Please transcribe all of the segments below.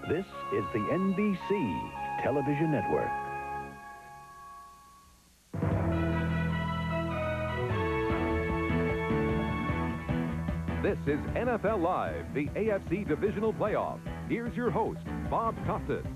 This is the NBC Television Network. This is NFL Live, the AFC Divisional Playoff. Here's your host, Bob Costas.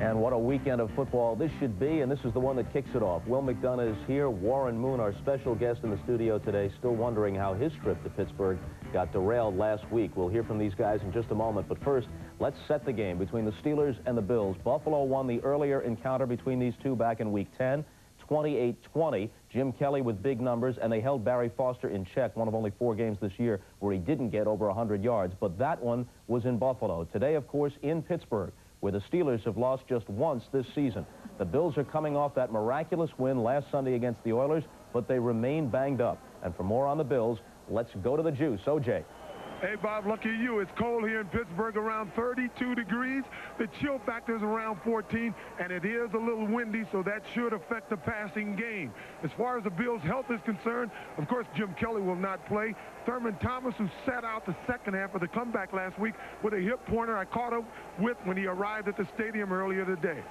And what a weekend of football this should be, and this is the one that kicks it off. Will McDonough is here. Warren Moon, our special guest in the studio today, still wondering how his trip to Pittsburgh got derailed last week. We'll hear from these guys in just a moment, but first, let's set the game between the Steelers and the Bills. Buffalo won the earlier encounter between these two back in Week 10, 28-20. Jim Kelly with big numbers, and they held Barry Foster in check, one of only 4 games this year where he didn't get over 100 yards, but that one was in Buffalo. Today, of course, in Pittsburgh, where the Steelers have lost just once this season. The Bills are coming off that miraculous win last Sunday against the Oilers, but they remain banged up. And for more on the Bills, let's go to the juice. OJ. Hey, Bob, lucky you. It's cold here in Pittsburgh, around 32 degrees. The chill factor is around 14, and it is a little windy, so that should affect the passing game. As far as the Bills' health is concerned, of course, Jim Kelly will not play. Thurman Thomas, who sat out the second half of the comeback last week with a hip pointer I caught up with when he arrived at the stadium earlier today.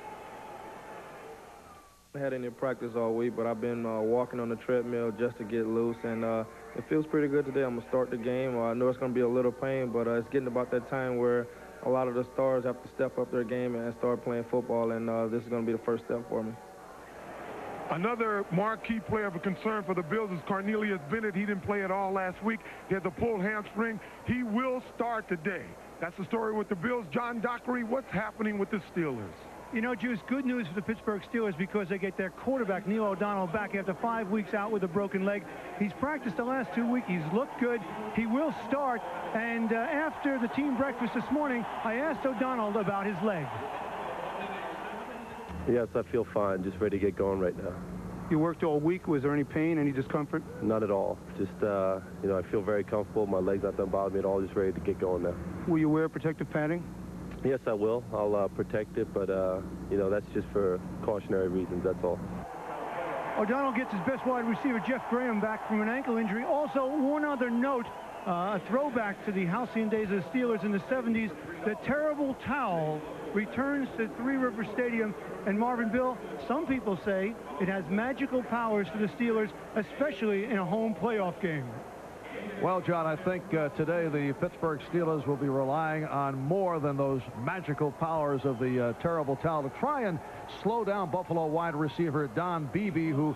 I had any practice all week, but I've been walking on the treadmill just to get loose, and it feels pretty good today. I'm going to start the game. I know it's going to be a little pain, but it's getting about that time where a lot of the stars have to step up their game and start playing football, and this is going to be the first step for me. Another marquee player of concern for the Bills is Cornelius Bennett. He didn't play at all last week. He had the pulled hamstring. He will start today. That's the story with the Bills. John Dockery, what's happening with the Steelers? You know, Juice, good news for the Pittsburgh Steelers because they get their quarterback, Neil O'Donnell, back after 5 weeks out with a broken leg. He's practiced the last 2 weeks. He's looked good. He will start. And after the team breakfast this morning, I asked O'Donnell about his leg. Yes, I feel fine. Just ready to get going right now. You worked all week. Was there any pain, any discomfort? Not at all. Just, you know, I feel very comfortable. My leg's not done bothering me at all. Just ready to get going now. Will you wear protective padding? Yes, I will. I'll protect it, but, you know, that's just for cautionary reasons, that's all. O'Donnell gets his best wide receiver, Jeff Graham, back from an ankle injury. Also, one other note, a throwback to the halcyon days of the Steelers in the 70s. The terrible towel returns to Three River Stadium. And Marvin, Bill, some people say it has magical powers for the Steelers, especially in a home playoff game. Well, John, I think today the Pittsburgh Steelers will be relying on more than those magical powers of the terrible towel to try and slow down Buffalo wide receiver Don Beebe, who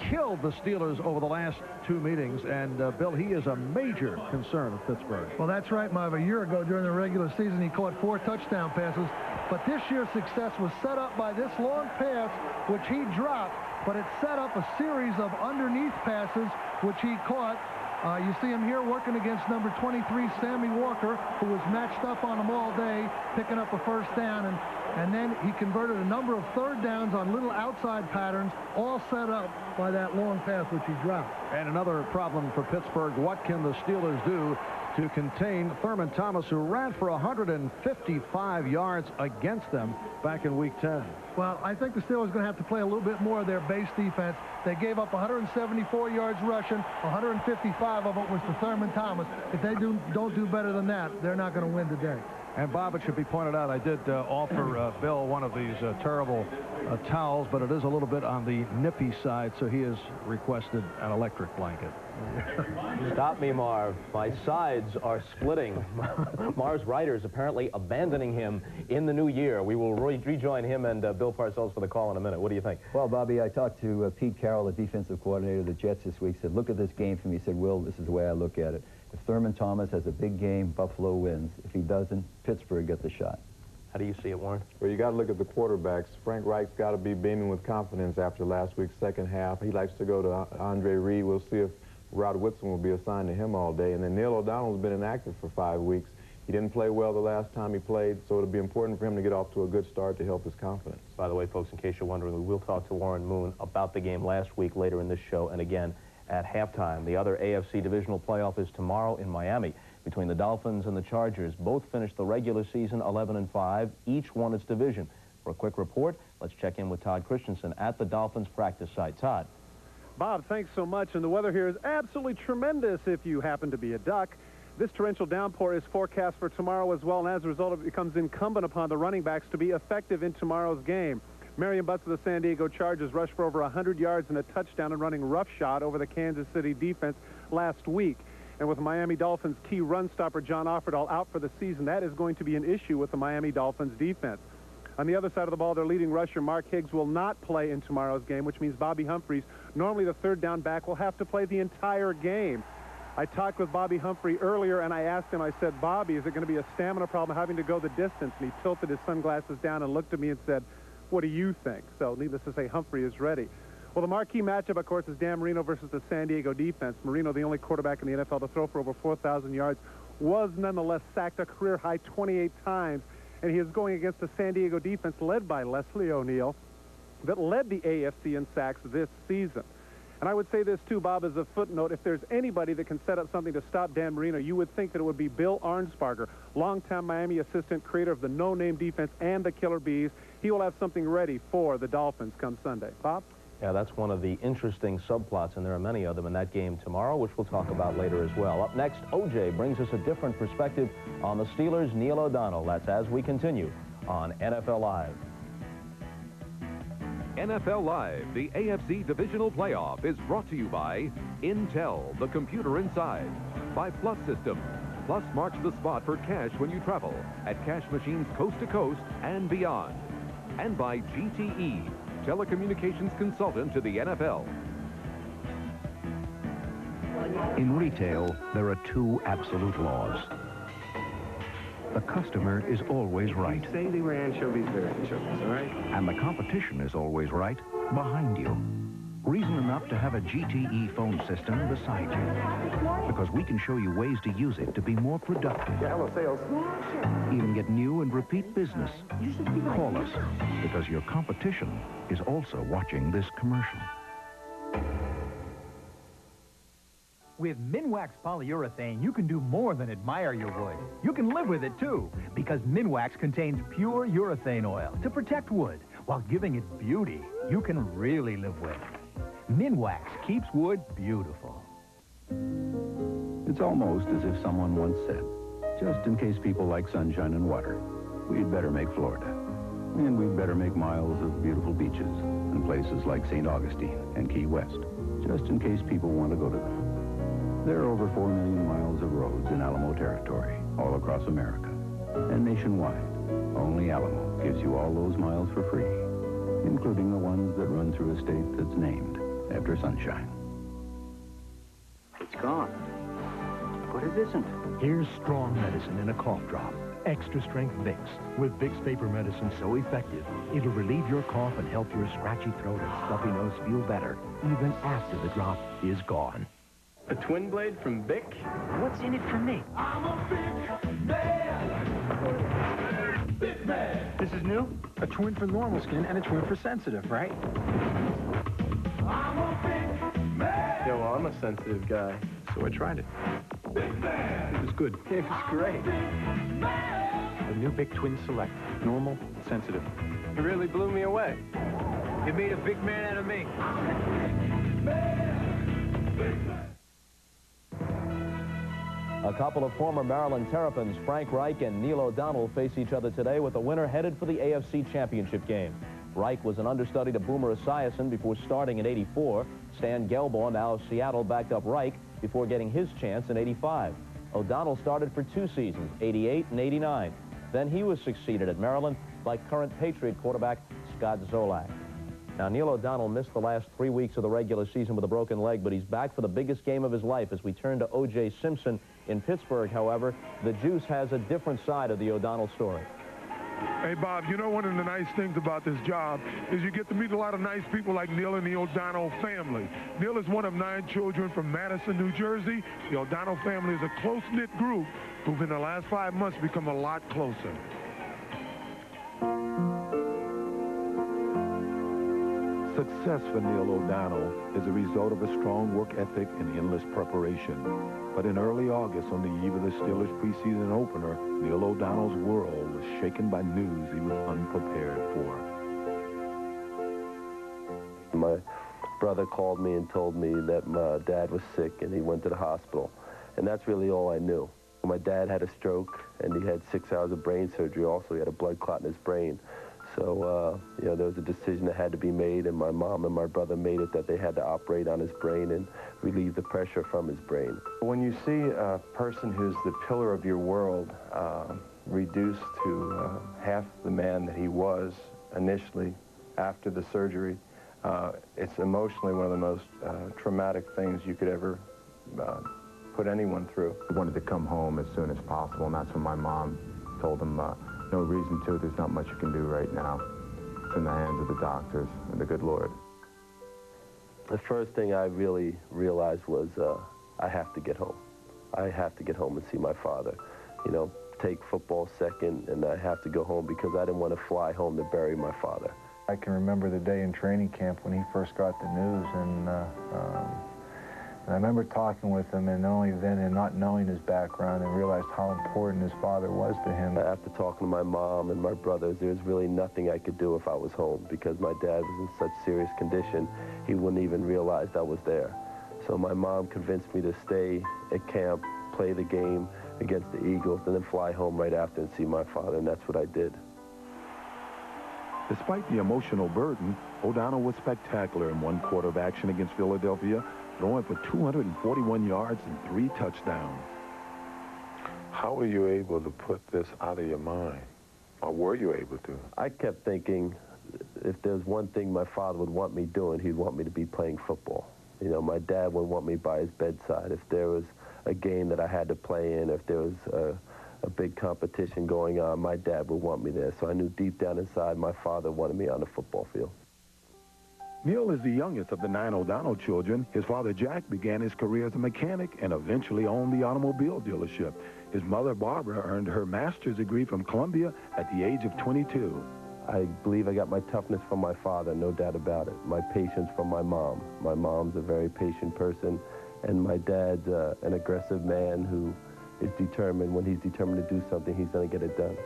killed the Steelers over the last 2 meetings. And, Bill, he is a major concern of Pittsburgh. Well, that's right, Marv. A year ago during the regular season, he caught 4 touchdown passes. But this year's success was set up by this long pass, which he dropped. But it set up a series of underneath passes, which he caught. You see him here working against number 23, Sammy Walker, who was matched up on him all day, picking up a first down. And then he converted a number of third downs on little outside patterns, all set up by that long pass, which he dropped. And another problem for Pittsburgh, what can the Steelers do to contain Thurman Thomas, who ran for 155 yards against them back in Week 10? Well, I think the Steelers are going to have to play a little bit more of their base defense. They gave up 174 yards rushing, 155 of it was to Thurman Thomas. If they don't do better than that, they're not going to win today. And, Bob, it should be pointed out, I did offer Bill one of these terrible towels, but it is a little bit on the nippy side, so he has requested an electric blanket. Stop me, Marv. My sides are splitting. Marv's writers apparently abandoning him in the new year. We will rejoin him and Bill Parcells for the call in a minute. What do you think? Well, Bobby, I talked to Pete Carroll, the defensive coordinator of the Jets this week, said, look at this game for me. He said, Will, this is the way I look at it. If Thurman Thomas has a big game, Buffalo wins. If he doesn't, Pittsburgh gets a shot. How do you see it, Warren? Well, you got to look at the quarterbacks. Frank Reich's got to be beaming with confidence after last week's second half. He likes to go to Andre Reed. We'll see if Rod Woodson will be assigned to him all day. And then Neil O'Donnell's been inactive for 5 weeks. He didn't play well the last time he played, so it'll be important for him to get off to a good start to help his confidence. By the way, folks, in case you're wondering, we will talk to Warren Moon about the game last week later in this show and again at halftime. The other AFC divisional playoff is tomorrow in Miami between the Dolphins and the Chargers. Both finished the regular season 11-5. Each won its division. For a quick report, let's check in with Todd Christensen at the Dolphins practice site. Todd. Bob, thanks so much. And the weather here is absolutely tremendous if you happen to be a Duck. This torrential downpour is forecast for tomorrow as well, and as a result, it becomes incumbent upon the running backs to be effective in tomorrow's game. Marion Butts of the San Diego Chargers rushed for over 100 yards and a touchdown and running roughshod over the Kansas City defense last week. And with Miami Dolphins' key run stopper John Offerdahl out for the season, that is going to be an issue with the Miami Dolphins defense. On the other side of the ball, their leading rusher, Mark Higgs, will not play in tomorrow's game, which means Bobby Humphries, normally the third down back, will have to play the entire game. I talked with Bobby Humphrey earlier, and I asked him, I said, Bobby, is it going to be a stamina problem having to go the distance? And he tilted his sunglasses down and looked at me and said, what do you think? So needless to say, Humphrey is ready. Well, the marquee matchup, of course, is Dan Marino versus the San Diego defense. Marino, the only quarterback in the NFL to throw for over 4,000 yards, was nonetheless sacked a career-high 28 times. And he is going against the San Diego defense led by Leslie O'Neal that led the AFC in sacks this season. And I would say this, too, Bob, as a footnote. If there's anybody that can set up something to stop Dan Marino, you would think that it would be Bill Arnsparger, longtime Miami assistant, creator of the no-name defense and the Killer Bees. He will have something ready for the Dolphins come Sunday. Bob? Yeah, that's one of the interesting subplots, and there are many of them in that game tomorrow, which we'll talk about later as well. Up next, OJ brings us a different perspective on the Steelers' Neil O'Donnell. That's as we continue on NFL Live. NFL Live, the AFC Divisional Playoff, is brought to you by Intel, the computer inside, by Plus Systems. Plus marks the spot for cash when you travel at cash machines coast to coast and beyond. And by GTE, telecommunications consultant to the NFL. In retail, there are two absolute laws. The customer is always right. Say they were anchovies, they're anchovies, all right? And the competition is always right behind you. Reason enough to have a GTE phone system beside you. Because we can show you ways to use it to be more productive. Yeah, hello, sales. Even get new and repeat business. Call us, because your competition is also watching this commercial. With Minwax polyurethane, you can do more than admire your wood. You can live with it, too, because Minwax contains pure urethane oil to protect wood while giving it beauty you can really live with. Minwax keeps wood beautiful. It's almost as if someone once said, just in case people like sunshine and water, we'd better make Florida. And we'd better make miles of beautiful beaches and places like St. Augustine and Key West, just in case people want to go to them. There are over 4 million miles of roads in Alamo territory, all across America. And nationwide, only Alamo gives you all those miles for free, including the ones that run through a state that's named after sunshine. It's gone. But it isn't. Here's strong medicine in a cough drop. Extra strength Vicks. With Vicks Vapor Medicine so effective, it'll relieve your cough and help your scratchy throat and stuffy nose feel better, even after the drop is gone. A twin blade from Bic? What's in it for me? I'm a big man. Big man. This is new? A twin for normal skin and a twin for sensitive, right? I'm a big man. Yeah, well, I'm a sensitive guy, so I tried it. Big man. It was good. It was great. The new Bic Twin Select. Normal, sensitive. It really blew me away. You made a big man out of me. Big man. Big man. A couple of former Maryland Terrapins, Frank Reich and Neil O'Donnell, face each other today with the winner headed for the AFC Championship game. Reich was an understudy to Boomer Esiason before starting in '84. Stan Gelbaugh, now of Seattle, backed up Reich before getting his chance in '85. O'Donnell started for 2 seasons, '88 and '89. Then he was succeeded at Maryland by current Patriot quarterback Scott Zolak. Now, Neil O'Donnell missed the last 3 weeks of the regular season with a broken leg, but he's back for the biggest game of his life as we turn to O.J. Simpson in Pittsburgh. However, the Juice has a different side of the O'Donnell story. Hey, Bob, you know one of the nice things about this job is you get to meet a lot of nice people like Neil and the O'Donnell family. Neil is one of 9 children from Madison, New Jersey. The O'Donnell family is a close-knit group who've in the last 5 months become a lot closer. Success for Neil O'Donnell is a result of a strong work ethic and endless preparation. But in early August, on the eve of the Steelers' preseason opener, Neil O'Donnell's world was shaken by news he was unprepared for. My brother called me and told me that my dad was sick and he went to the hospital. And that's really all I knew. My dad had a stroke, and he had 6 hours of brain surgery. Also, he had a blood clot in his brain. So, you know, there was a decision that had to be made, and my mom and my brother made it that they had to operate on his brain and relieve the pressure from his brain. When you see a person who's the pillar of your world reduced to half the man that he was initially after the surgery, it's emotionally one of the most traumatic things you could ever put anyone through. I wanted to come home as soon as possible, and that's when my mom told him, no reason to, there's not much you can do right now. It's in the hands of the doctors and the good Lord. The first thing I really realized was I have to get home. I have to get home and see my father. You know, take football second, and I have to go home because I didn't want to fly home to bury my father. I can remember the day in training camp when he first got the news, and I remember talking with him, and only then, and not knowing his background, and realized how important his father was to him. After talking to my mom and my brothers, there was really nothing I could do if I was home because my dad was in such serious condition, he wouldn't even realize I was there. So my mom convinced me to stay at camp, play the game against the Eagles, and then fly home right after and see my father, and that's what I did. Despite the emotional burden, O'Donnell was spectacular in one quarter of action against Philadelphia, throwing for 241 yards and 3 touchdowns. How were you able to put this out of your mind? Or were you able to? I kept thinking if there's one thing my father would want me doing, he'd want me to be playing football. You know, my dad would want me by his bedside. If there was a game that I had to play in, if there was a big competition going on, my dad would want me there. So I knew deep down inside my father wanted me on the football field. Neil is the youngest of the 9 O'Donnell children. His father, Jack, began his career as a mechanic and eventually owned the automobile dealership. His mother, Barbara, earned her master's degree from Columbia at the age of 22. I believe I got my toughness from my father, no doubt about it. My patience from my mom. My mom's a very patient person, and my dad's an aggressive man who is determined. When he's determined to do something, he's going to get it done.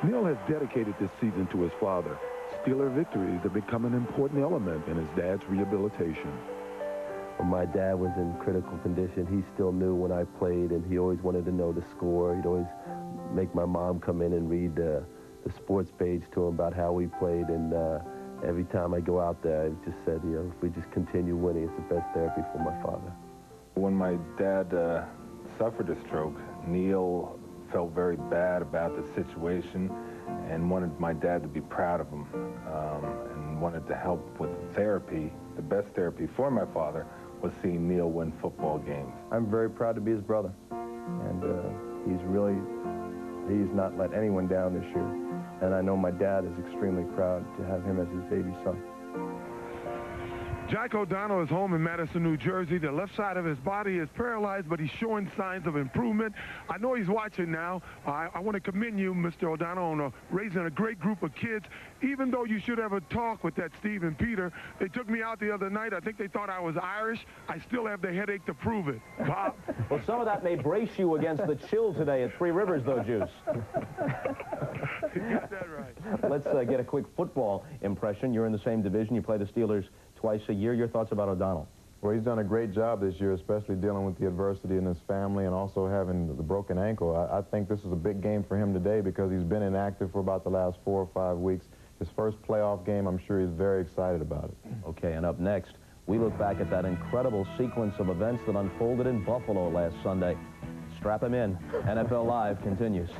Neil has dedicated this season to his father. Steeler victories have become an important element in his dad's rehabilitation. When my dad was in critical condition, he still knew when I played, and he always wanted to know the score. He'd always make my mom come in and read the sports page to him about how we played, and every time I go out there, I just said, you know, if we just continue winning, it's the best therapy for my father. When my dad suffered a stroke, Neil felt very bad about the situation and wanted my dad to be proud of him and wanted to help with therapy. The best therapy for my father was seeing Neil win football games. I'm very proud to be his brother, and he's not let anyone down this year. And I know my dad is extremely proud to have him as his baby son. Jack O'Donnell is home in Madison, New Jersey. The left side of his body is paralyzed, but he's showing signs of improvement. I know he's watching now. I want to commend you, Mr. O'Donnell, on raising a great group of kids. Even though you should have a talk with that Steve and Peter, they took me out the other night. I think they thought I was Irish. I still have the headache to prove it. Bob? Well, some of that may brace you against the chill today at Three Rivers, though, Juice. You got that right. Let's get a quick football impression. You're in the same division. You play the Steelers twice a year. Your thoughts about O'Donnell? Well, he's done a great job this year, especially dealing with the adversity in his family and also having the broken ankle. I think this is a big game for him today because he's been inactive for about the last 4 or 5 weeks. His first playoff game, I'm sure he's very excited about it. Okay, and up next, we look back at that incredible sequence of events that unfolded in Buffalo last Sunday. Strap him in. NFL Live continues.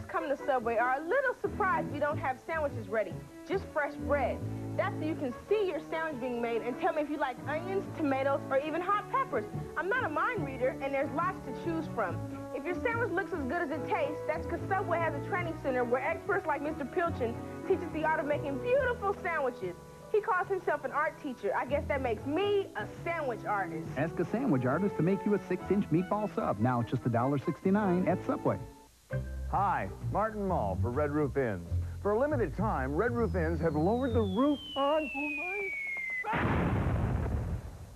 Come to Subway are a little surprised we don't have sandwiches ready, just fresh bread. That's so you can see your sandwich being made and tell me if you like onions, tomatoes, or even hot peppers. I'm not a mind reader, and there's lots to choose from. If your sandwich looks as good as it tastes, that's because Subway has a training center where experts like Mr. Pilchin teach us the art of making beautiful sandwiches. He calls himself an art teacher. I guess that makes me a sandwich artist. Ask a sandwich artist to make you a 6-inch meatball sub. Now it's just $1.69 at Subway. Hi, Martin Mull for Red Roof Inns. For a limited time, Red Roof Inns have lowered the roof on...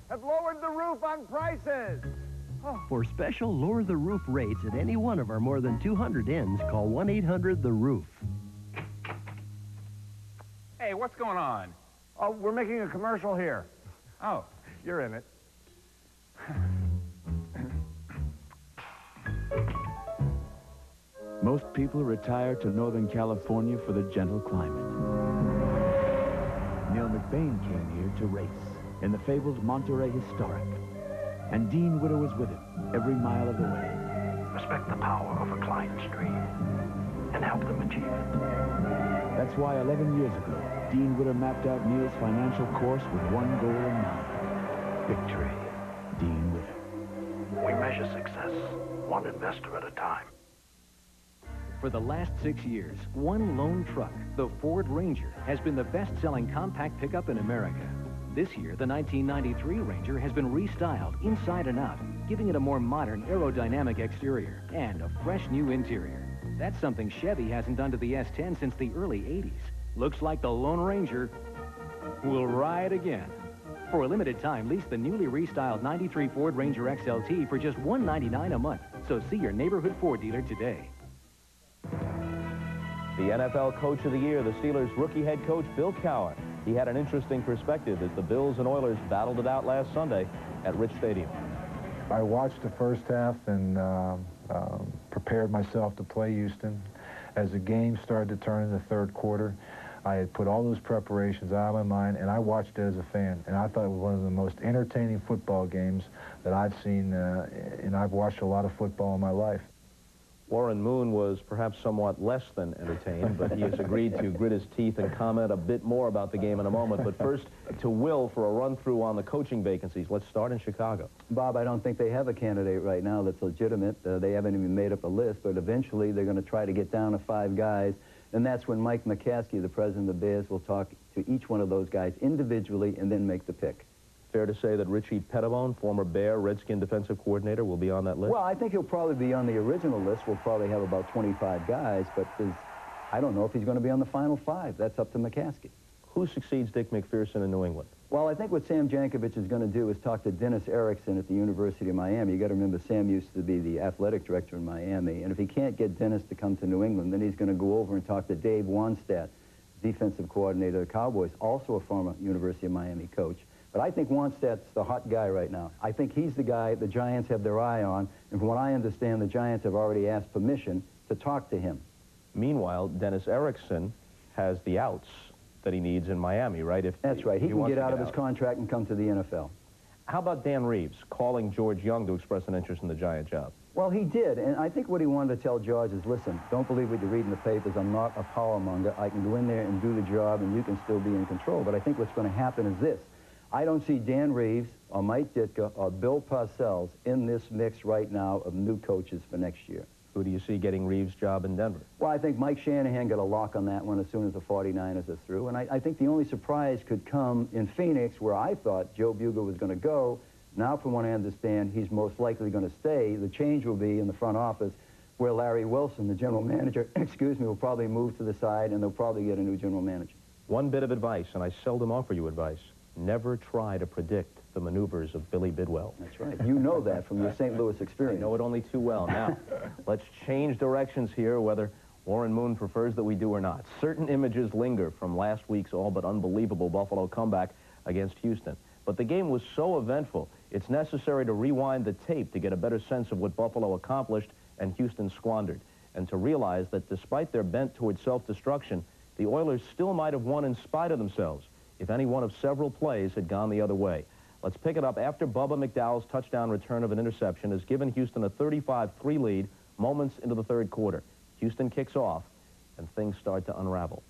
have lowered the roof on prices. For special lower-the-roof rates at any one of our more than 200 inns, call 1-800-THE-ROOF. Hey, what's going on? Oh, we're making a commercial here. Oh. You're in it. Most people retire to Northern California for the gentle climate. Neil McBain came here to race in the fabled Monterey Historic. And Dean Witter was with him every mile of the way. Respect the power of a client's dream and help them achieve it. That's why 11 years ago, Dean Witter mapped out Neil's financial course with one goal in mind. Victory. Dean Witter. We measure success one investor at a time. For the last 6 years, one lone truck, the Ford Ranger, has been the best-selling compact pickup in America. This year, the 1993 Ranger has been restyled inside and out, giving it a more modern aerodynamic exterior and a fresh new interior. That's something Chevy hasn't done to the S10 since the early 80s. Looks like the Lone Ranger will ride again. For a limited time, lease the newly restyled 93 Ford Ranger XLT for just $199 a month. So see your neighborhood Ford dealer today. The NFL Coach of the Year, the Steelers' rookie head coach, Bill Cowher. He had an interesting perspective as the Bills and Oilers battled it out last Sunday at Rich Stadium. I watched the first half and prepared myself to play Houston. As the game started to turn in the third quarter, I had put all those preparations out of my mind, and I watched it as a fan. And I thought it was one of the most entertaining football games that I've seen, and I've watched a lot of football in my life. Warren Moon was perhaps somewhat less than entertained, but he has agreed to grit his teeth and comment a bit more about the game in a moment. But first, to Will for a run-through on the coaching vacancies. Let's start in Chicago. Bob, I don't think they have a candidate right now that's legitimate. They haven't even made up a list, but eventually they're going to try to get down to 5 guys. And that's when Mike McCaskey, the president of the Bears, will talk to each one of those guys individually and then make the pick. Fair to say that Richie Pettibone, former Bear, Redskin defensive coordinator, will be on that list? Well, I think he'll probably be on the original list. We'll probably have about 25 guys, but I don't know if he's going to be on the final 5. That's up to McCaskey. Who succeeds Dick McPherson in New England? Well, I think what Sam Jankovic is going to do is talk to Dennis Erickson at the University of Miami. You got to remember, Sam used to be the athletic director in Miami, and if he can't get Dennis to come to New England, then he's going to go over and talk to Dave Wannstedt, defensive coordinator of the Cowboys, also a former University of Miami coach. But I think Wannstedt's the hot guy right now. I think he's the guy the Giants have their eye on, and from what I understand, the Giants have already asked permission to talk to him. Meanwhile, Dennis Erickson has the outs that he needs in Miami, right? That's right. He can get out of his contract and come to the NFL. How about Dan Reeves calling George Young to express an interest in the Giant job? Well, he did, and I think what he wanted to tell George is, listen, don't believe what you read in the papers. I'm not a power monger. I can go in there and do the job, and you can still be in control. But I think what's going to happen is this. I don't see Dan Reeves or Mike Ditka or Bill Parcells in this mix right now of new coaches for next year. Who do you see getting Reeves' job in Denver? Well, I think Mike Shanahan got a lock on that one as soon as the 49ers are through. And I think the only surprise could come in Phoenix, where I thought Joe Buga was going to go. Now, from what I understand, he's most likely going to stay. The change will be in the front office, where Larry Wilson, the general manager, will probably move to the side, and they'll probably get a new general manager. One bit of advice, and I seldom offer you advice. Never try to predict the maneuvers of Billy Bidwell. That's right. You know that from your St. Louis experience. I know it only too well. Now, let's change directions here, whether Warren Moon prefers that we do or not. Certain images linger from last week's all but unbelievable Buffalo comeback against Houston. But the game was so eventful, it's necessary to rewind the tape to get a better sense of what Buffalo accomplished and Houston squandered, and to realize that despite their bent towards self-destruction, the Oilers still might have won in spite of themselves if any one of several plays had gone the other way. Let's pick it up after Bubba McDowell's touchdown return of an interception has given Houston a 35-3 lead moments into the third quarter. Houston kicks off, and things start to unravel.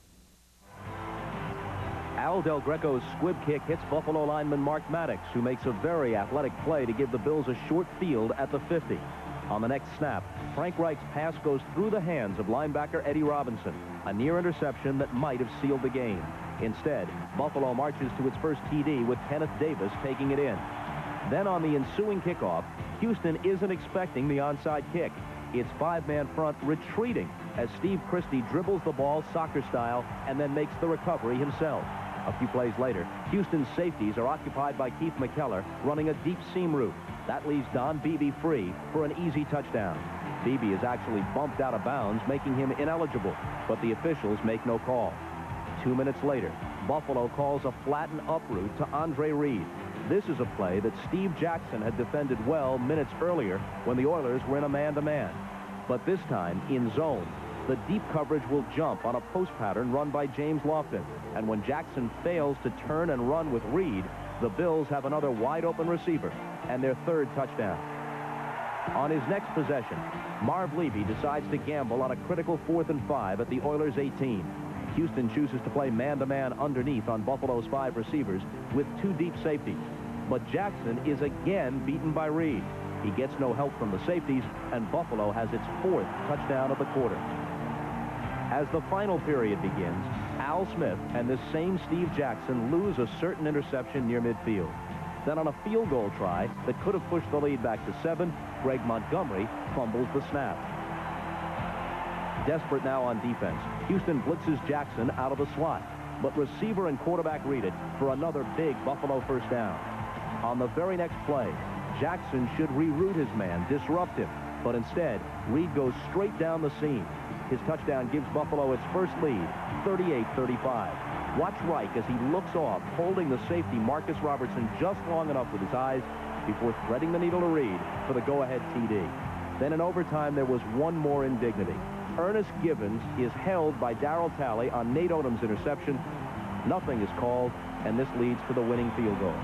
Al Del Greco's squib kick hits Buffalo lineman Mark Maddox, who makes a very athletic play to give the Bills a short field at the 50. On the next snap, Frank Reich's pass goes through the hands of linebacker Eddie Robinson, a near interception that might have sealed the game. Instead, Buffalo marches to its first TD with Kenneth Davis taking it in. Then on the ensuing kickoff, Houston isn't expecting the onside kick. It's 5-man front retreating as Steve Christie dribbles the ball soccer style and then makes the recovery himself. A few plays later, Houston's safeties are occupied by Keith McKellar running a deep seam route. That leaves Don Beebe free for an easy touchdown. Beebe is actually bumped out of bounds, making him ineligible, but the officials make no call. 2 minutes later, Buffalo calls a flatten up route to Andre Reed. This is a play that Steve Jackson had defended well minutes earlier when the Oilers were in a man-to-man. But this time, in zone, the deep coverage will jump on a post pattern run by James Lofton. And when Jackson fails to turn and run with Reed, the Bills have another wide-open receiver and their third touchdown. On his next possession, Marv Levy decides to gamble on a critical 4th and 5 at the Oilers' 18. Houston chooses to play man-to-man underneath on Buffalo's 5 receivers with 2 deep safeties. But Jackson is again beaten by Reed. He gets no help from the safeties, and Buffalo has its 4th touchdown of the quarter. As the final period begins, Al Smith and this same Steve Jackson lose a certain interception near midfield. Then on a field goal try that could have pushed the lead back to 7, Greg Montgomery fumbles the snap. Desperate now on defense, Houston blitzes Jackson out of the slot, but receiver and quarterback read it for another big Buffalo first down. On the very next play, Jackson should reroute his man, disrupt him, but instead, Reed goes straight down the seam. His touchdown gives Buffalo its first lead, 38-35. Watch Reich as he looks off, holding the safety Marcus Robertson just long enough with his eyes before threading the needle to Reed for the go-ahead TD. Then in overtime, there was one more indignity. Ernest Givens is held by Darryl Talley on Nate Odom's interception. Nothing is called, and this leads to the winning field goal.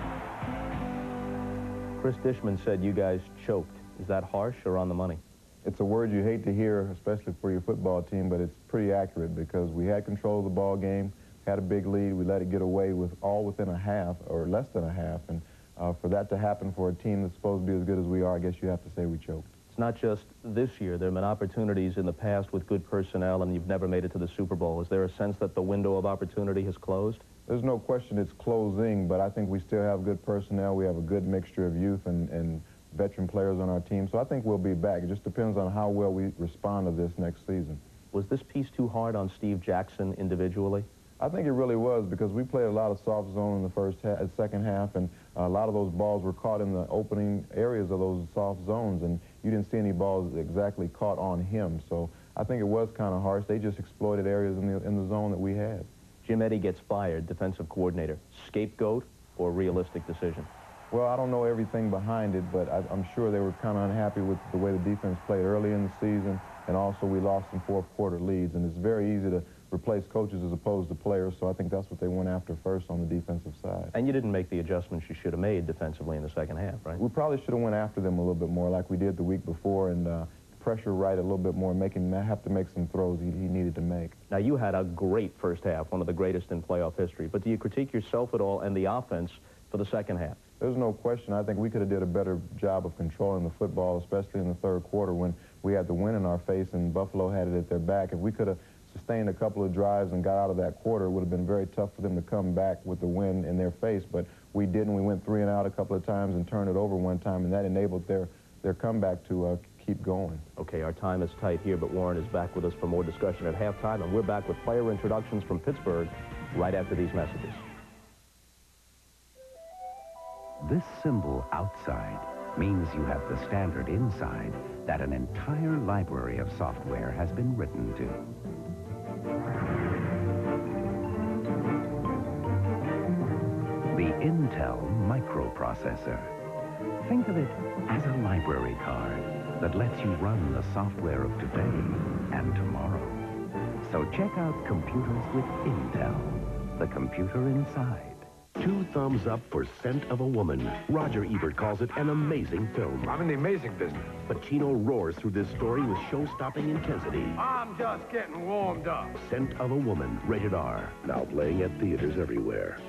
Chris Dishman said you guys choked. Is that harsh or on the money? It's a word you hate to hear, especially for your football team, but it's pretty accurate because we had control of the ball game, had a big lead, we let it get away with all within a half or less than a half, and for that to happen for a team that's supposed to be as good as we are, I guess you have to say we choked. It's not just this year. There have been opportunities in the past with good personnel, and you've never made it to the Super Bowl. Is there a sense that the window of opportunity has closed? There's no question it's closing, but I think we still have good personnel. We have a good mixture of youth and veteran players on our team, so I think we'll be back. It just depends on how well we respond to this next season. Was this piece too hard on Steve Jackson individually? I think it really was because we played a lot of soft zone in the second half, and a lot of those balls were caught in the opening areas of those soft zones, and you didn't see any balls exactly caught on him. So I think it was kind of harsh. They just exploited areas in the zone that we had. Jim Eddy gets fired, defensive coordinator. Scapegoat or realistic decision? Well, I don't know everything behind it, but I'm sure they were kind of unhappy with the way the defense played early in the season, and also we lost some fourth-quarter leads, and it's very easy to replace coaches as opposed to players, so I think that's what they went after first on the defensive side. And you didn't make the adjustments you should have made defensively in the second half, right? We probably should have went after them a little bit more like we did the week before, and pressure right a little bit more, make him have to make some throws he needed to make. Now, you had a great first half, one of the greatest in playoff history, but do you critique yourself at all and the offense for the second half? There's no question. I think we could have did a better job of controlling the football, especially in the third quarter when we had the win in our face and Buffalo had it at their back. If we could have sustained a couple of drives and got out of that quarter, it would have been very tough for them to come back with the win in their face, but we didn't. We went 3 and out a couple of times and turned it over one time, and that enabled their comeback to keep going. Okay, our time is tight here, but Warren is back with us for more discussion at halftime, and we're back with player introductions from Pittsburgh right after these messages. This symbol outside means you have the standard inside that an entire library of software has been written to. The Intel microprocessor. Think of it as a library card that lets you run the software of today and tomorrow. So check out Computers with Intel, the computer inside. 2 thumbs up for Scent of a Woman. Roger Ebert calls it an amazing film. I'm in the amazing business. Pacino roars through this story with show-stopping intensity. I'm just getting warmed up. Scent of a Woman, rated R. Now playing at theaters everywhere.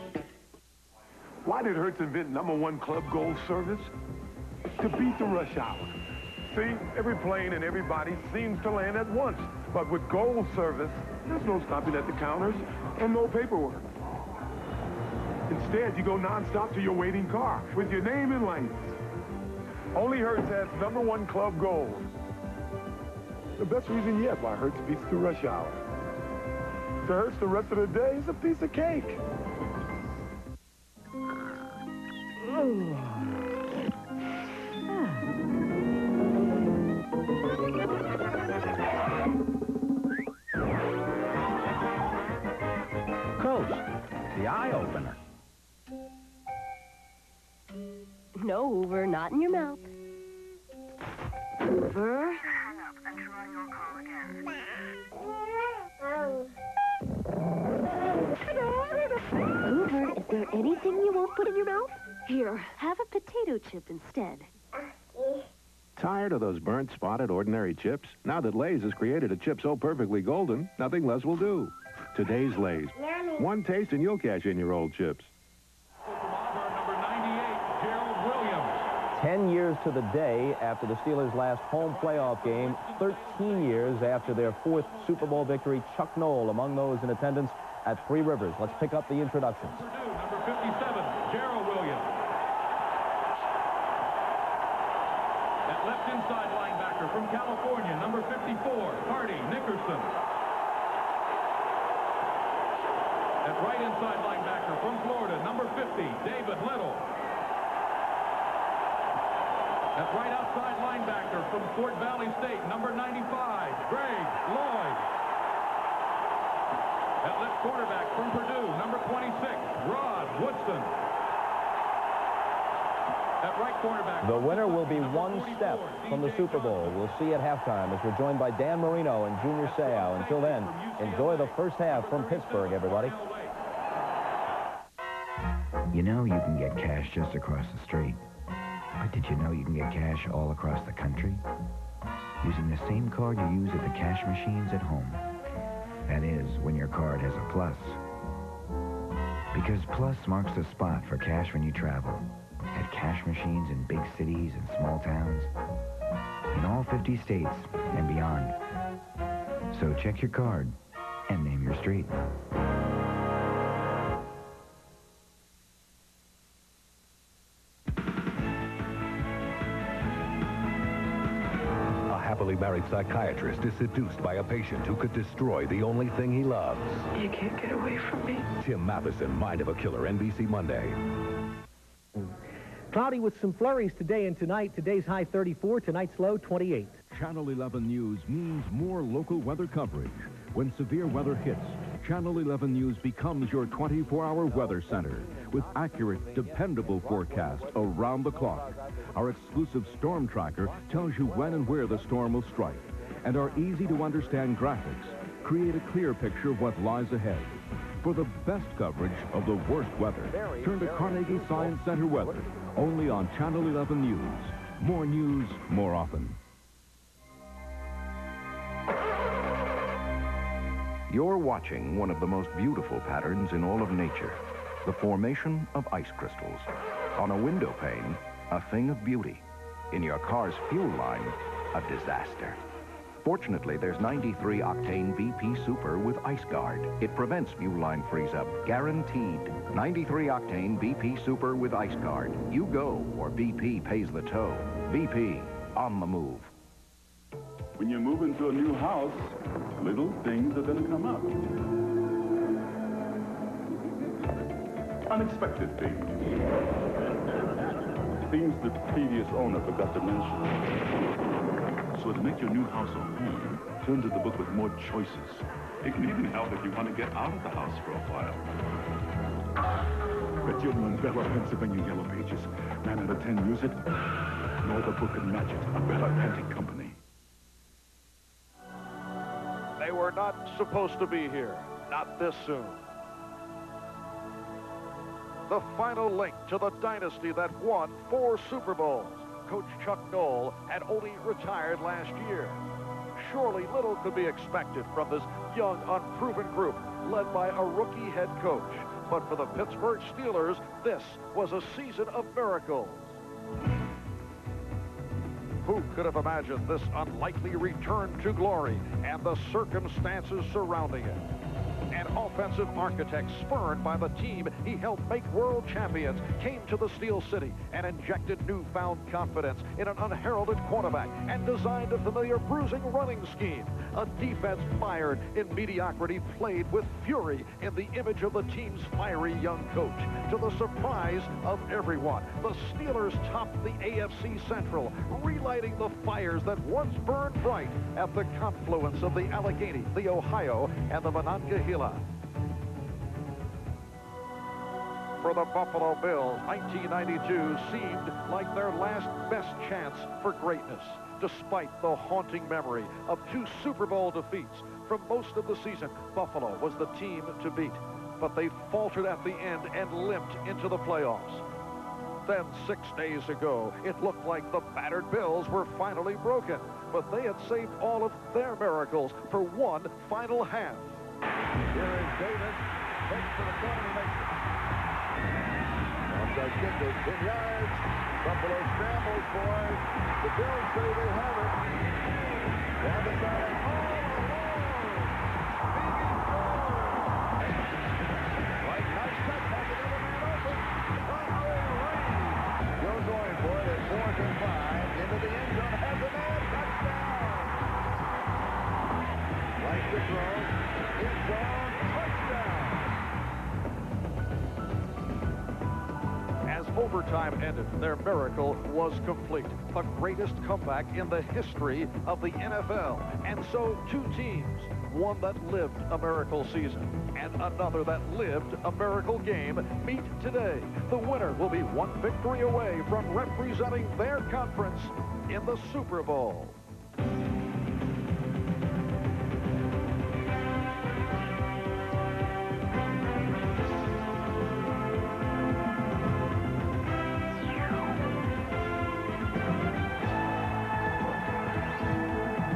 Why did Hertz invent #1 Club Gold service? To beat the rush hour. See, every plane and everybody seems to land at once. But with Gold service, there's no stopping at the counters and no paperwork. Instead, you go nonstop to your waiting car with your name in lights. Only Hertz has #1 Club Gold. The best reason yet why Hertz beats the rush hour. To Hertz, the rest of the day is a piece of cake. No, Hoover, not in your mouth. Hoover. Hoover, is there anything you won't put in your mouth? Here, have a potato chip instead. Tired of those burnt, spotted, ordinary chips? Now that Lay's has created a chip so perfectly golden, nothing less will do. Today's Lay's. One taste and you'll cash in your old chips. 10 years to the day after the Steelers' last home playoff game, 13 years after their 4th Super Bowl victory, Chuck Noll among those in attendance at Three Rivers. Let's pick up the introductions. Number 57, Gerald Williams. At left inside linebacker from California, number 54, Hardy Nickerson. At right inside linebacker from Florida, number 50, David Little. At right outside linebacker from Fort Valley State, number 95, Greg Lloyd. At left quarterback from Purdue, number 26, Rod Woodson. At right quarterback... The winner will be one step from the Super Bowl. We'll see at halftime as we're joined by Dan Marino and Junior Seau. Until then, enjoy the first half from Pittsburgh, everybody. You know you can get cash just across the street. But did you know you can get cash all across the country? Using the same card you use at the cash machines at home. That is, when your card has a plus. Because plus marks the spot for cash when you travel. At cash machines in big cities and small towns. In all 50 states and beyond. So check your card and name your street. Happily married psychiatrist is seduced by a patient who could destroy the only thing he loves. You can't get away from me. Tim Matheson, Mind of a Killer, NBC Monday. Cloudy with some flurries today and tonight. Today's high 34, tonight's low 28. Channel 11 News means more local weather coverage. When severe weather hits, Channel 11 News becomes your 24-hour weather center with accurate, dependable forecasts around the clock. Our exclusive storm tracker tells you when and where the storm will strike. And our easy-to-understand graphics create a clear picture of what lies ahead. For the best coverage of the worst weather, turn to Carnegie Science Center Weather, only on Channel 11 News. More news, more often. You're watching one of the most beautiful patterns in all of nature, the formation of ice crystals. On a window pane, a thing of beauty. In your car's fuel line, a disaster. Fortunately, there's 93-octane BP Super with Ice Guard. It prevents fuel line freeze-up, guaranteed. 93-octane BP Super with Ice Guard. You go, or BP pays the tow. BP, on the move. When you move into a new house, little things are going to come up. Unexpected things. Things the previous owner forgot to mention. So to make your new house a home, turn to the book with more choices. It can even help if you want to get out of the house for a while. Bejeweled Bella, Pennsylvania Yellow Pages. 9 out of 10 use it. No other book can match it. A Bella Printing Company. They were not supposed to be here. Not this soon. The final link to the dynasty that won 4 Super Bowls. Coach Chuck Noll had only retired last year. Surely little could be expected from this young, unproven group led by a rookie head coach. But for the Pittsburgh Steelers, this was a season of miracles. Who could have imagined this unlikely return to glory and the circumstances surrounding it? An offensive architect spurned by the team he helped make world champions came to the Steel City and injected newfound confidence in an unheralded quarterback and designed a familiar bruising running scheme. A defense mired in mediocrity played with fury in the image of the team's fiery young coach. To the surprise of everyone, the Steelers topped the AFC Central, relighting the fires that once burned bright at the confluence of the Allegheny, the Ohio, and the Monongahela. For the Buffalo Bills, 1992 seemed like their last best chance for greatness, despite the haunting memory of 2 Super Bowl defeats. For most of the season, Buffalo was the team to beat, but they faltered at the end and limped into the playoffs. Then 6 days ago, it looked like the battered Bills were finally broken, but they had saved all of their miracles for one final half. Here is Davis, takes to the corner and makes it. Onside kick goes 10 yards. Buffalo scrambles for it. The Bills say they have it. Down the side. Right, nice touch. Has another man open. Joe going for it at 4th and 5. Into the end zone. Has a man. Touchdown. Likes to throw. End zone. Touchdown. As overtime ended, their miracle was complete. The greatest comeback in the history of the NFL. And so 2 teams, one that lived a miracle season and another that lived a miracle game, meet today. The winner will be 1 victory away from representing their conference in the Super Bowl.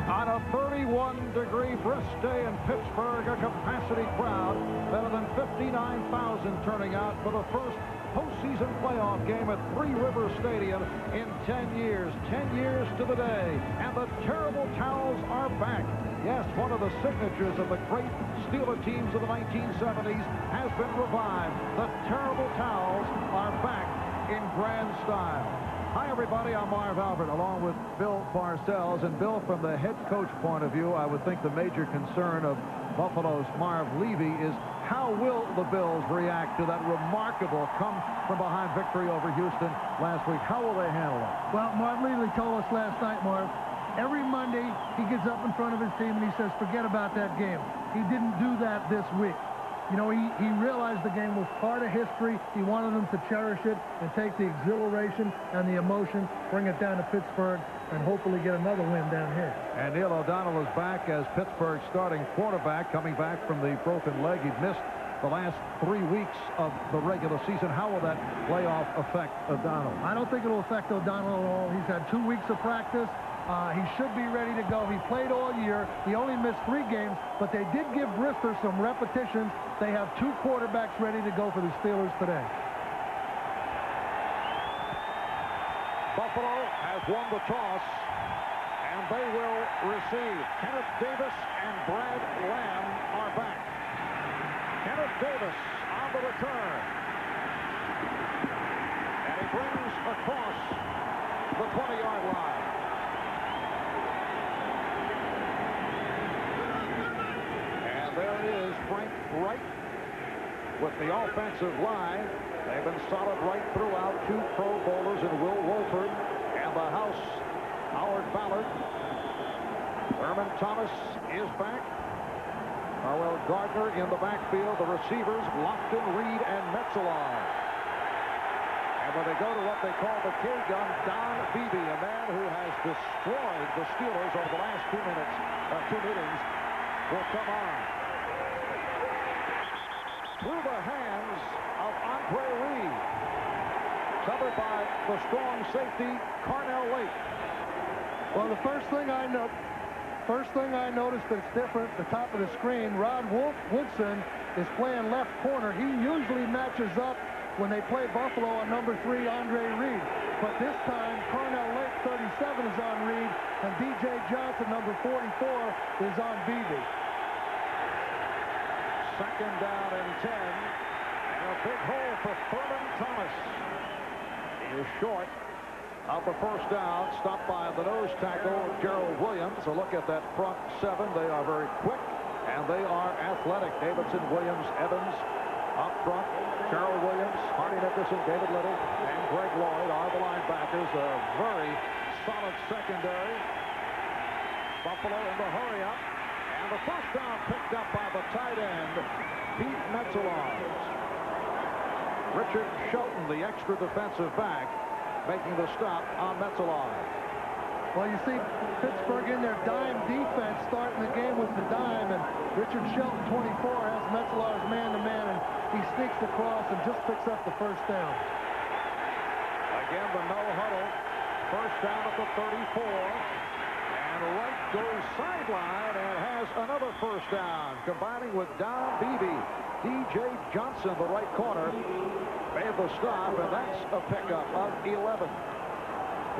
On a 31-degree brisk day in Pittsburgh, a capacity crowd, better than 59,000 turning out for the first postseason playoff game at Three Rivers Stadium in 10 years. 10 years to the day, and the terrible towels are back. Yes, one of the signatures of the great Steeler teams of the 1970s has been revived. The terrible towels are back in grand style. Hi, everybody. I'm Marv Albert, along with Bill Parcells. And, Bill, from the head coach point of view, I would think the major concern of Buffalo's Marv Levy is how will the Bills react to that remarkable come-from-behind victory over Houston last week? How will they handle it? Well, Marv Levy told us last night, Marv, every Monday he gets up in front of his team and he says, forget about that game. He didn't do that this week. You know, he realized the game was part of history. He wanted them to cherish it and take the exhilaration and the emotion, bring it down to Pittsburgh, and hopefully get another win down here. And Neil O'Donnell is back as Pittsburgh's starting quarterback, coming back from the broken leg. He'd missed the last 3 weeks of the regular season. How will that playoff affect O'Donnell? I don't think it'll affect O'Donnell at all. He's had 2 weeks of practice. He should be ready to go. He played all year. He only missed 3 games, but they did give Brister some repetitions. They have 2 quarterbacks ready to go for the Steelers today. Buffalo has won the toss, and they will receive. Kenneth Davis and Brad Lamb are back. Kenneth Davis on the return. And he brings across the 20-yard line. There is Frank Wright with the offensive line. They've been solid right throughout. 2 Pro Bowlers in Will Wolford and the house, Howard Ballard. Thurman Thomas is back. Darrell Gardner in the backfield. The receivers, Lofton, Reed, and Metzelar. And when they go to what they call the K-gun, Don Beebe, a man who has destroyed the Steelers over the last 2 meetings, will come on. Through the hands of Andre Reed. Covered by the strong safety, Carnell Lake. Well, the first thing I noticed that's different, the top of the screen, Rod Woodson is playing left corner. He usually matches up when they play Buffalo on number 3, Andre Reed. But this time, Carnell Lake, 37, is on Reed, and B.J. Johnson, number 44, is on Beebe. 2nd down and 10. And a big hole for Thurman Thomas. He is short of the first down. Stopped by the nose tackle, Gerald Williams. A look at that front 7. They are very quick, and they are athletic. Davidson, Williams, Evans up front. Gerald Williams, Hardy Nickerson, David Little, and Greg Lloyd are the linebackers. A very solid secondary. Buffalo in the hurry-up. And the first down picked up by the tight end, Pete Metzelar. Richard Shelton, the extra defensive back, making the stop on Metzelar. Well, you see Pittsburgh in their dime defense starting the game with the dime, and Richard Shelton, 24, has Metzelar's man-to-man, and he sneaks across and just picks up the first down. Again, the no-huddle. First down at the 34. And Wright goes sideline and has another first down, combining with Don Beebe. D.J. Johnson, the right corner, made the stop, and that's a pickup of 11.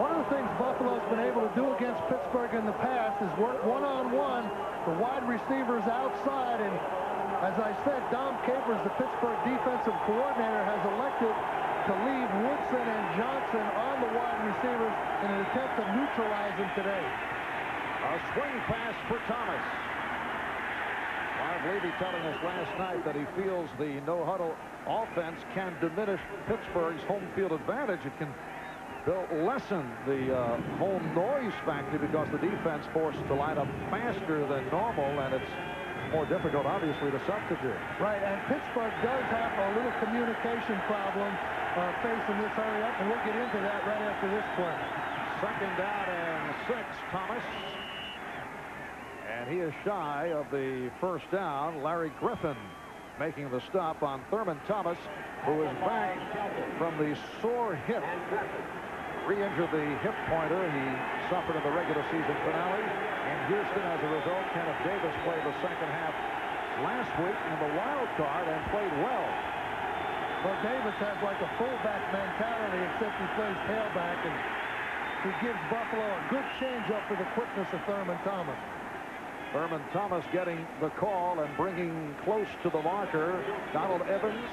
One of the things Buffalo's been able to do against Pittsburgh in the past is work one-on-one, the wide receivers outside, and as I said, Dom Capers, the Pittsburgh defensive coordinator, has elected to leave Woodson and Johnson on the wide receivers in an attempt to neutralize them today. A swing pass for Thomas. Marv Levy telling us last night that he feels the no-huddle offense can diminish Pittsburgh's home field advantage. It can lessen the home noise factor because the defense forced to line up faster than normal, and it's more difficult, obviously, to substitute. Right, and Pittsburgh does have a little communication problem facing this hurry up, and we'll get into that right after this play. Second down and 6, Thomas. And he is shy of the first down. Larry Griffin making the stop on Thurman Thomas, who is back from the sore hip. Re-injured the hip pointer he suffered in the regular season finale in Houston. As a result, Kenneth Davis played the second half last week in the wild card and played well. Well, Davis has like a fullback mentality, except he plays tailback, and he gives Buffalo a good change-up for the quickness of Thurman Thomas. Thurman Thomas getting the call and bringing close to the marker Donald Evans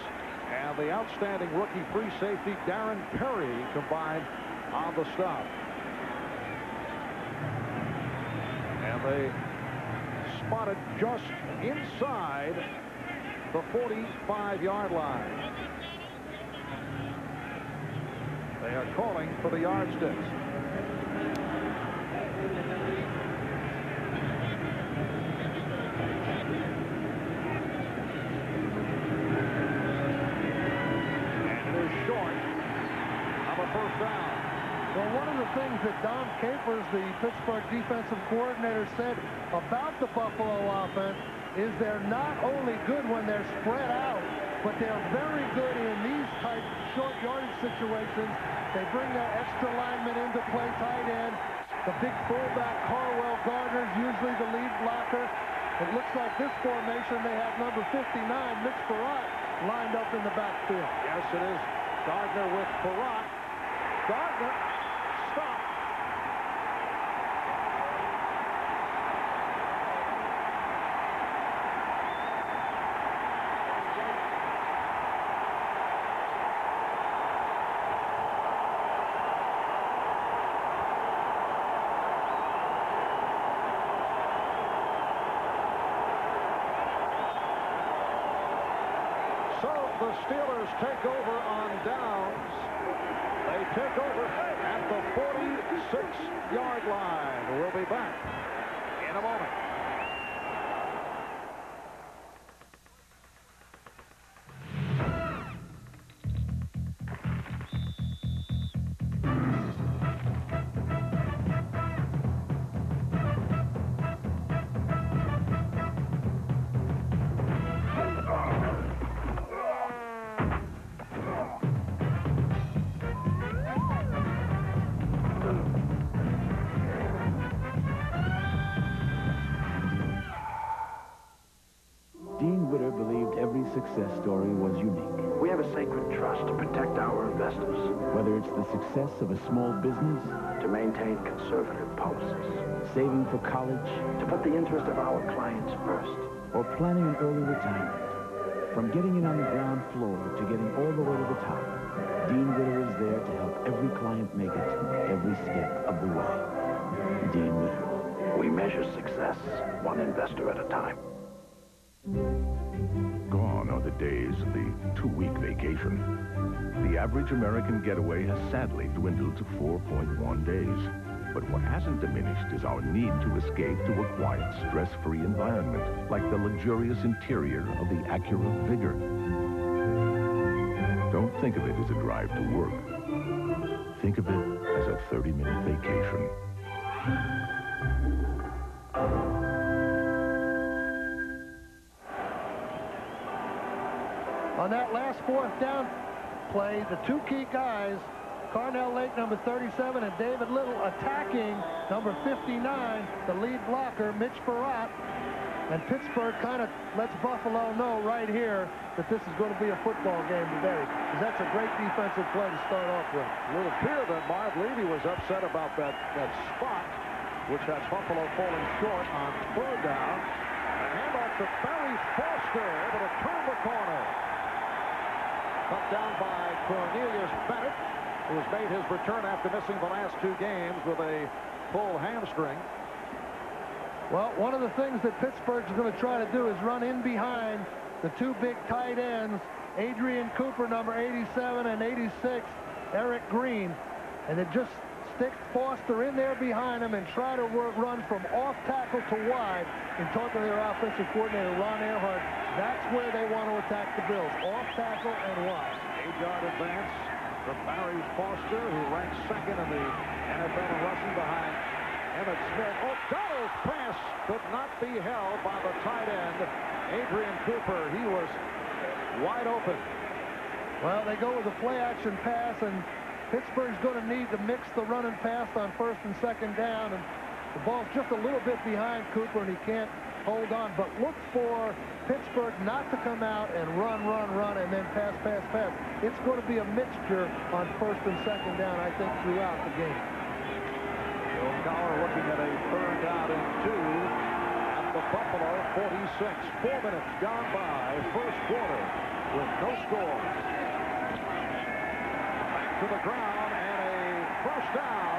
and the outstanding rookie free safety Darren Perry combined on the stop. And they spotted just inside the 45-yard line. They are calling for the yardsticks. First down. Well, one of the things that Dom Capers, the Pittsburgh defensive coordinator, said about the Buffalo offense is they're not only good when they're spread out, but they're very good in these type short yardage situations. They bring that extra lineman into play, tight end. The big fullback, Carwell Gardner's usually the lead blocker. It looks like this formation, they have number 59, Mitch Farrat, lined up in the backfield. Yes, it is Gardner with Farrat. Gardner stopped. So the Steelers take over on downs. They take over at the 46-yard line. We'll be back in a moment. Success story was unique. We have a sacred trust to protect our investors. Whether it's the success of a small business, to maintain conservative policies, saving for college, to put the interest of our clients first, or planning an early retirement. From getting in on the ground floor to getting all the way to the top, Dean Witter is there to help every client make it every step of the way. Dean Witter. We measure success one investor at a time. Gone are the days of the 2-week vacation. The average American getaway has sadly dwindled to 4.1 days. But what hasn't diminished is our need to escape to a quiet, stress-free environment, like the luxurious interior of the Acura Vigor. Don't think of it as a drive to work. Think of it as a 30-minute vacation. On that last fourth down play, the two key guys, Carnell Lake, number 37, and David Little, attacking number 59, the lead blocker, Mitch Farrat. And Pittsburgh kind of lets Buffalo know right here that this is going to be a football game today, because that's a great defensive play to start off with. It would appear that Marv Levy was upset about that spot, which had Buffalo falling short on third down. A handoff to Barry Foster, able to turn the corner. Cut down by Cornelius Bennett, who has made his return after missing the last two games with a pulled hamstring. Well, one of the things that Pittsburgh's going to try to do is run in behind the two big tight ends, Adrian Cooper, number 87, and 86, Eric Green. And then just stick Foster in there behind him and try to run from off tackle to wide. And talking to their offensive coordinator, Ron Earhart, that's where they want to attack the Bills, off tackle and wide. 8-yard advance from Barry Foster, who ranks second in the NFL in rushing behind Emmett Smith. O'Donnell's pass could not be held by the tight end, Adrian Cooper. He was wide open. Well, they go with a play-action pass, and Pittsburgh's going to need to mix the run and pass on first and second down. And the ball's just a little bit behind Cooper, and he can't hold on. But look for Pittsburgh not to come out and run, and then pass. It's going to be a mixture on first and second down, I think, throughout the game. Bill Cowher looking at a third down and 2 at the Buffalo 46. 4 minutes gone by, first quarter, with no score. Back to the ground, and a first down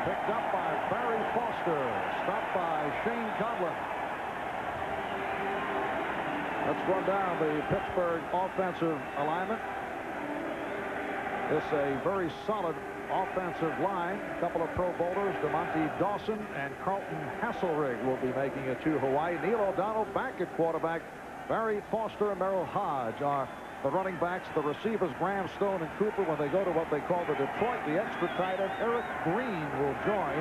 picked up by Barry Foster, stopped by Shane Conlon. Let's run down the Pittsburgh offensive alignment. It's a very solid offensive line. A couple of Pro Bowlers, DeMonte Dawson and Carlton Hasselrig, will be making it to Hawaii. Neil O'Donnell back at quarterback. Barry Foster and Merrill Hodge are the running backs. The receivers, Graham, Stone, and Cooper, when they go to what they call the Detroit, the extra tight end, Eric Green, will join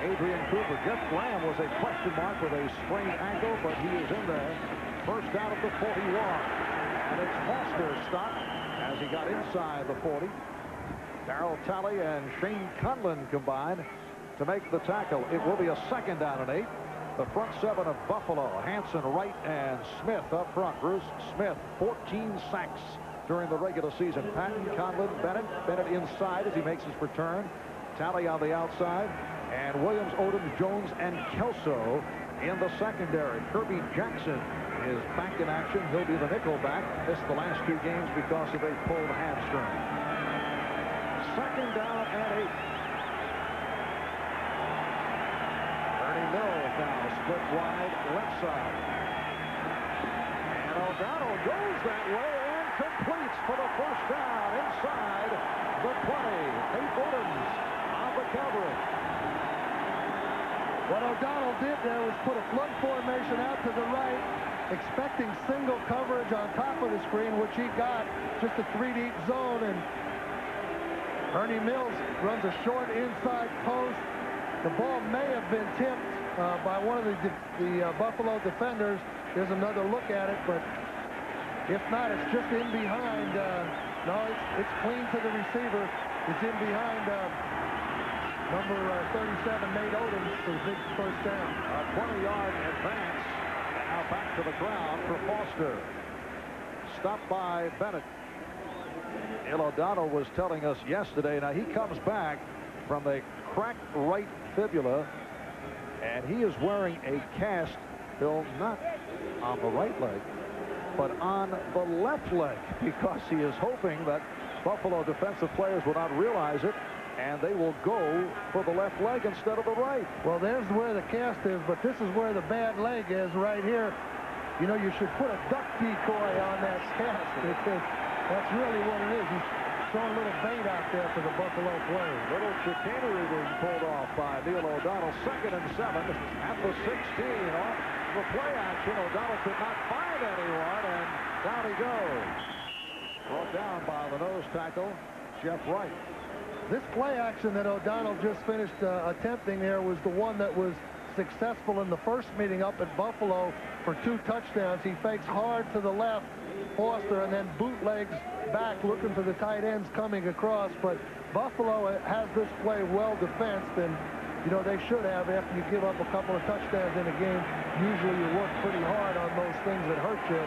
Adrian Cooper. Jeff Graham was a question mark with a sprained ankle, but he is in there. First down at the 41. And it's Foster's stop as he got inside the 40. Darryl Talley and Shane Conlon combined to make the tackle. It will be a second down and 8. The front seven of Buffalo, Hanson, Wright, and Smith up front. Bruce Smith, 14 sacks during the regular season. Patton, Conlon, Bennett inside as he makes his return. Talley on the outside. And Williams, Odom, Jones, and Kelso in the secondary. Kirby Jackson is back in action. He'll be the nickel back. Missed the last two games because of a pulled hamstring. Second down and 8. Ernie Mills now split wide left side. And O'Donnell goes that way and completes for the first down inside the 20. Nate Odens on the coverage. What O'Donnell did there was put a flood formation out to the right, expecting single coverage on top of the screen, which he got, just a 3-deep zone, and Ernie Mills runs a short inside post. The ball may have been tipped by one of the Buffalo defenders. There's another look at it, but if not, it's just in behind. No, it's clean to the receiver. It's in behind number 37, Nate Odom, for the big first down. A 20-yard advance. And now back to the ground for Foster. Stopped by Bennett. Neil O'Donnell was telling us yesterday, now he comes back from a cracked right fibula, and he is wearing a cast, Bill, not on the right leg, but on the left leg, because he is hoping that Buffalo defensive players will not realize it, and they will go for the left leg instead of the right. Well, there's where the cast is, but this is where the bad leg is right here. You know, you should put a duck decoy on that cast, because that's really what it is. He's throwing a little bait out there for the Buffalo players. Little chicanery being pulled off by Neil O'Donnell. 2nd and 7 at the 16. Off the play action. O'Donnell could not find anyone, and down he goes. Brought down by the nose tackle, Jeff Wright. This play action that O'Donnell just finished attempting there was the one that was successful in the first meeting up at Buffalo for 2 touchdowns. He fakes hard to the left, Foster, and then bootlegs back looking for the tight ends coming across. But Buffalo has this play well defensed, and you know they should have. After you give up a couple of touchdowns in a game, usually you work pretty hard on those things that hurt you.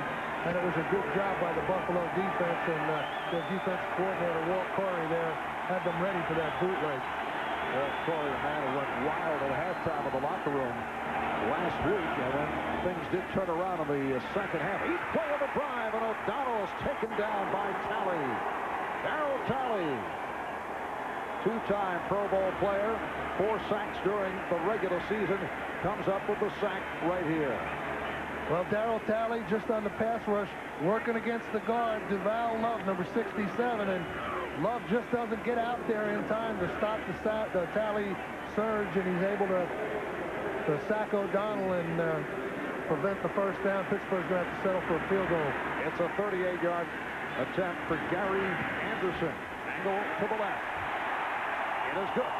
And it was a good job by the Buffalo defense, and the defense coordinator, Walt Corey, there had them ready for that bootleg. Walt Corey, the man who went wild at halftime of the locker room last week, and then things did turn around in the second half. Each play of the drive, and O'Donnell is taken down by Talley. Darryl Talley, 2-time Pro Bowl player, 4 sacks during the regular season, comes up with the sack right here. Well, Darryl Talley just on the pass rush, working against the guard, Duval Love, number 67, and Love just doesn't get out there in time to stop the Talley surge, and he's able to sack O'Donnell and prevent the first down. Pittsburgh's going to have to settle for a field goal. It's a 38-yard attempt for Gary Anderson. Angle to the left. It is good.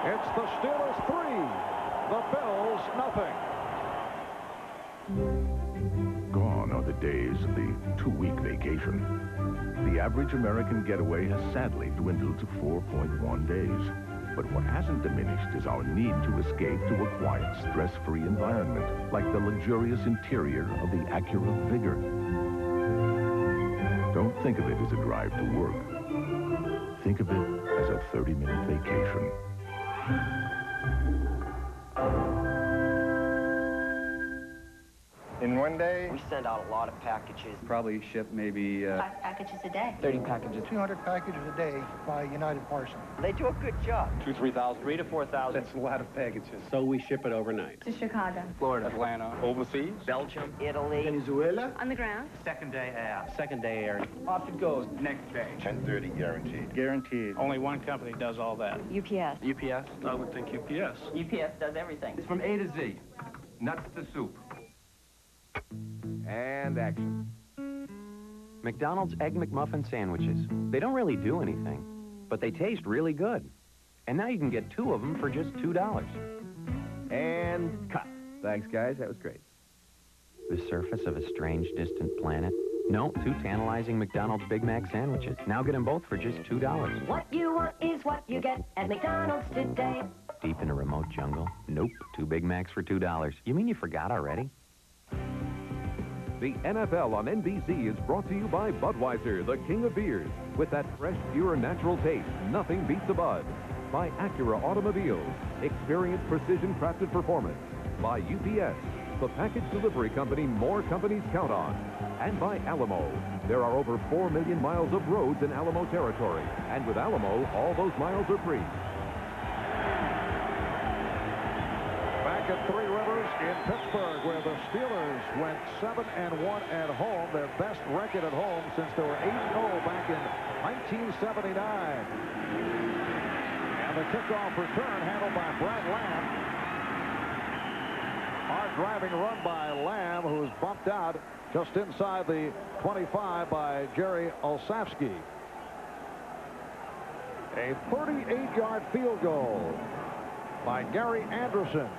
It's the Steelers 3, the Bills nothing. Gone are the days of the 2-week vacation. The average American getaway has sadly dwindled to 4.1 days. But what hasn't diminished is our need to escape to a quiet, stress-free environment, like the luxurious interior of the Acura Vigor. Don't think of it as a drive to work. Think of it as a 30-minute vacation. In one day, we send out a lot of packages. Probably ship maybe 5 packages a day. 30 packages. 200 packages a day by United Parcel. They do a good job. 2,000 to 3,000. 3,000 to 4,000. That's a lot of packages. So we ship it overnight. To Chicago. Florida. Atlanta. Overseas. Belgium. Italy. Venezuela. On the ground. Second day air. Second day air. Off it goes. Next day. 10:30 guaranteed. Guaranteed. Only one company does all that. UPS. UPS? I would think UPS. UPS does everything. It's from A to Z. Nuts to soup. And action. McDonald's Egg McMuffin sandwiches. They don't really do anything, but they taste really good. And now you can get 2 of them for just $2. And cut. Thanks, guys. That was great. The surface of a strange, distant planet? No, 2 tantalizing McDonald's Big Mac sandwiches. Now get them both for just $2. What you want is what you get at McDonald's today. Deep in a remote jungle? Nope, 2 Big Macs for $2. You mean you forgot already? The NFL on NBC is brought to you by Budweiser, the king of beers. With that fresh, pure, natural taste, nothing beats a Bud. By Acura Automobiles, experience precision-crafted performance. By UPS, the package delivery company more companies count on. And by Alamo. There are over 4 million miles of roads in Alamo territory. And with Alamo, all those miles are free. Back at Three Rivers in Pittsburgh, where the Steelers went 7-1 at home, their best record at home since they were 8-0 back in 1979. And the kickoff return handled by Brad Lamb. Hard driving run by Lamb, who was bumped out just inside the 25 by Jerry Olszewski. A 38-yard field goal by Gary Anderson,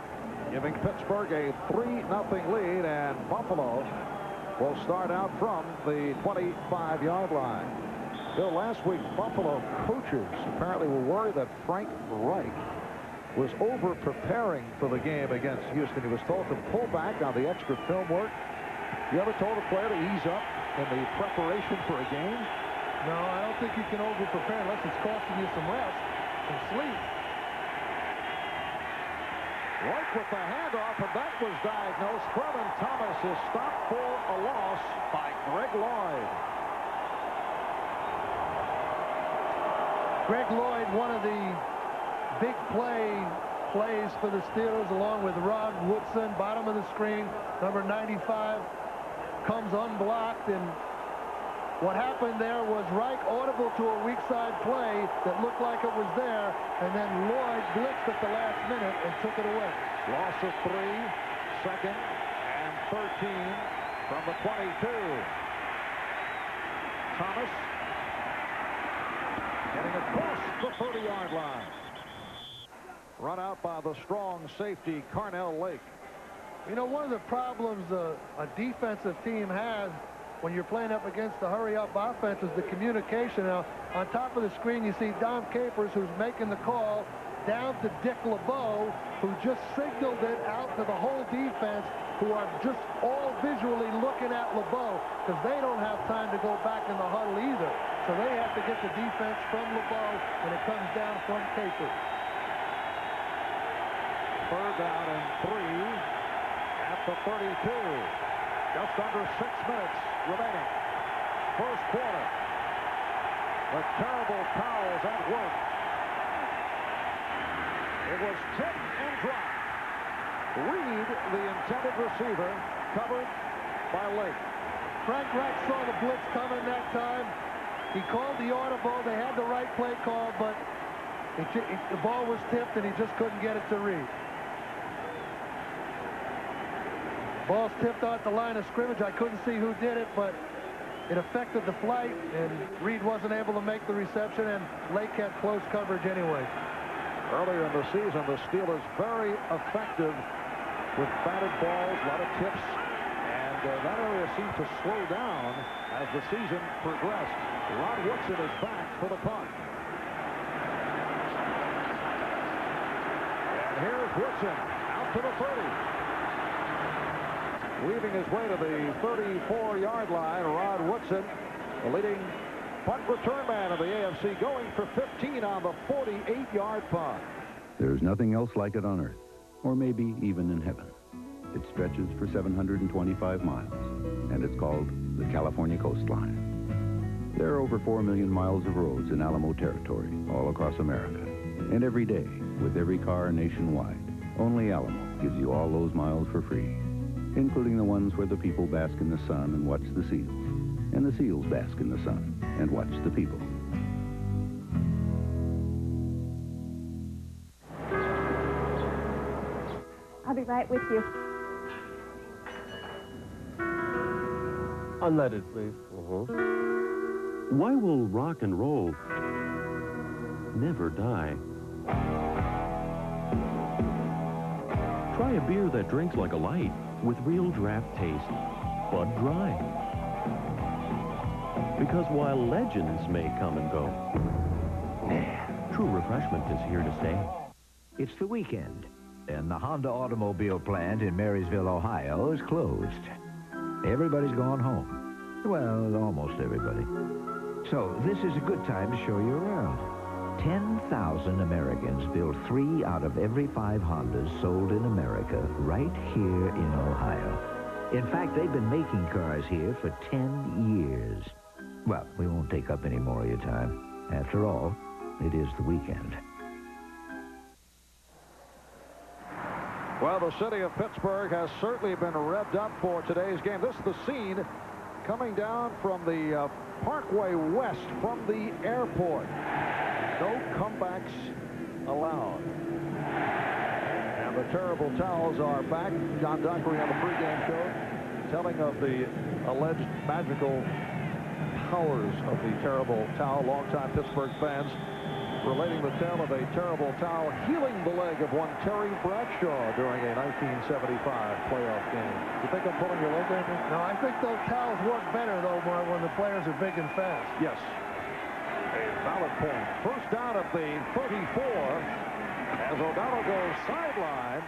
giving Pittsburgh a 3-0 lead, and Buffalo will start out from the 25-yard line. Bill, last week, Buffalo coaches apparently were worried that Frank Reich was over-preparing for the game against Houston. He was told to pull back on the extra film work. You ever told a player to ease up in the preparation for a game? No, I don't think you can over-prepare unless it's costing you some rest and sleep. Reich with the handoff, and that was diagnosed. Thurman Thomas is stopped for a loss by Greg Lloyd. Greg Lloyd, one of the big plays for the Steelers, along with Rod Woodson, bottom of the screen, number 95, comes unblocked, and what happened there was Reich audible to a weak side play that looked like it was there, and then Lloyd blitzed at the last minute and took it away. Loss of 3, 2nd and 13 from the 22. Thomas getting across the 30-yard line. Run out by the strong safety, Carnell Lake. You know, one of the problems a defensive team has when you're playing up against the hurry-up offense is the communication. Now, on top of the screen, you see Dom Capers, who's making the call, down to Dick LeBeau, who just signaled it out to the whole defense, who are just all visually looking at LeBeau, because they don't have time to go back in the huddle either. So they have to get the defense from LeBeau, and it comes down from Capers. Third down and 3 at the 32. Just under 6 minutes remaining. First quarter. The terrible towels at work. It was tipped and dropped. Reed, the intended receiver, covered by Lake. Frank Reich saw the blitz coming that time. He called the audible. They had the right play call, but the ball was tipped and he just couldn't get it to Reed. Ball's tipped off the line of scrimmage. I couldn't see who did it, but it affected the flight, and Reed wasn't able to make the reception, and Lake had close coverage anyway. Earlier in the season, the Steelers very effective with batted balls, a lot of tips, and that area seemed to slow down as the season progressed. Rod Woodson is back for the punt. And here's Woodson out to the 30. Weaving his way to the 34-yard line, Rod Woodson, the leading punt return man of the AFC, going for 15 on the 48-yard punt. There's nothing else like it on Earth, or maybe even in heaven. It stretches for 725 miles, and it's called the California coastline. There are over 4 million miles of roads in Alamo territory, all across America. And every day, with every car nationwide, only Alamo gives you all those miles for free, including the ones where the people bask in the sun and watch the seals, and the seals bask in the sun and watch the people. I'll be right with you. Unleaded, please. Why will rock and roll never die? Try a beer that drinks like a light with real draft taste, Bud Dry. Because while legends may come and go, true refreshment is here to stay. It's the weekend, and the Honda automobile plant in Marysville, Ohio is closed. Everybody's gone home. Well, almost everybody. So this is a good time to show you around. 10,000 Americans build 3 out of every 5 Hondas sold in America right here in Ohio. In fact, they've been making cars here for 10 years. Well, we won't take up any more of your time. After all, it is the weekend. Well, the city of Pittsburgh has certainly been revved up for today's game. This is the scene coming down from the Parkway West from the airport. No comebacks allowed. And the terrible towels are back. John Dockery on the pregame show telling of the alleged magical powers of the terrible towel. Longtime Pittsburgh fans relating the tale of a terrible towel healing the leg of one Terry Bradshaw during a 1975 playoff game. You think I'm pulling your leg there? No, I think those towels work better, though, when the players are big and fast. Yes. A valid point. First down at the 34 as O'Donnell goes sideline.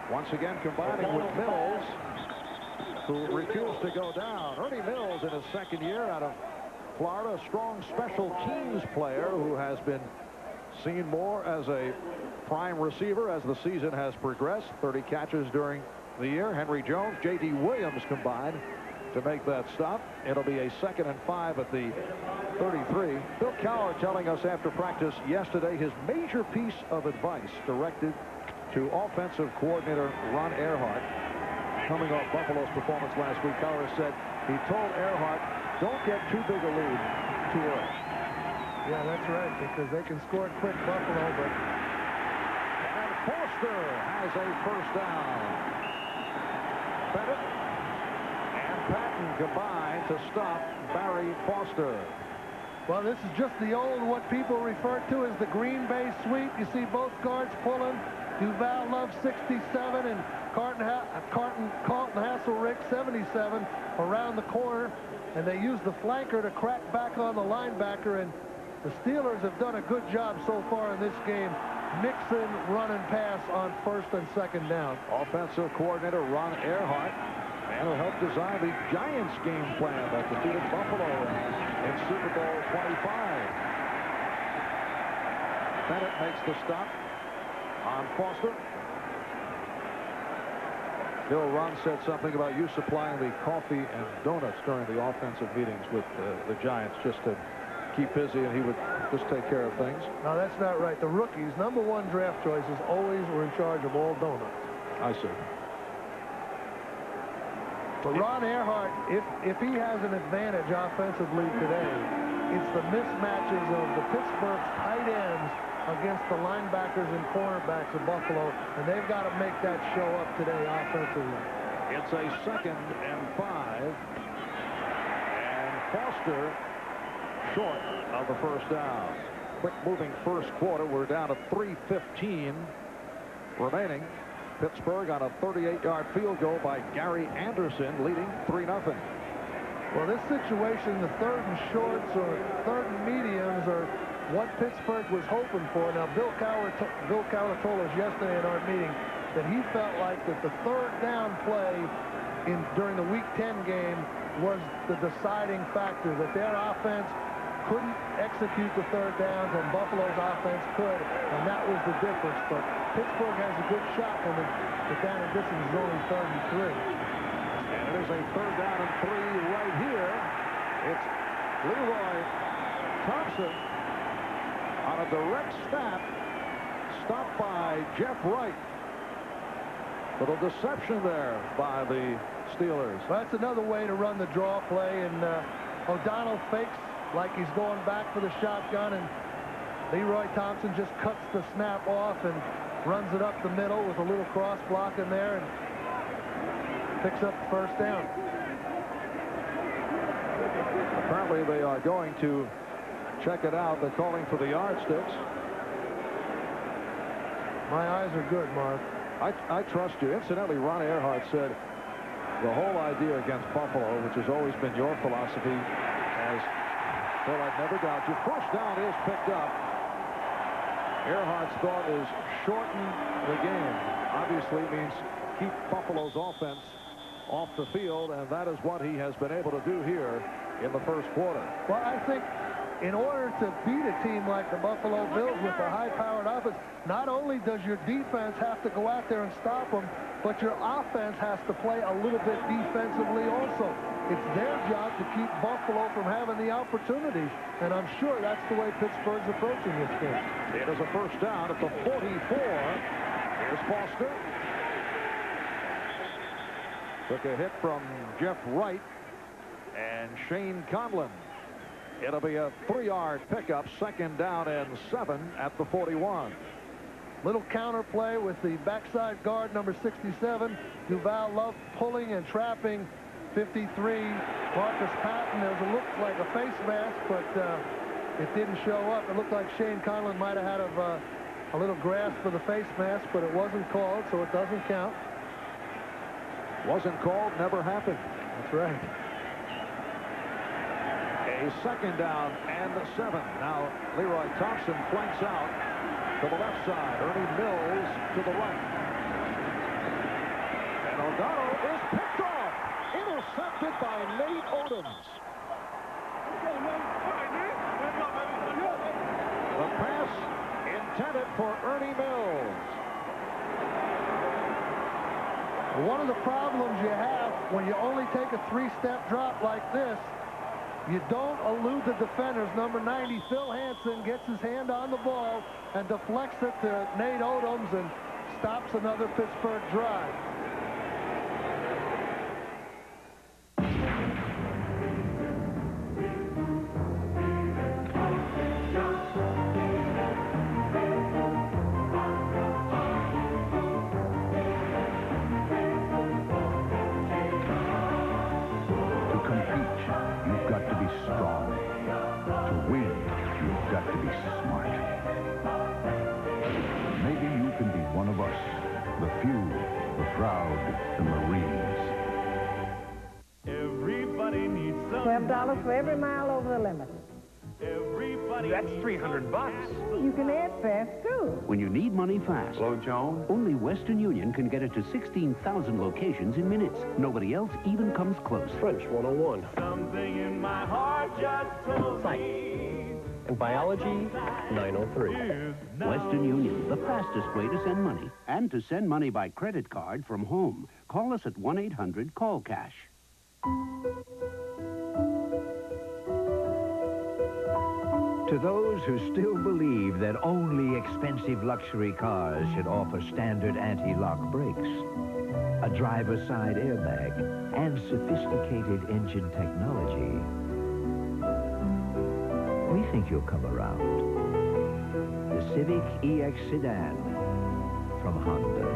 Once again combining with Mills, who refused to go down. Ernie Mills in his second year out of Florida, a strong special teams player who has been seen more as a prime receiver as the season has progressed. 30 catches during the year. Henry Jones, J.D. Williams combined to make that stop. It'll be a 2nd and 5 at the 33. Bill Cowher telling us after practice yesterday his major piece of advice directed to offensive coordinator Ron Earhart. Coming off Buffalo's performance last week, Cowher said he told Earhart, don't get too big a lead too early. Yeah, that's right, because they can score quick, Buffalo, but... And Foster has a first down. Bennett Patton combined to stop Barry Foster. Well, this is just the old, what people refer to as the Green Bay sweep. You see both guards pulling. Duval Love, 67, and Carlton Hasselrick, 77, around the corner. And they use the flanker to crack back on the linebacker. And the Steelers have done a good job so far in this game. Mixon run and pass on first and second down. Offensive coordinator Ron Earhart, man who helped design the Giants game plan that defeated Buffalo in Super Bowl 25. Bennett makes the stop on Foster. Bill Ron said something about you supplying the coffee and donuts during the offensive meetings with the Giants just to keep busy, and he would just take care of things. No, that's not right. The rookies, #1 draft choices, always were in charge of all donuts. I see. But Ron Earhart, if he has an advantage offensively today, it's the mismatches of the Pittsburgh's tight ends against the linebackers and cornerbacks of Buffalo, and they've got to make that show up today offensively. It's a 2nd and 5, and Foster short of the first down. Quick moving first quarter. We're down to 3:15 remaining. Pittsburgh on a 38-yard field goal by Gary Anderson, leading 3-0. Well, this situation, the 3rd and shorts or 3rd and mediums, are what Pittsburgh was hoping for. Now, Bill Cowler told us yesterday in our meeting that he felt like that the 3rd down play during the Week 10 game was the deciding factor, that their offense couldn't execute the 3rd downs and Buffalo's offense could, and that was the difference. But Pittsburgh has a good shot when the down and distance is only 3rd and 3. And it is a 3rd down and 3 right here. It's Leroy Thompson on a direct snap, stopped by Jeff Wright. Little deception there by the Steelers. Well, that's another way to run the draw play, and O'Donnell fakes like he's going back for the shotgun, and Leroy Thompson just cuts the snap off and runs it up the middle with a little cross block in there and picks up the first down. Apparently they are going to check it out. They're calling for the yardsticks. My eyes are good, Mark. I trust you. Incidentally, Ron Earhart said the whole idea against Buffalo, which has always been your philosophy, as well, I'd never doubt you. First down is picked up. Earhart's thought is shorten the game. Obviously means keep Buffalo's offense off the field, and that is what he has been able to do here in the first quarter. Well, I think in order to beat a team like the Buffalo Bills with a high-powered offense, not only does your defense have to go out there and stop them, but your offense has to play a little bit defensively also. It's their job to keep Buffalo from having the opportunities, and I'm sure that's the way Pittsburgh's approaching this game. It is a first down at the 44. Here's Foster. Took a hit from Jeff Wright and Shane Conlon. It'll be a 3-yard pickup, 2nd down and 7 at the 41. Little counter play with the backside guard, number 67. Duval Love pulling and trapping 53. Marcus Patton. There's a look like a face mask, but it didn't show up. It looked like Shane Conlon might have had a little grasp for the face mask, but it wasn't called, so it doesn't count. Wasn't called, never happened. That's right. A 2nd down and 7. Now Leroy Thompson flanks out to the left side. Ernie Mills to the right. And O'Donnell is picked off. Intercepted by Nate Odoms. The pass intended for Ernie Mills. One of the problems you have when you only take a 3-step drop like this, you don't elude the defenders. Number 90, Phil Hansen, gets his hand on the ball and deflects it to Nate Odoms and stops another Pittsburgh drive. $5 for every mile over the limit. That's $300. You can add fast, too. When you need money fast. Hello, Joan? Only Western Union can get it to 16,000 locations in minutes. Nobody else even comes close. French 101. Something in my heart just told me. And biology 903. Western Union, the fastest way to send money. And to send money by credit card from home. Call us at 1-800-CALL-CASH. To those who still believe that only expensive luxury cars should offer standard anti-lock brakes, a driver's side airbag, and sophisticated engine technology, we think you'll come around. The Civic EX sedan from Honda.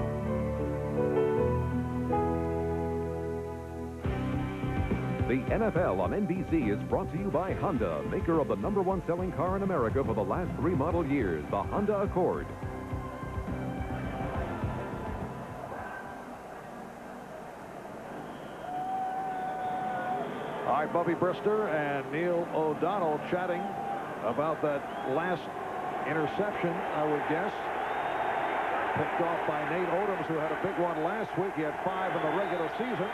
The NFL on NBC is brought to you by Honda, maker of the #1 selling car in America for the last 3 model years, the Honda Accord. All right, Bubby Brister and Neil O'Donnell chatting about that last interception, I would guess. Picked off by Nate Odoms, who had a big one last week. He had 5 in the regular season.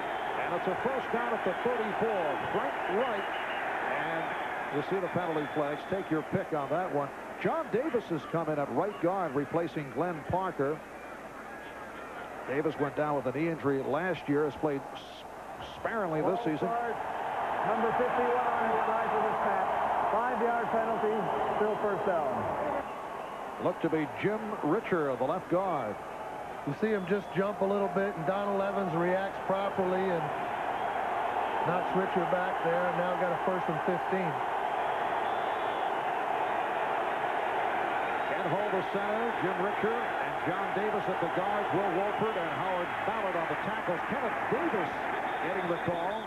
And it's a first down at the 34. Frank Reich. And you see the penalty flags. Take your pick on that one. John Davis has come in at right guard, replacing Glenn Parker. Davis went down with a knee injury last year. Has played sparingly this season. Number 51 on his side for the snap. 5-yard penalty. Still first down. Looked to be Jim Richer, the left guard. You see him just jump a little bit, and Donald Evans reacts properly and knocks Richard back there, and now got a 1st and 15. Ken Hall, the center, Jim Richer, and John Davis at the guards, Will Wolford and Howard Ballard on the tackles. Kenneth Davis getting the call,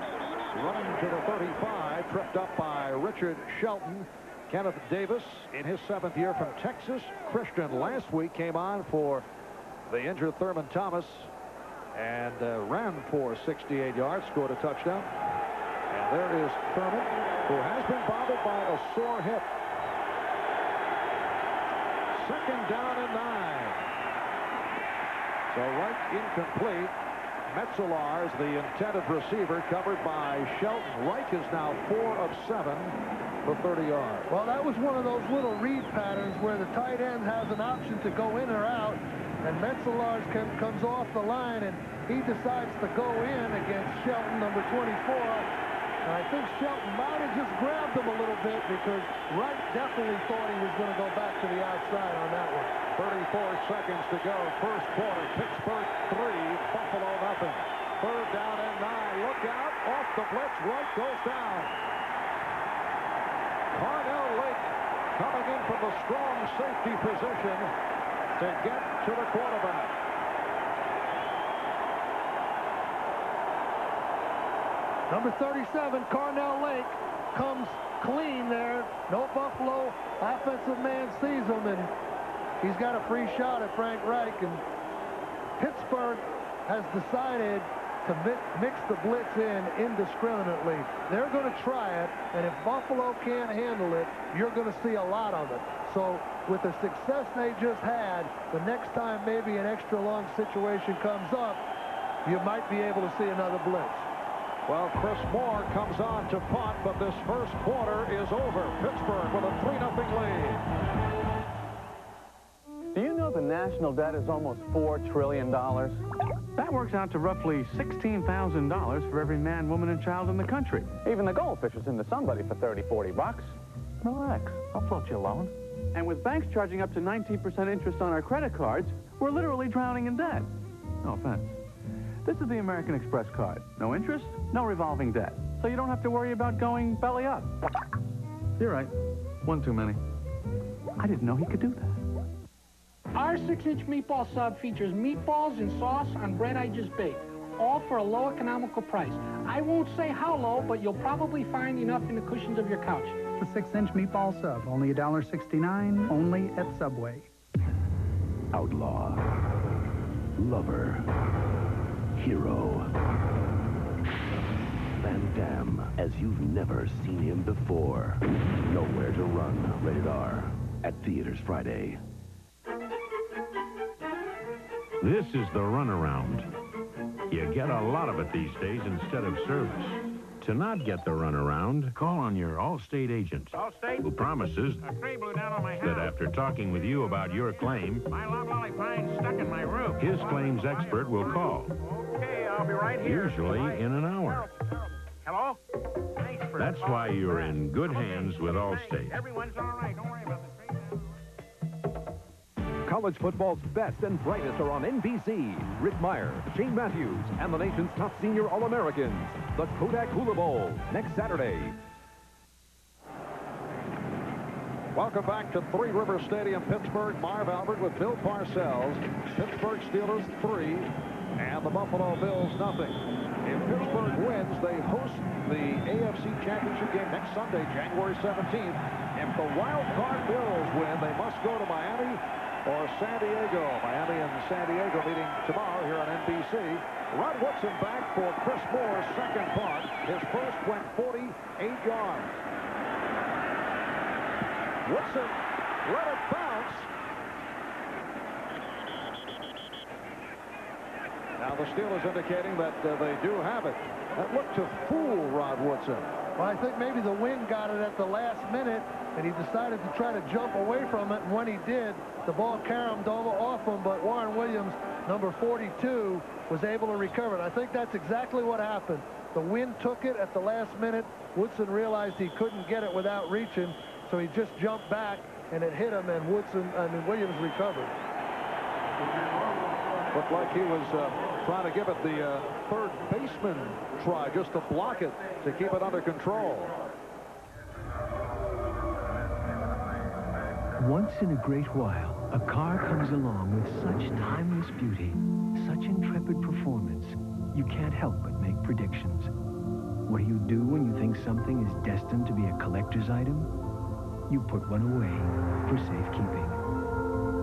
running to the 35, tripped up by Richard Shelton. Kenneth Davis, in his 7th year from Texas Christian, last week came on for the injured Thurman Thomas and ran for 68 yards, scored a touchdown. And there is Thurman, who has been bothered by a sore hip. 2nd down and 9. So right incomplete. Metzelaars, the intended receiver, covered by Shelton. Reich is now 4 of 7 for 30 yards. Well, that was one of those little read patterns where the tight end has an option to go in or out. And Metzelaars comes off the line, and he decides to go in against Shelton, number 24. And I think Shelton might have just grabbed him a little bit because Wright definitely thought he was going to go back to the outside on that one. 34 seconds to go. First quarter. Pittsburgh 3, Buffalo nothing. 3rd down and 9. Look out. Off the blitz. Wright goes down. Carnell Lake coming in from the strong safety position to get to the quarterback. Number 37, Carnell Lake, comes clean there. No Buffalo offensive man sees him, and he's got a free shot at Frank Reich. And Pittsburgh has decided to mix the blitz in indiscriminately. They're going to try it, and if Buffalo can't handle it, you're going to see a lot of it. So with the success they just had, the next time maybe an extra long situation comes up, you might be able to see another blitz. Well, Chris Moore comes on to punt, but this first quarter is over. Pittsburgh with a 3-0 lead. Do you know the national debt is almost $4 trillion? That works out to roughly $16,000 for every man, woman, and child in the country. Even the goldfish is into somebody for 30, 40 bucks. Relax. I'll float you a loan. And with banks charging up to 19% interest on our credit cards, we're literally drowning in debt. No offense. This is the American Express card. No interest, no revolving debt. So you don't have to worry about going belly up. You're right. One too many. I didn't know he could do that. Our 6-inch meatball sub features meatballs and sauce on bread I just baked, all for a low economical price. I won't say how low, but you'll probably find enough in the cushions of your couch. The 6-inch meatball sub, only $1.69, only at Subway. Outlaw. Lover. Hero. Van Damme as you've never seen him before. Nowhere to Run, rated R, at theaters Friday. This is the runaround. You get a lot of it these days instead of service. To not get the runaround, call on your Allstate agent, who promises that after talking with you about your claim, My loblolly pine's stuck in my roof. his claims expert will call, Okay, I'll be right here. usually in an hour. Hello? Thanks for That's why you're in good hands with Allstate. Everyone's all right. Don't worry about the College football's best and brightest are on NBC. Rick Meyer, Shane Matthews, and the nation's top senior All-Americans. The Kodak Hula Bowl, next Saturday. Welcome back to Three Rivers Stadium, Pittsburgh. Marv Albert with Bill Parcells. Pittsburgh Steelers 3 and the Buffalo Bills nothing. If Pittsburgh wins, they host the AFC Championship game next Sunday, January 17th. If the wild card Bills win, they must go to Miami or San Diego. Miami and San Diego meeting tomorrow here on NBC. Rod Woodson back for Chris Moore's second punt. His first went 48 yards. Woodson let it bounce. Now the Steelers indicating that they do have it. That looked to fool Rod Woodson. Well, I think maybe the wind got it at the last minute, and he decided to try to jump away from it, and when he did, the ball caromed over off him, but Warren Williams, number 42, was able to recover it. I think that's exactly what happened. The wind took it at the last minute. Woodson realized he couldn't get it without reaching, so he just jumped back, and it hit him, and Williams recovered. Looked like he was trying to give it the third baseman try, just to block it, to keep it under control. Once in a great while, a car comes along with such timeless beauty, such intrepid performance, you can't help but make predictions. What do you do when you think something is destined to be a collector's item? You put one away for safekeeping.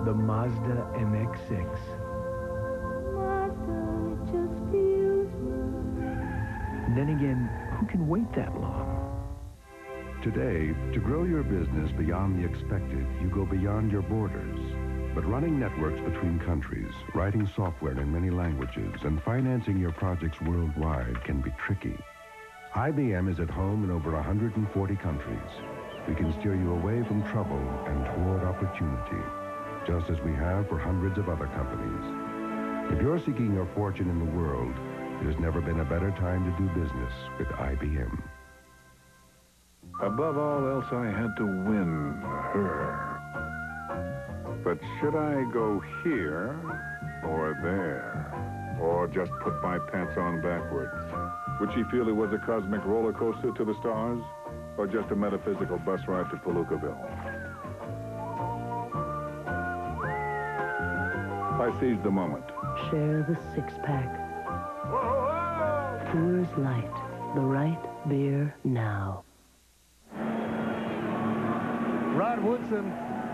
The Mazda MX-6. Then again, who can wait that long? Today, to grow your business beyond the expected, you go beyond your borders. But running networks between countries, writing software in many languages, and financing your projects worldwide can be tricky. IBM is at home in over 140 countries. We can steer you away from trouble and toward opportunity, just as we have for hundreds of other companies. If you're seeking your fortune in the world, there's never been a better time to do business with IBM. Above all else, I had to win her. But should I go here or there? Or just put my pants on backwards? Would she feel it was a cosmic roller coaster to the stars? Or just a metaphysical bus ride to Palookaville? I seized the moment. Share the six-pack. Coors Light, the right beer now. Rod Woodson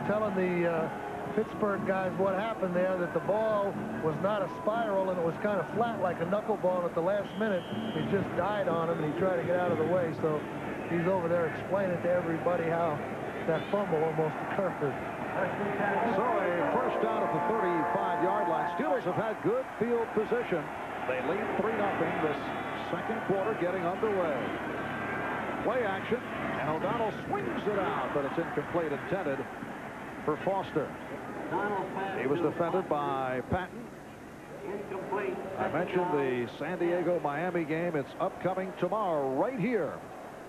telling the Pittsburgh guys what happened there, that the ball was not a spiral and it was kind of flat like a knuckleball at the last minute. It just died on him and he tried to get out of the way. So he's over there explaining to everybody how that fumble almost occurred. So a first down at the 35-yard line. Steelers have had good field position. They lead 3-0 this second quarter getting underway. Play action, and O'Donnell swings it out, but it's incomplete, intended for Foster. He was defended by Patton. I mentioned the San Diego-Miami game. It's upcoming tomorrow right here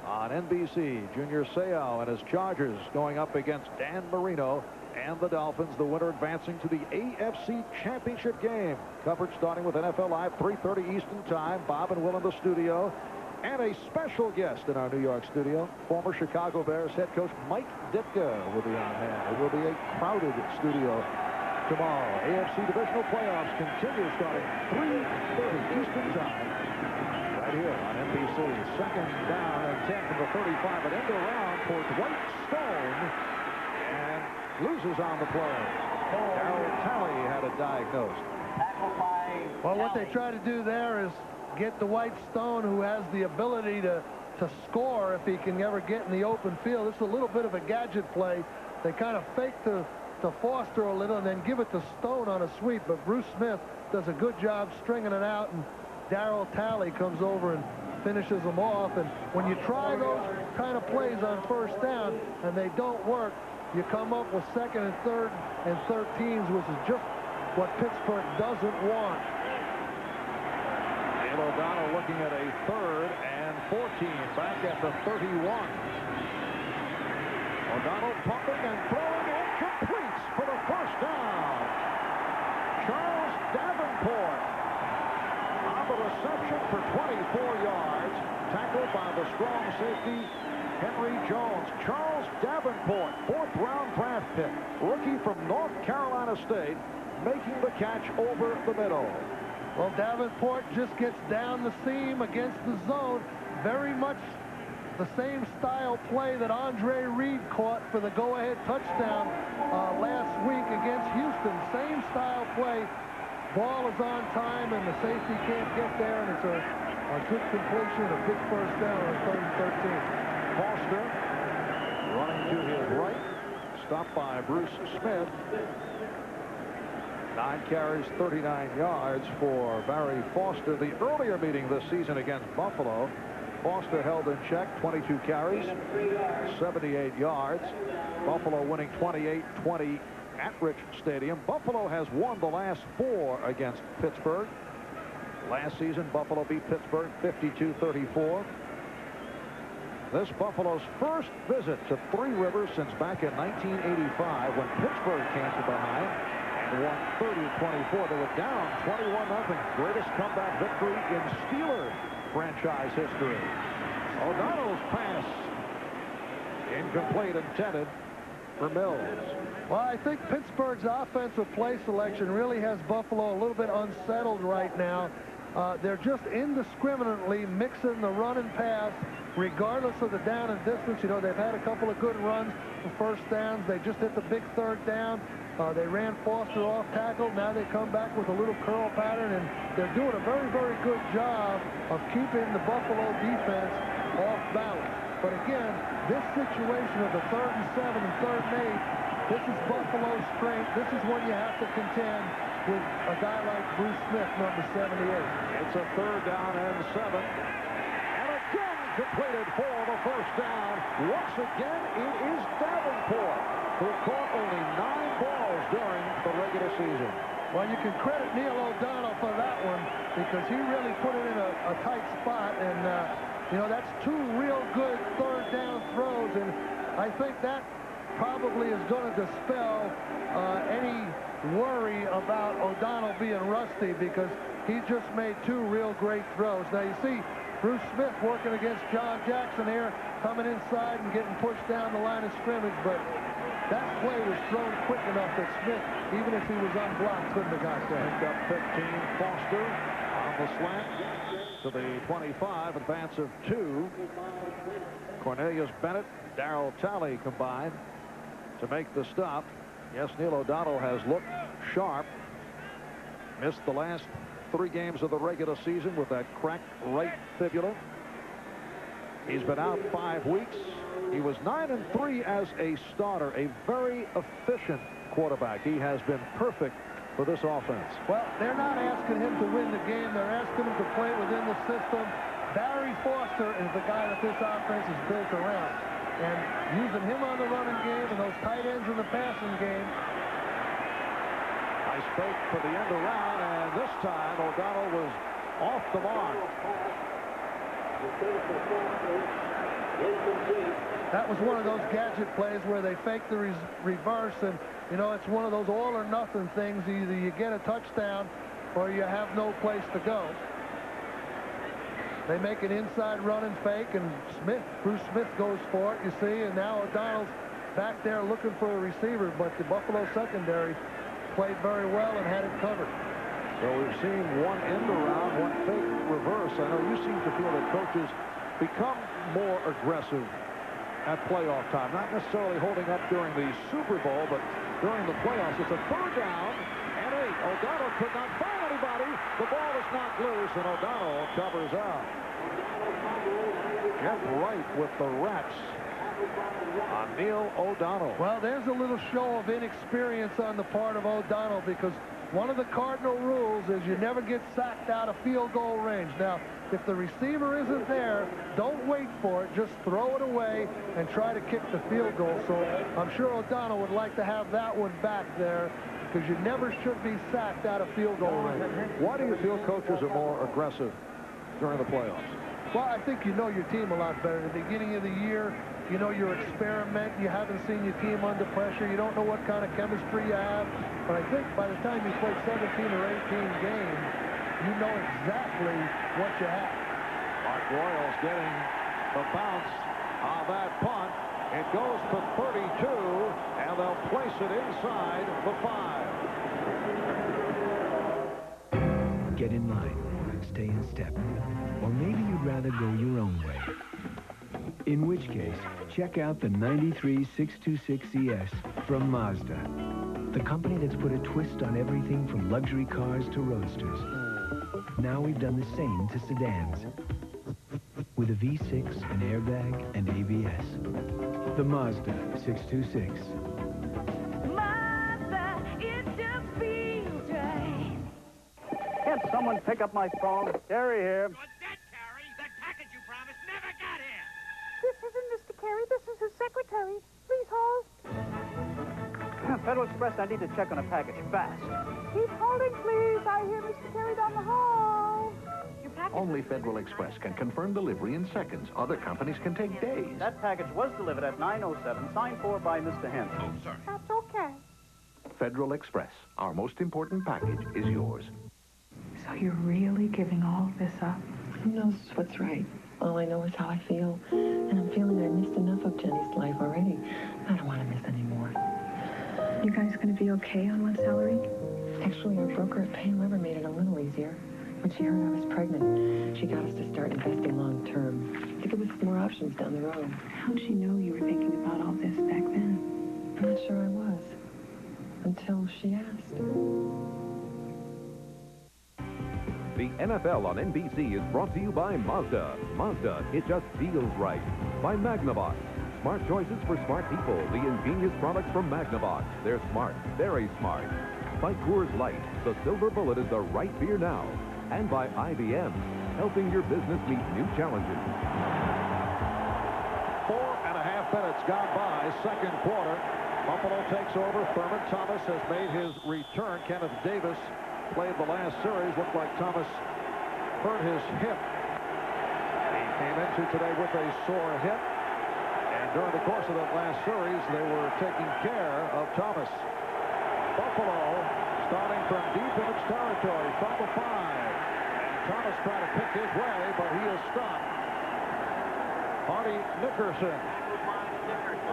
on NBC. Junior Seau and his Chargers going up against Dan Marino and the Dolphins. The winner advancing to the AFC Championship game. Coverage starting with NFL Live, 3:30 Eastern Time. Bob and Will in the studio. And a special guest in our New York studio, former Chicago Bears head coach Mike Ditka will be on hand. It will be a crowded studio tomorrow. AFC Divisional Playoffs continue starting 3:30 Eastern Time. Right here on NBC. Second down and 10 from the 35. An end around for Dwight Stone. And loses on the play. Darryl Talley had it diagnosed. Well, what they try to do there is get Dwight Stone, who has the ability to score if he can ever get in the open field. This is a little bit of a gadget play. They kind of fake to Foster a little and then give it to Stone on a sweep, but Bruce Smith does a good job stringing it out, and Darryl Talley comes over and finishes them off. And when you try those kind of plays on first down and they don't work, you come up with second and third and 13s, which is just what Pittsburgh doesn't want. Neil O'Donnell looking at a 3rd and 14 back at the 31. O'Donnell pumping and throwing and completes for the first down. Charles Davenport on the reception for 24 yards, tackled by the strong safety Henry Jones. Charles Davenport, 4th-round draft pick, rookie from North Carolina State, making the catch over the middle. Well, Davenport just gets down the seam against the zone. Very much the same style play that Andre Reed caught for the go-ahead touchdown last week against Houston. Same style play. Ball is on time, and the safety can't get there, and it's a good completion, a big first down on 3rd and 13. Foster running to his right, stopped by Bruce Smith. 9 carries, 39 yards for Barry Foster. The earlier meeting this season against Buffalo, Foster held in check, 22 carries, 78 yards. Buffalo winning 28-20 at Rich Stadium. Buffalo has won the last 4 against Pittsburgh. Last season, Buffalo beat Pittsburgh 52-34. This Buffalo's first visit to Three Rivers since back in 1985 when Pittsburgh came from behind and won 30-24. They were down 21-0. Greatest comeback victory in Steelers franchise history. O'Donnell's pass incomplete, intended for Mills. Well, I think Pittsburgh's offensive play selection really has Buffalo a little bit unsettled right now. They're just indiscriminately mixing the run and pass regardless of the down and distance. You know, they've had a couple of good runs for first downs. They just hit the big 3rd down. They ran Foster off tackle. Now they come back with a little curl pattern, and they're doing a very, very good job of keeping the Buffalo defense off balance. But again, this situation of the 3rd and 7 and 3rd and 8, this is Buffalo's strength. This is when you have to contend with a guy like Bruce Smith, number 78. It's a 3rd down and 7. And again completed for the first down. Once again, it is Davenport, who caught only 9 balls during the regular season. Well, you can credit Neil O'Donnell for that one because he really put it in a tight spot. And, you know, that's 2 real good 3rd down throws. And I think that probably is going to dispel any worry about O'Donnell being rusty because he just made 2 real great throws. Now, you see Bruce Smith working against John Jackson here, coming inside and getting pushed down the line of scrimmage, but that play was thrown quick enough that Smith, even if he was unblocked, couldn't have got there. Picked up 15, Foster on the slant to the 25, advance of 2. Cornelius Bennett, Darryl Talley combined to make the stop. Yes, Neil O'Donnell has looked sharp. Missed the last 3 games of the regular season with that cracked right fibula. He's been out 5 weeks. He was 9-3 as a starter, a very efficient quarterback. He has been perfect for this offense. Well, they're not asking him to win the game. They're asking him to play within the system. Barry Foster is the guy that this offense is built around. And using him on the running game and those tight ends in the passing game. Nice fake for the end around, and this time O'Donnell was off the mark. That was one of those gadget plays where they fake the reverse, and you know, it's one of those all or nothing things. Either you get a touchdown or you have no place to go. They make an inside run and fake, and Bruce Smith goes for it, you see, and now O'Donnell's back there looking for a receiver, but the Buffalo secondary played very well and had it covered. So we've seen one end around, one fake reverse. I know you seem to feel that coaches become more aggressive at playoff time, not necessarily holding up during the Super Bowl, but during the playoffs. It's a 3rd down and 8. O'Donnell could not find somebody. The ball is knocked loose, and O'Donnell covers up. Get right with the reps on Neil O'Donnell. Well, there's a little show of inexperience on the part of O'Donnell, because one of the cardinal rules is you never get sacked out of field goal range. Now, if the receiver isn't there, don't wait for it. Just throw it away and try to kick the field goal. So I'm sure O'Donnell would like to have that one back there, because you never should be sacked out of field goal range. Why do you feel coaches are more aggressive during the playoffs? Well, I think you know your team a lot better. At the beginning of the year, you know your experiment. You haven't seen your team under pressure. You don't know what kind of chemistry you have. But I think by the time you play 17 or 18 games, you know exactly what you have. Mark Royals getting the bounce on that punt. It goes for 32, and they'll place it inside the 5. Get in line. Stay in step. Or maybe you'd rather go your own way. In which case, check out the 93 626 ES from Mazda. The company that's put a twist on everything from luxury cars to roadsters. Now we've done the same to sedans. With a V6, an airbag, and ABS. The Mazda 626. Mazda, it just feels right. Can't someone pick up my phone? Gary here. This isn't Mr. Carey. This is his secretary. Please hold. Federal Express, I need to check on a package fast. Keep holding, please. I hear Mr. Carey down the hall. Your package... Only Federal Express can confirm delivery in seconds. Other companies can take days. That package was delivered at 9:07, signed for by Mr. Henson. Oh, sorry. That's okay. Federal Express. Our most important package is yours. So you're really giving all of this up? Who knows what's right? All I know is how I feel. And I'm feeling I missed enough of Jenny's life already. I don't want to miss any more. You guys going to be okay on one salary? Actually, our broker at Pay Lever made it a little easier. When she heard I was pregnant, she got us to start investing long term. To give us more options down the road. How'd she know you were thinking about all this back then? I'm not sure I was. Until she asked. The NFL on NBC is brought to you by Mazda. Mazda, it just feels right. By Magnavox. Smart choices for smart people. The ingenious products from Magnavox. They're smart, very smart. By Coors Light. The silver bullet is the right beer now. And by IBM, helping your business meet new challenges. 4.5 minutes gone by, second quarter. Buffalo takes over. Thurman Thomas has made his return. Kenneth Davis played the last series. Looked like Thomas hurt his hip. He came into today with a sore hip. And during the course of that last series, they were taking care of Thomas. Buffalo starting from deep in its territory from the 5. And Thomas trying to pick his way, but he is stopped. Hardy Nickerson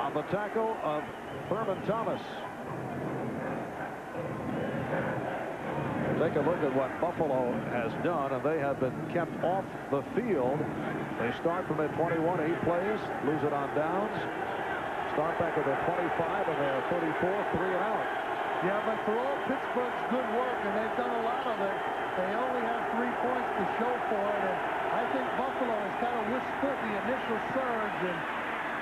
on the tackle of Thurman Thomas. Take a look at what Buffalo has done, and they have been kept off the field. They start from their 21, 8 plays, lose it on downs. Start back at their 25, and they're 34, 3 and out. Yeah, but for all Pittsburgh's good work, and they've done a lot of it, they only have 3 points to show for it. And I think Buffalo has kind of withstood the initial surge. And,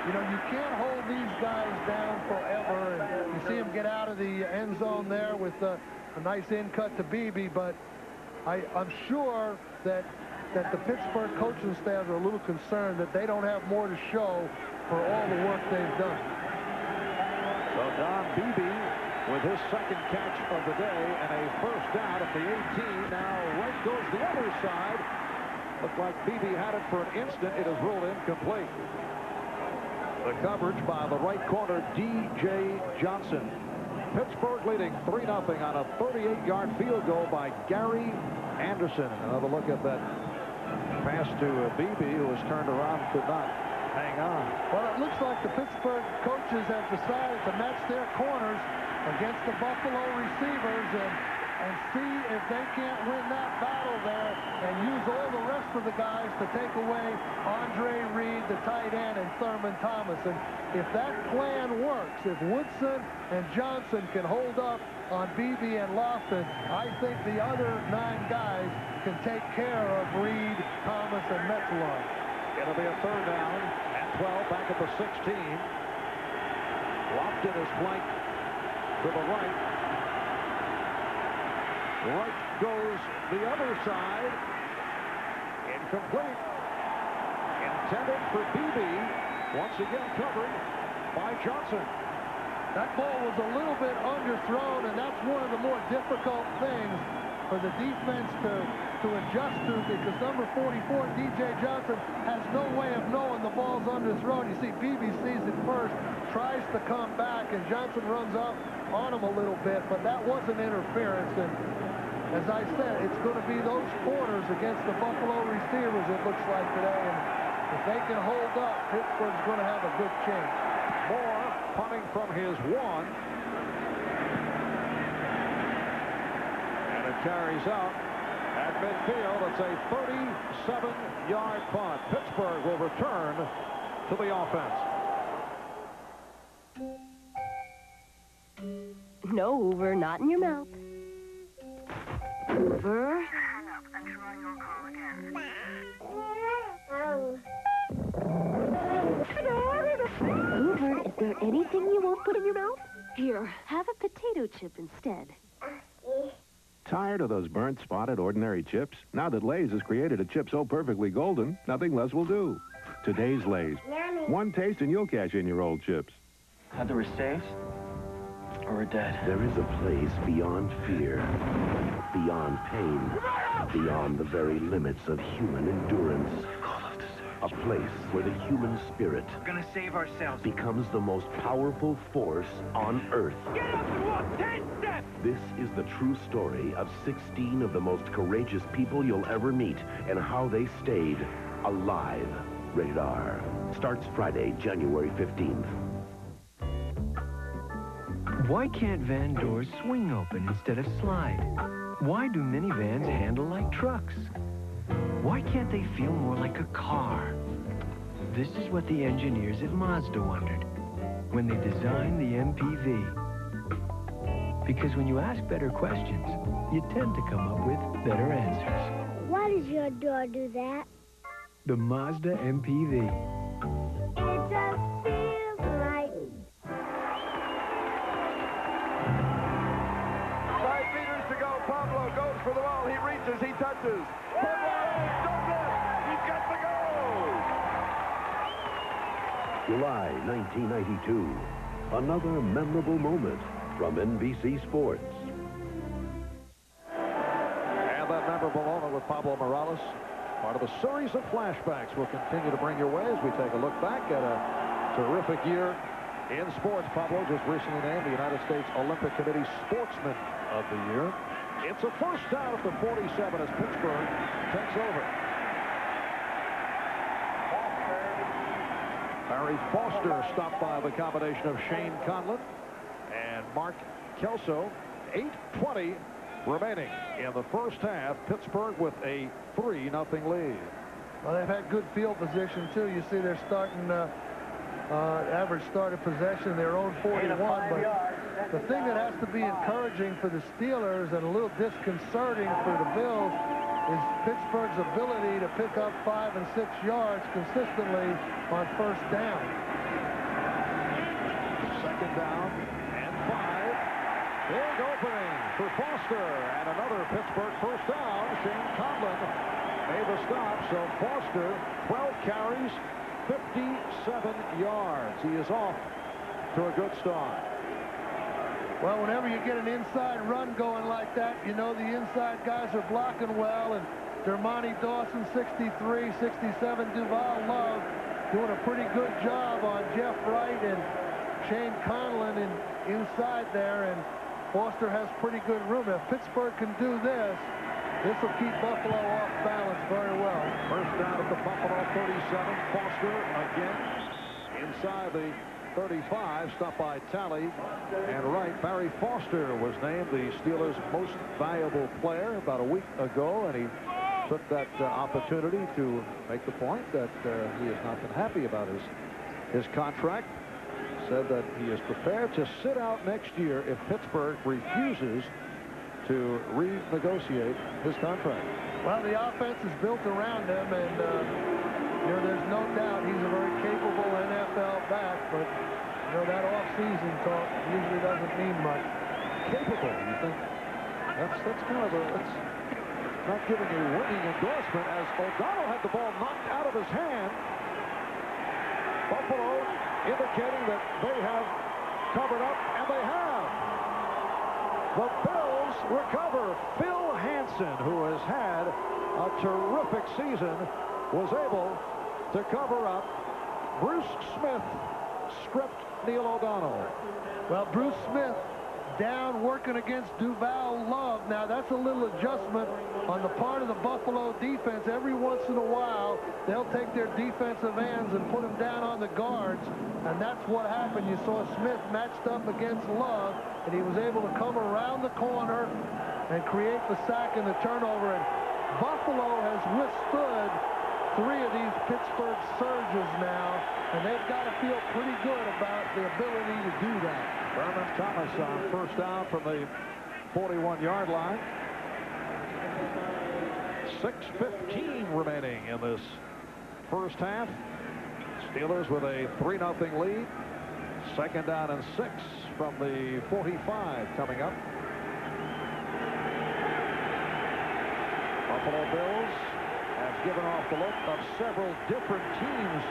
you know, you can't hold these guys down forever. And you see them get out of the end zone there with a nice in cut to Beebe. But I'm sure that the Pittsburgh coaching staff are a little concerned that they don't have more to show for all the work they've done. So Don Beebe with his second catch of the day and a first down at the 18. Now right goes the other side. Looked like Beebe had it for an instant. It is ruled incomplete. The coverage by the right corner, D.J. Johnson. Pittsburgh leading 3-0 on a 38-yard field goal by Gary Anderson. Another look at that pass to Beebe, who was turned around, could not hang on. Well, it looks like the Pittsburgh coaches have decided to match their corners against the Buffalo receivers and see if they can't win that battle there and use all the rest of the guys to take away Andre Reed, the tight end, and Thurman Thomas. And if that plan works, if Woodson and Johnson can hold up on Beebe and Lofton. I think the other 9 guys can take care of Reed, Thomas, and Metzelaar. It'll be a third down at 12, back at the 16. Lofton is flanked to the right. Right goes the other side. Incomplete. Intended for Beebe. Once again covered by Johnson. That ball was a little bit underthrown, and that's one of the more difficult things for the defense to adjust to, because number 44, DJ Johnson, has no way of knowing the ball's underthrown. You see Beebe sees it first, tries to come back, and Johnson runs up on him a little bit, but that wasn't interference. And as I said, it's going to be those corners against the Buffalo receivers, it looks like today. And if they can hold up, Pittsburgh's going to have a good chance. Moore punting from his 1. And it carries out at midfield. It's a 37-yard punt. Pittsburgh will return to the offense. No, Hoover, not in your mouth. Hoover. Hoover, is there anything you won't put in your mouth? Here, have a potato chip instead. Tired of those burnt, spotted, ordinary chips? Now that Lay's has created a chip so perfectly golden, nothing less will do. Today's Lay's. One taste and you'll cash in your old chips. Either we're safe or we're dead. There is a place beyond fear, beyond pain, beyond the very limits of human endurance. A place where the human spirit becomes the most powerful force on Earth. Get up and walk 10 steps! This is the true story of 16 of the most courageous people you'll ever meet and how they stayed alive. Rated R. Starts Friday, January 15th. Why can't van doors swing open instead of slide? Why do minivans handle like trucks? Why can't they feel more like a car? This is what the engineers at Mazda wondered when they designed the MPV. Because when you ask better questions, you tend to come up with better answers. Why does your door do that? The Mazda MPV. It just feels right. 5 meters to go. Pablo goes for the ball. He reaches. He touches. He's got the goal. July 1992. Another memorable moment from NBC Sports. And that memorable moment with Pablo Morales, part of a series of flashbacks we'll continue to bring your way as we take a look back at a terrific year in sports. Pablo just recently named the United States Olympic Committee Sportsman of the Year. It's a first down at the 47 as Pittsburgh takes over. Barry Foster stopped by the combination of Shane Conlon and Mark Kelso. 8:20 remaining in the first half. Pittsburgh with a 3-0 lead. Well, they've had good field position, too. You see they're starting average started possession, their own 41. But the thing that has to be encouraging for the Steelers and a little disconcerting for the Bills is Pittsburgh's ability to pick up 5 and 6 yards consistently on first down. Second down and 5. Big opening for Foster, and another Pittsburgh first down. Shane Conlon made the stop, so Foster, 12 carries, 57 yards. He is off to a good start. Well, whenever you get an inside run going like that, you know the inside guys are blocking well, and Dermontti Dawson, 63, 67, Duval Love doing a pretty good job on Jeff Wright and Shane Conlon inside there, and Foster has pretty good room. If Pittsburgh can do this, this will keep Buffalo off balance very well. First down at the Buffalo 37. Foster again inside the 35, stopped by Talley and Wright. Barry Foster was named the Steelers' most valuable player about a week ago, and he took that opportunity to make the point that he has not been happy about his contract. said that he is prepared to sit out next year if Pittsburgh refuses to renegotiate his contract. Well, the offense is built around him, and you know, there's no doubt he's a very capable NFL back, but you know, that off-season talk usually doesn't mean much. Capable, you think? That's kind of a, it's not giving a winning endorsement, as O'Donnell had the ball knocked out of his hand. Buffalo indicating that they have covered up, and they have. The Bills recover. Phil Hansen, who has had a terrific season, was able to cover up. Bruce Smith stripped Neil O'Donnell. Well, Bruce Smith down working against Duval Love. Now, that's a little adjustment on the part of the Buffalo defense. Every once in a while, they'll take their defensive ends and put them down on the guards, and that's what happened. You saw Smith matched up against Love, and he was able to come around the corner and create the sack and the turnover. And Buffalo has withstood 3 of these Pittsburgh surges now, and they've got to feel pretty good about the ability to do that. Thurman Thomas on first down from the 41-yard line. 6:15 remaining in this first half. Steelers with a 3-0 lead. Second down and 6 from the 45 coming up. Buffalo Bills have given off the look of several different teams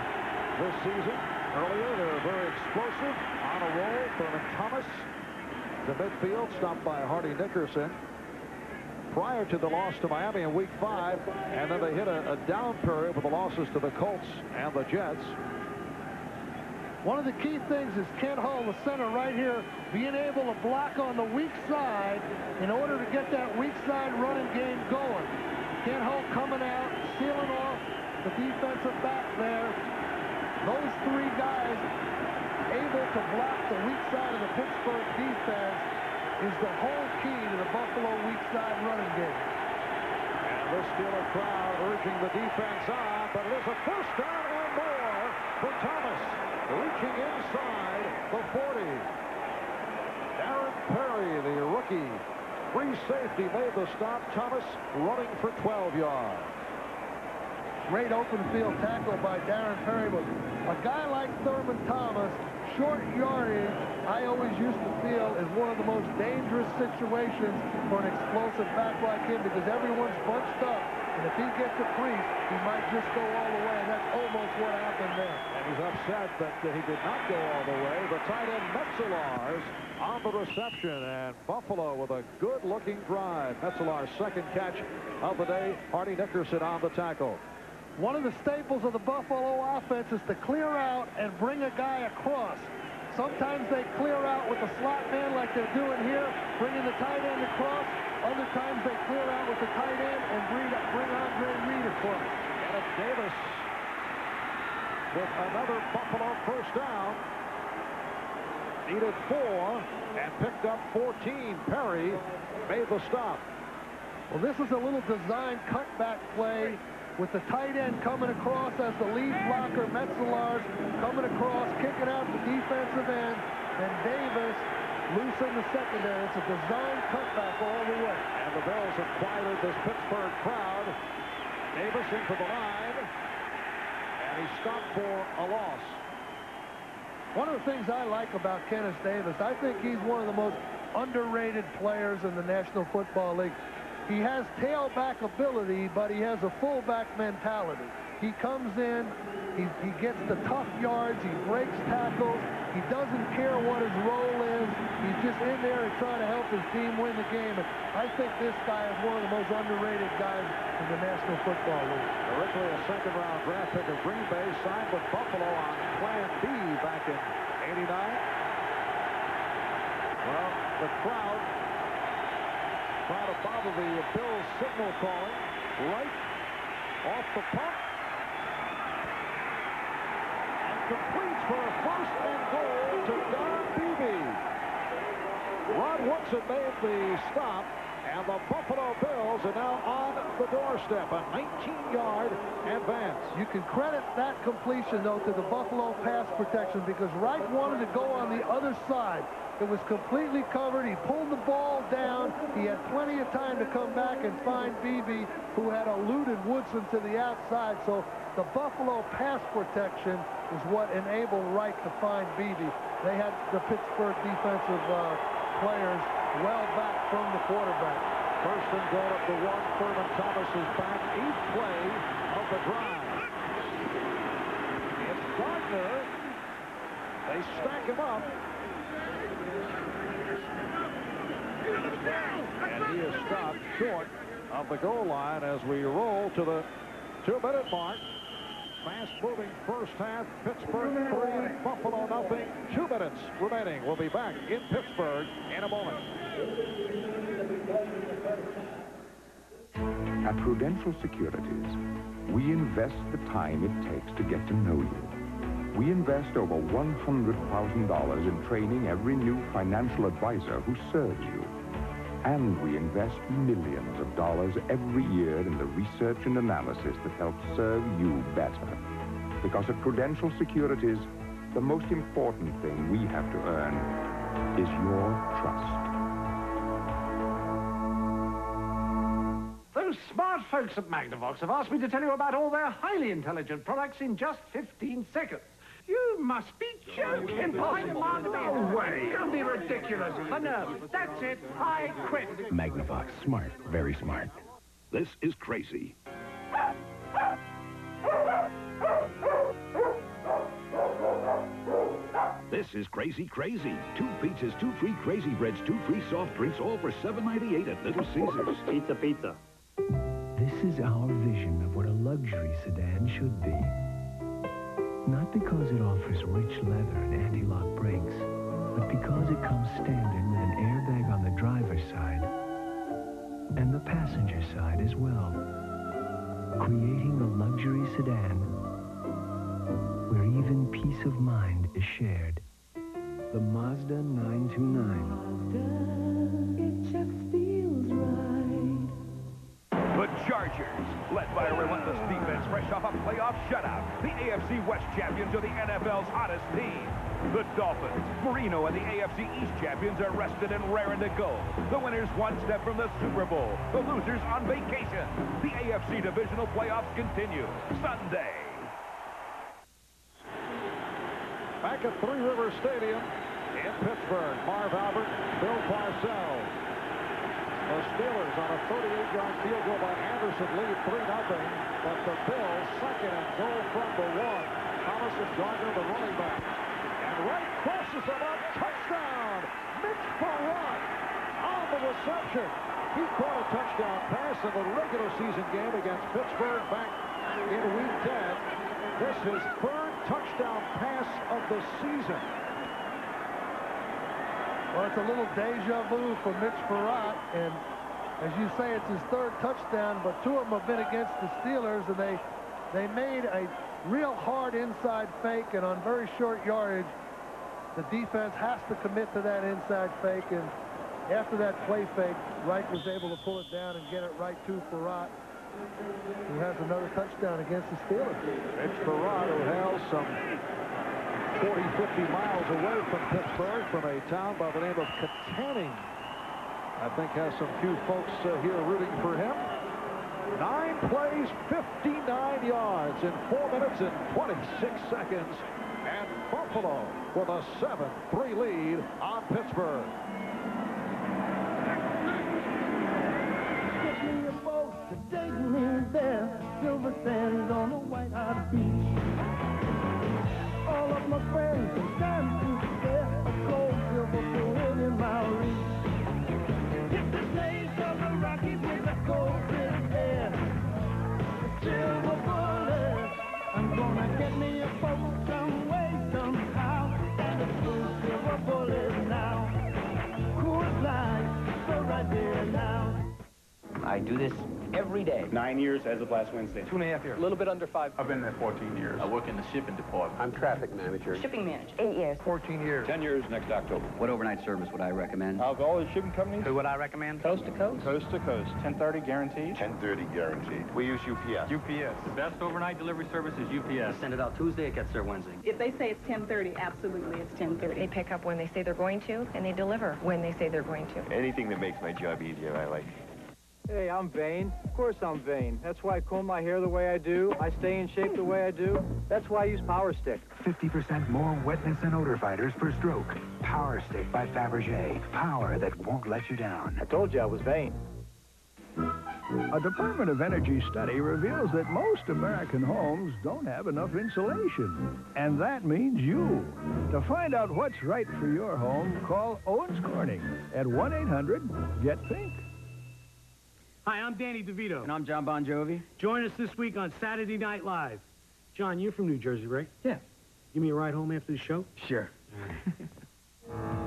this season. Earlier, they were very explosive, on a roll. Thurman Thomas to midfield, stopped by Hardy Nickerson. Prior to the loss to Miami in Week 5, and then they hit a down period with the losses to the Colts and the Jets. One of the key things is Kent Hull, the center right here, being able to block on the weak side in order to get that weak side running game going. Kent Hull coming out, sealing off the defensive back there. Those 3 guys able to block the weak side of the Pittsburgh defense is the whole key to the Buffalo weak side running game. And the Steeler crowd urging the defense on, but it is a first down and more for Thomas, reaching inside the 40. Darren Perry, the rookie free safety, made the stop. Thomas running for 12 yards. Great open field tackle by Darren Perry, but a guy like Thurman Thomas, short yardage, I always used to feel is one of the most dangerous situations for an explosive back like him, because everyone's bunched up, and if he gets a crease, he might just go all the way, and that's almost what happened there. And he's upset that he did not go all the way. The tight end Metzelar's on the reception, and Buffalo with a good-looking drive. Metzelar's second catch of the day. Hardy Nickerson on the tackle. One of the staples of the Buffalo offense is to clear out and bring a guy across. Sometimes they clear out with the slot man like they're doing here, bringing the tight end across. Other times they clear out with the tight end and bring Andre Reed across. Kenneth Davis with another Buffalo first down. Needed 4 and picked up 14. Perry made the stop. Well, this is a little design cutback play with the tight end coming across as the lead blocker. Metzelar's coming across, kicking out the defensive end, and Davis loose in the secondary. It's a design cutback all the way. And the Bills have quieted this Pittsburgh crowd. Davis into the line, and he stopped for a loss. One of the things I like about Kenneth Davis, I think he's one of the most underrated players in the National Football League. He has tailback ability, but he has a fullback mentality. He comes in, he gets the tough yards, he breaks tackles, he doesn't care what his role is. He's just in there and trying to help his team win the game. And I think this guy is one of the most underrated guys in the National Football League. Originally a second-round draft pick of Green Bay, signed with Buffalo on Plan B back in '89. Well, the crowd trying to bother the Bills signal calling right off the punt. And completes for a first and goal to Don Beebe. Ron Woodson made the stop, and the Buffalo Bills are now on the doorstep, a 19-yard advance. You can credit that completion, though, to the Buffalo pass protection because Wright wanted to go on the other side. It was completely covered. He pulled the ball down. He had plenty of time to come back and find Beebe, who had eluded Woodson to the outside. So the Buffalo pass protection is what enabled Wright to find Beebe. They had the Pittsburgh defensive players well back from the quarterback. First and goal at the 1. Thurman Thomas is back. 8th play of the drive. It's Gardner. They stack him up. And he is stopped short of the goal line as we roll to the 2-minute mark. Fast-moving first half. Pittsburgh 3, Buffalo nothing. 2 minutes remaining. We'll be back in Pittsburgh in a moment. At Prudential Securities, we invest the time it takes to get to know you. We invest over $100,000 in training every new financial advisor who serves you. And we invest millions of dollars every year in the research and analysis that helps serve you better. Because at Prudential Securities, the most important thing we have to earn is your trust. Those smart folks at Magnavox have asked me to tell you about all their highly intelligent products in just 15 seconds. You must be joking. No way. Don't be ridiculous. No, that's it. I quit. Magnavox. Smart. Very smart. This is crazy. This is crazy. 2 pizzas, 2 free Crazy Breads, 2 free soft drinks, all for $7.98 at Little Caesars. Pizza. This is our vision of what a luxury sedan should be. Not because it offers rich leather and anti-lock brakes, but because it comes standard with an airbag on the driver's side and the passenger side as well. Creating a luxury sedan where even peace of mind is shared. The Mazda 929. It just feels right. The Chargers, led by a relentless defense fresh off a playoff shutout. The AFC West champions are the NFL's hottest team. The Dolphins, Marino, and the AFC East champions are rested and raring to go. The winners one step from the Super Bowl. The losers on vacation. The AFC divisional playoffs continue Sunday. Back at Three Rivers Stadium in Pittsburgh, Marv Albert, Bill Parcells. The Steelers on a 38-yard field goal by Anderson lead 3-0, but the Bills second and goal from the 1. Thomas and Gardner, the running back. And Wright crosses him up, touchdown! Mitch Farrat on the reception. He caught a touchdown pass in the regular season game against Pittsburgh back in Week 10. This is third touchdown pass of the season. Well, it's a little deja vu for Mitch Farrat, and as you say, it's his third touchdown, but 2 of them have been against the Steelers, and they made a real hard inside fake, and on very short yardage, the defense has to commit to that inside fake, and after that play fake, Wright was able to pull it down and get it right to Farrat, who has another touchdown against the Steelers. Mitch Farrat, who hails some 40, 50 miles away from Pittsburgh, from a town by the name of Katanning. I think has some few folks here rooting for him. 9 plays, 59 yards in 4 minutes and 26 seconds. And Buffalo with a 7-3 lead on Pittsburgh. Get me a boat to take me there. Silver sands on the white hot beach. All of my friends and time to share a cold silver bullet in my reach. Hit the blaze of the Rockies with a cold crisp air. A silver bullet. I'm gonna get me a boat some way, somehow. And a cool silver bullet now. Cool life, so right there now. I do this every day. 9 years as of last Wednesday. 2.5 years. A little bit under 5. I've been there 14 years. I work in the shipping department. I'm traffic manager. Shipping manager. 8 years. 14 years. 10 years next October. What overnight service would I recommend? Of all the shipping companies? Who would I recommend? Coast to coast. Coast to coast. 10:30 guaranteed. 10:30 guaranteed. We use UPS. UPS. The best overnight delivery service is UPS. Send it out Tuesday, it gets there Wednesday. If they say it's 10:30, absolutely it's 10:30. They pick up when they say they're going to, and they deliver when they say they're going to. Anything that makes my job easier, I like. Hey, I'm vain. Of course I'm vain. That's why I comb my hair the way I do. I stay in shape the way I do. That's why I use Power Stick. 50% more wetness and odor fighters per stroke. Power Stick by Fabergé. Power that won't let you down. I told you I was vain. A Department of Energy study reveals that most American homes don't have enough insulation. And that means you. To find out what's right for your home, call Owens Corning at 1-800-GET-PINK. Hi, I'm Danny DeVito. And I'm John Bon Jovi. Join us this week on Saturday Night Live. John, you're from New Jersey, right? Yeah. Give me a ride home after the show? Sure.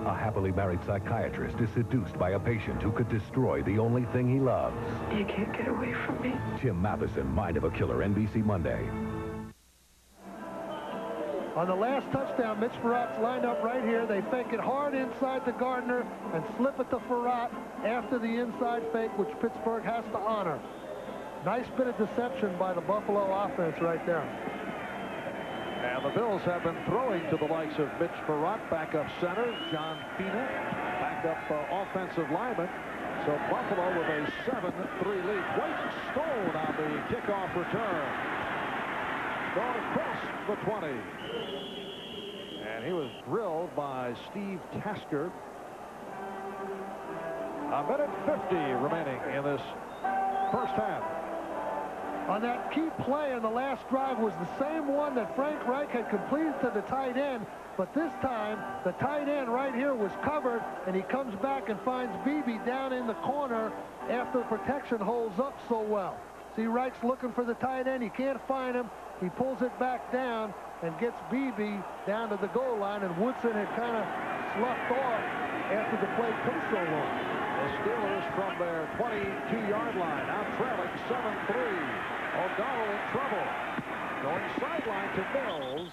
A happily married psychiatrist is seduced by a patient who could destroy the only thing he loves. You can't get away from me. Tim Matheson, Mind of a Killer, NBC Monday. On the last touchdown, Mitch Farrat's lined up right here. They fake it hard inside to Gardner and slip it to Farrat after the inside fake, which Pittsburgh has to honor. Nice bit of deception by the Buffalo offense right there. And the Bills have been throwing to the likes of Mitch Farrat, backup center, John Fina, backup offensive lineman. So Buffalo with a 7-3 lead. White Stone on the kickoff return. Going across the 20. And he was drilled by Steve Tasker. A minute 50 remaining in this first half. On that key play in the last drive was the same one that Frank Reich had completed to the tight end, but this time the tight end right here was covered, and he comes back and finds Beebe down in the corner after protection holds up so well. See, Reich's looking for the tight end. He can't find him. He pulls it back down and gets Beebe down to the goal line, and Woodson had kind of sloughed off after the play took so long. The Steelers from their 22-yard line, now trailing 7-3. O'Donnell in trouble. Going sideline to Mills,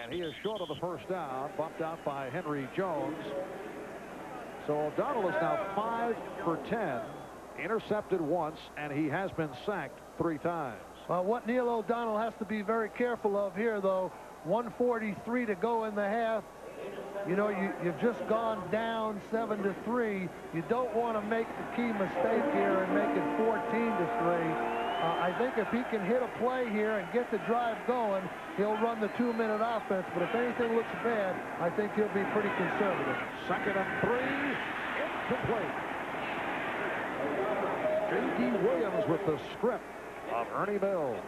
and he is short of the first down, bumped out by Henry Jones. So O'Donnell is now 5 for 10, intercepted once, and he has been sacked 3 times. Well, what Neil O'Donnell has to be very careful of here, though, 1:43 to go in the half. You know, you've just gone down 7-3. You don't want to make the key mistake here and make it 14-3. I think if he can hit a play here and get the drive going, he'll run the 2-minute offense. But if anything looks bad, I think he'll be pretty conservative. 2nd and 3, incomplete. J.D. Williams with the script of Ernie Mills.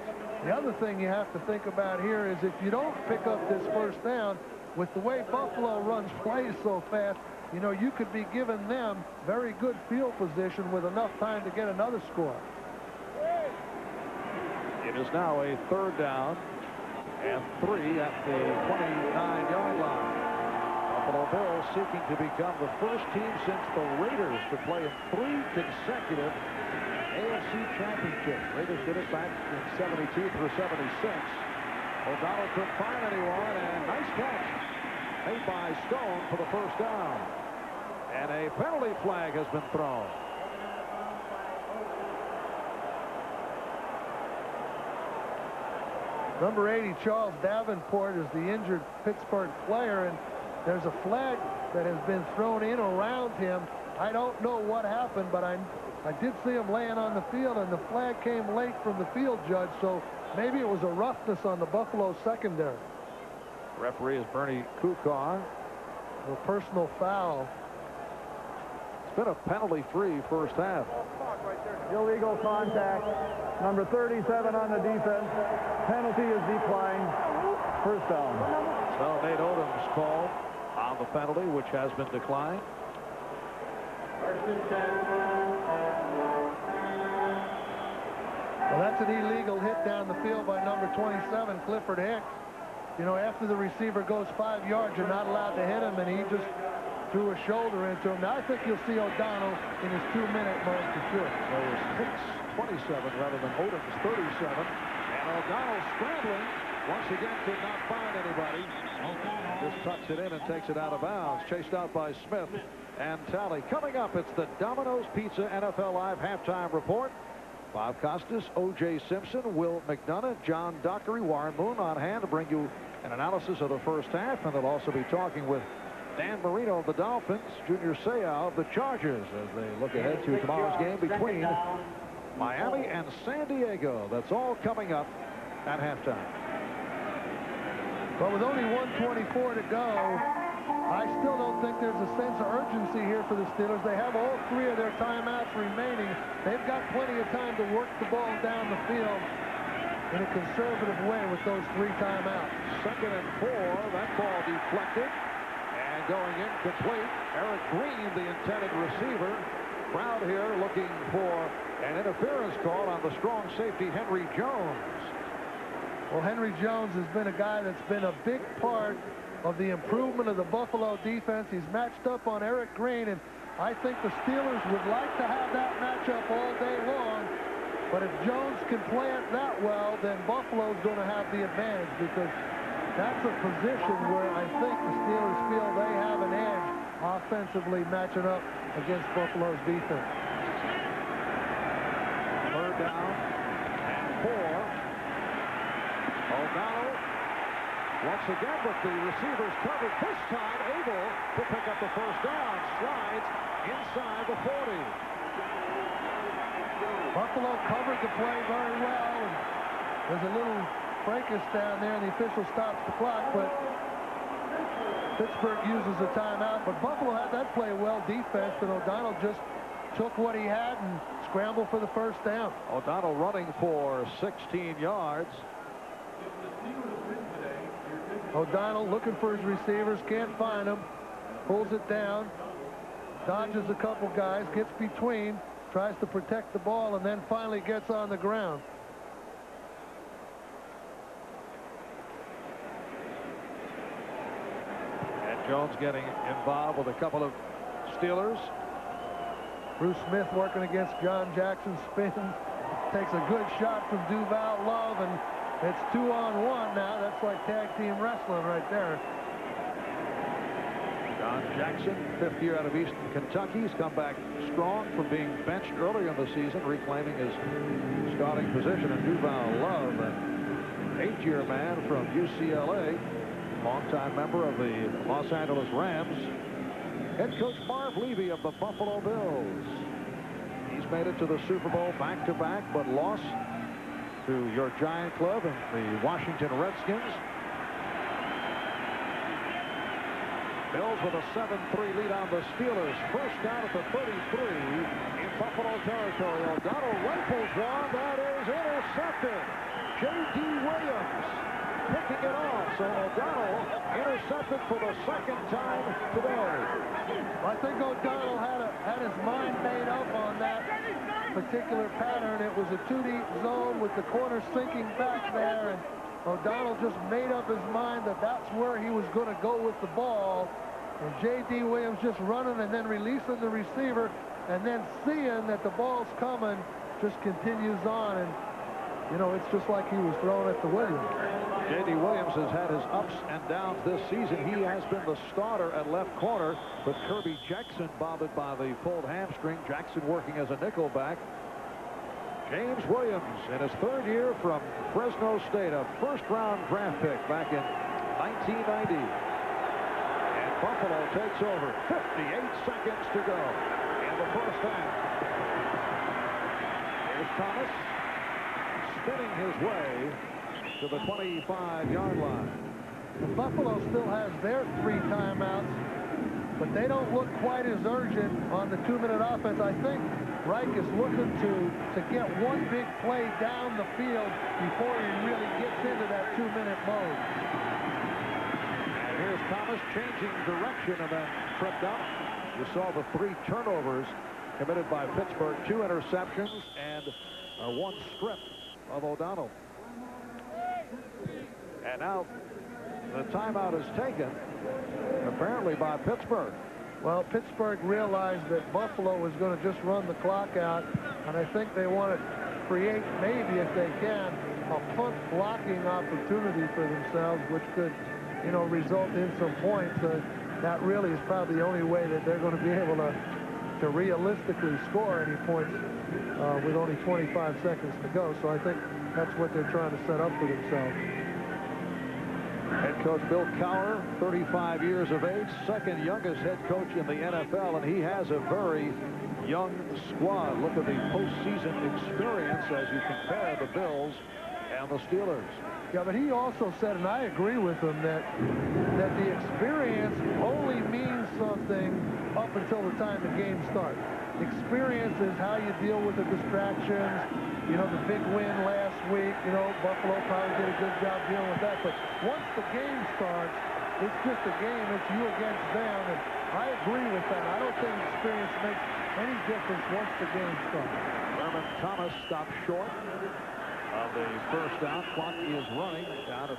The other thing you have to think about here is if you don't pick up this first down, with the way Buffalo runs plays so fast, you know, you could be giving them very good field position with enough time to get another score. It is now a 3rd down and 3 at the 29-yard line. Buffalo Bills seeking to become the first team since the Raiders to play in 3 consecutive AFC championships. Raiders did it back in 72 through 76. O'Donnell couldn't find anyone, and nice catch made by Stone for the first down. And a penalty flag has been thrown. Number 80, Charles Davenport, is the injured Pittsburgh player, and there's a flag that has been thrown in around him. I don't know what happened, but I did see him laying on the field, and the flag came late from the field judge, so maybe it was a roughness on the Buffalo secondary. Referee is Bernie Kukoc. A personal foul. It's been a penalty-free first half. Illegal contact. Number 37 on the defense. Penalty is declined. First down. So Nate Odom's call on the penalty, which has been declined. Well, that's an illegal hit down the field by number 27, Clifford Hicks. You know, after the receiver goes 5 yards, you're not allowed to hit him, and he just threw a shoulder into him. Now, I think you'll see O'Donnell in his 2-minute mark for sure. So it was Hicks 27 rather than Odom's 37. And O'Donnell scrambling. Once again could not find anybody. Just tucks it in and takes it out of bounds. Chased out by Smith and Talley. Coming up, it's the Domino's Pizza NFL Live halftime report. Bob Costas, O.J. Simpson, Will McDonough, John Dockery, Warren Moon on hand to bring you an analysis of the first half. And they'll also be talking with Dan Marino of the Dolphins, Junior Seau of the Chargers as they look ahead to tomorrow's game between Miami and San Diego. That's all coming up at halftime. But with only 1:24 to go, I still don't think there's a sense of urgency here for the Steelers. They have all 3 of their timeouts remaining. They've got plenty of time to work the ball down the field in a conservative way with those 3 timeouts. 2nd and 4. That ball deflected. And going incomplete. Eric Green, the intended receiver. Crowd here looking for an interference call on the strong safety Henry Jones. Well, Henry Jones has been a guy that's been a big part of the improvement of the Buffalo defense. He's matched up on Eric Green, and I think the Steelers would like to have that matchup all day long. But if Jones can play it that well, then Buffalo's going to have the advantage, because that's a position where I think the Steelers feel they have an edge offensively matching up against Buffalo's defense. 3rd down and 4. O'Donnell once again, but the receivers covered this time, able to pick up the first down. Slides inside the 40. Buffalo covered the play very well. And there's a little fracas down there, and the official stops the clock, but Pittsburgh uses a timeout. But Buffalo had that play well defense, and O'Donnell just took what he had and scrambled for the first down. O'Donnell running for 16 yards. O'Donnell looking for his receivers, can't find them, pulls it down, dodges a couple guys, gets between, tries to protect the ball, and then finally gets on the ground. And Jones getting involved with a couple of Steelers. Bruce Smith working against John Jackson, spins, takes a good shot from Duval Love, and it's 2-on-1 now. That's like tag team wrestling right there. John Jackson, 5th year out of Eastern Kentucky. He's come back strong from being benched earlier in the season, reclaiming his starting position. And Duval Love, an 8-year man from UCLA, longtime member of the Los Angeles Rams. Head coach Marv Levy of the Buffalo Bills. He's made it to the Super Bowl back-to-back, but lost to your giant club and the Washington Redskins. Bills with a 7-3 lead on the Steelers. First down at the 33 in Buffalo territory. O'Donnell rifles one. That is intercepted. J.D. Williams picking it off. So O'Donnell intercepted for the 2nd time today. I think O'Donnell had his mind made up on that particular pattern. It was a 2-deep zone with the corner sinking back there, and O'Donnell just made up his mind that that's where he was going to go with the ball. And J.D. Williams just running and then releasing the receiver, and then seeing that the ball's coming, just continues on. And, you know, it's just like he was throwing it to Williams. J.D. Williams has had his ups and downs this season. He has been the starter at left corner, but Kirby Jackson bothered by the pulled hamstring. Jackson working as a nickelback. James Williams in his 3rd year from Fresno State, a 1st-round draft pick back in 1990. And Buffalo takes over. 58 seconds to go in the first half. Here's Thomas spinning his way to the 25-yard line. Buffalo still has their 3 timeouts, but they don't look quite as urgent on the 2-minute offense. I think Reich is looking to get one big play down the field before he really gets into that 2-minute mode. And here's Thomas changing direction and then tripped up. You saw the 3 turnovers committed by Pittsburgh, 2 interceptions and 1 strip of O'Donnell. And now the timeout is taken, apparently by Pittsburgh. Well, Pittsburgh realized that Buffalo was going to just run the clock out, and I think they wanted create, maybe if they can, a punt blocking opportunity for themselves, which could, you know, result in some points. That really is probably the only way that they're going to be able to realistically score any points with only 25 seconds to go. So I think that's what they're trying to set up for themselves. Head coach Bill Cowher, 35 years of age, second youngest head coach in the NFL, and he has a very young squad. Look at the postseason experience as you compare the Bills and the Steelers. Yeah, but he also said, and I agree with him, that the experience only means something up until the time the game starts. Experience is how you deal with the distractions. You know, the big win last week, you know, Buffalo probably did a good job dealing with that. But once the game starts, it's just a game. It's you against them. And I agree with that. I don't think experience makes any difference once the game starts. Thurman Thomas stopped short of the first down. Clock is running down to